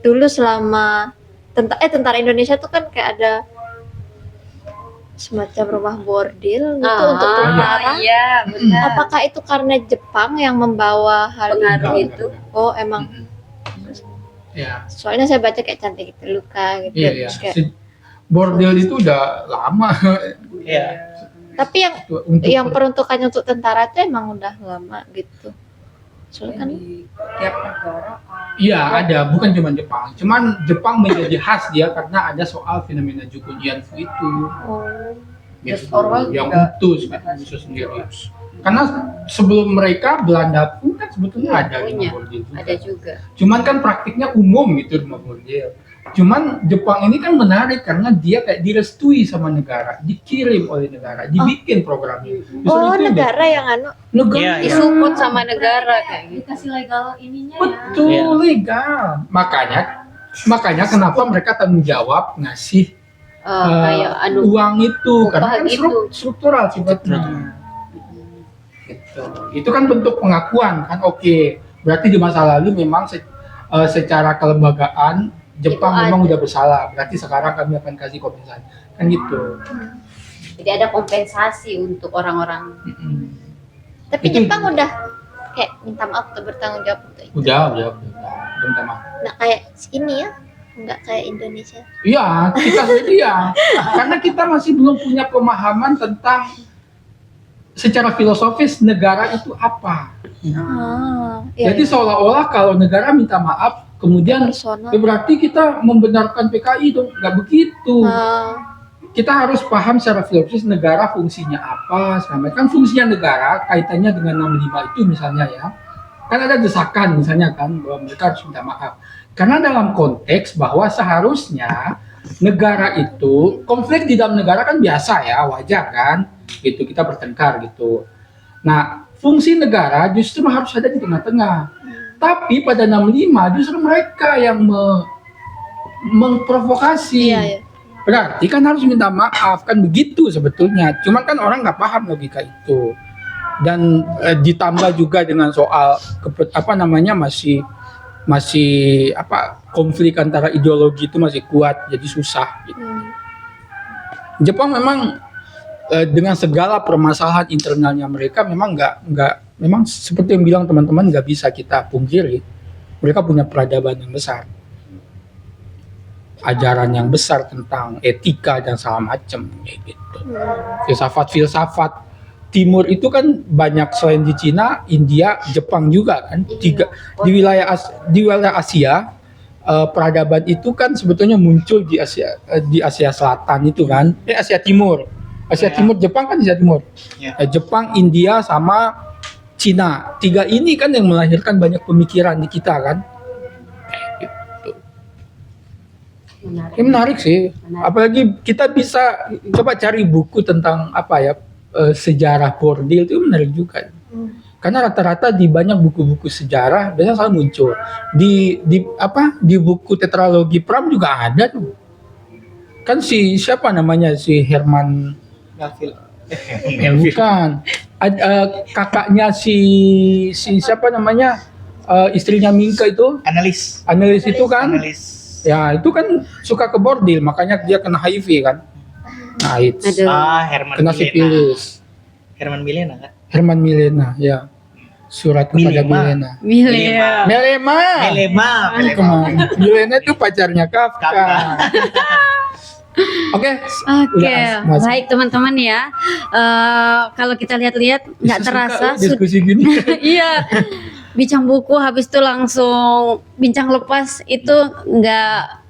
dulu selama tentara Indonesia tuh kan kayak ada semacam rumah bordil gitu untuk tentara. Iya, benar. Apakah itu karena Jepang yang membawa hal Enggak, itu? enggak. Oh, emang. Ya. Soalnya saya baca kayak Cantik Itu Luka gitu. Iya, iya. Terus kayak- Bordel itu udah lama. Iya. tapi Untuk yang peruntukannya untuk tentara itu emang udah lama gitu. Soalnya kan Tiap negara. Iya ada, bukan cuma Jepang. Cuman Jepang menjadi khas dia karena ada soal fenomena Juku Jianfu itu. Gitu. Orwell Yang juga. utuh itu sendiri. Karena sebelum mereka Belanda pun kan sebetulnya ada punya. rumah bordil juga. Ada juga. Cuman kan praktiknya umum gitu rumah bordil. Cuman Jepang ini kan menarik karena dia kayak direstui sama negara, dikirim oleh negara, dibikin programnya. Justru oh, itu negara yang anu negara Iya, iya. Disupport sama negara kayak gitu. Dikasih legal ininya betul Iya. legal. Makanya kenapa mereka tanggung jawab ngasih Kayak uang itu upah karena kan gitu. struktural sifatnya. Gitu. Itu kan bentuk pengakuan kan. Oke, berarti di masa lalu memang secara kelembagaan Jepang Itu memang ada. udah bersalah. Berarti sekarang kami akan kasih kompensasi. Kan gitu. Jadi ada kompensasi untuk orang-orang. tapi Itu- Jepang udah kayak minta maaf atau bertanggung jawab untuk itu. Udah minta maaf. Nggak kayak ini ya, nggak kayak Indonesia. Iya, kita sendiri ya. Karena kita masih belum punya pemahaman tentang secara filosofis negara itu apa. Iya, Jadi seolah-olah kalau negara minta maaf, kemudian personal. ya berarti kita membenarkan PKI dong. Nggak begitu. Kita harus paham secara filosofis negara fungsinya apa. Selama kan fungsinya negara kaitannya dengan 65 itu misalnya ya. kan ada desakan misalnya kan bahwa mereka harus minta maaf. Karena dalam konteks bahwa seharusnya negara itu, konflik di dalam negara kan biasa ya, wajar kan, gitu, kita bertengkar gitu. Nah, fungsi negara justru harus ada di tengah-tengah. Tapi pada 65 justru mereka yang memprovokasi. Iya, iya. Berarti kan harus minta maaf, kan begitu sebetulnya. Cuman kan orang nggak paham logika itu. Dan ditambah juga dengan soal masih konflik antara ideologi itu masih kuat, jadi susah gitu. Jepang memang dengan segala permasalahan internalnya mereka memang memang seperti yang bilang teman-teman, nggak bisa kita pungkiri, mereka punya peradaban yang besar, ajaran yang besar tentang etika dan segala macam gitu. Filsafat Timur itu kan banyak, selain di Cina, India, Jepang juga kan. Di wilayah Asia, peradaban itu kan sebetulnya muncul di Asia Selatan itu kan. Asia Timur. Timur, Jepang kan Asia Timur. Jepang, India sama Cina. 3 ini kan yang melahirkan banyak pemikiran di kita kan. Gitu. Menarik sih. Apalagi kita bisa coba cari buku tentang sejarah bordil, itu menarik juga. Karena rata-rata di banyak buku-buku sejarah biasanya selalu muncul di buku tetralogi Pram juga ada tuh. Kan siapa namanya, si Herman bukan. Kakaknya si siapa namanya, istrinya Mingke itu, analis itu kan. Ya, itu kan suka ke bordil, makanya dia kena HIV kan. Nah, itu. Herman Kena sipilis. Herman Milena kan? Herman Milena, ya. Surat kepada Milena. Melema. Milena itu pacarnya Kafka. Oke. Baik teman-teman ya. Kalau kita lihat-lihat nggak terasa diskusi gini. Iya. Bincang buku habis itu langsung bincang lepas itu nggak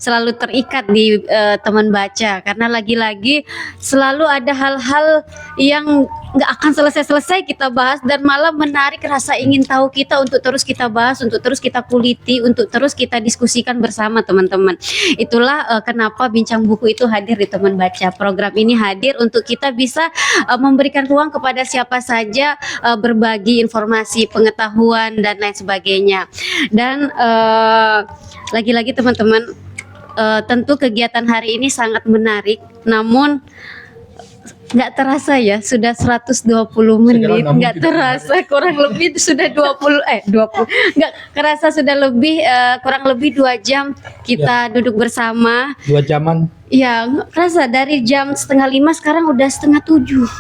selalu terikat di teman baca, karena lagi-lagi selalu ada hal-hal yang nggak akan selesai-selesai kita bahas dan malah menarik rasa ingin tahu kita untuk terus kita bahas, untuk terus kita kuliti, untuk terus kita diskusikan bersama teman-teman. Itulah kenapa bincang buku itu hadir di teman baca. Program ini hadir untuk kita bisa memberikan ruang kepada siapa saja berbagi informasi, pengetahuan dan lain sebagainya. Dan lagi-lagi teman-teman, tentu kegiatan hari ini sangat menarik, namun nggak terasa ya sudah 120 menit, nggak terasa kurang lebih sudah 20 nggak kerasa sudah lebih kurang lebih 2 jam kita duduk bersama. 2 jaman. Ya, nggak kerasa dari jam 6:30 sekarang udah 6:30.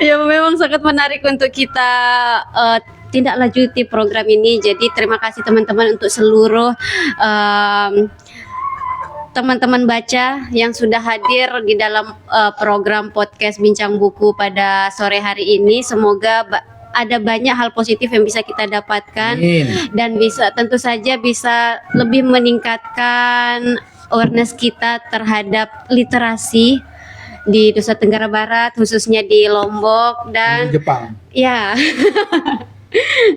Ya, memang sangat menarik untuk kita tindak lanjuti program ini. Jadi terima kasih teman-teman untuk seluruh teman-teman baca yang sudah hadir di dalam program podcast Bincang Buku pada sore hari ini. Semoga ada banyak hal positif yang bisa kita dapatkan. Dan tentu saja bisa lebih meningkatkan awareness kita terhadap literasi di Nusa Tenggara Barat, khususnya di Lombok dan Jepang. Ya.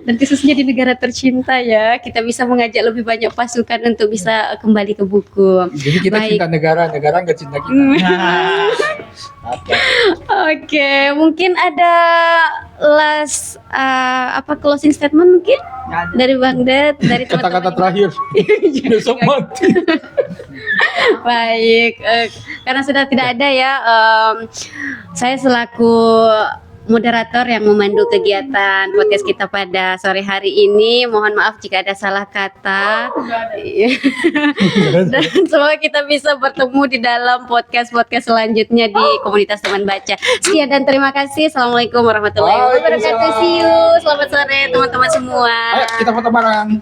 Dan khususnya di negara tercinta ya, kita bisa mengajak lebih banyak pasukan untuk bisa kembali ke buku. Jadi kita cinta negara nggak cinta kita. Oke, mungkin ada last closing statement mungkin dari Bang Ded, dari teman-teman. Kata-kata terakhir. Besok mati. Baik, karena sudah tidak ada ya, saya selaku moderator yang memandu kegiatan podcast kita pada sore hari ini, mohon maaf jika ada salah kata. Dan semoga kita bisa bertemu di dalam podcast-podcast selanjutnya di komunitas teman baca. Sekian dan terima kasih. Assalamualaikum warahmatullahi wabarakatuh. See you. Selamat sore teman-teman semua. Ayo kita foto bareng.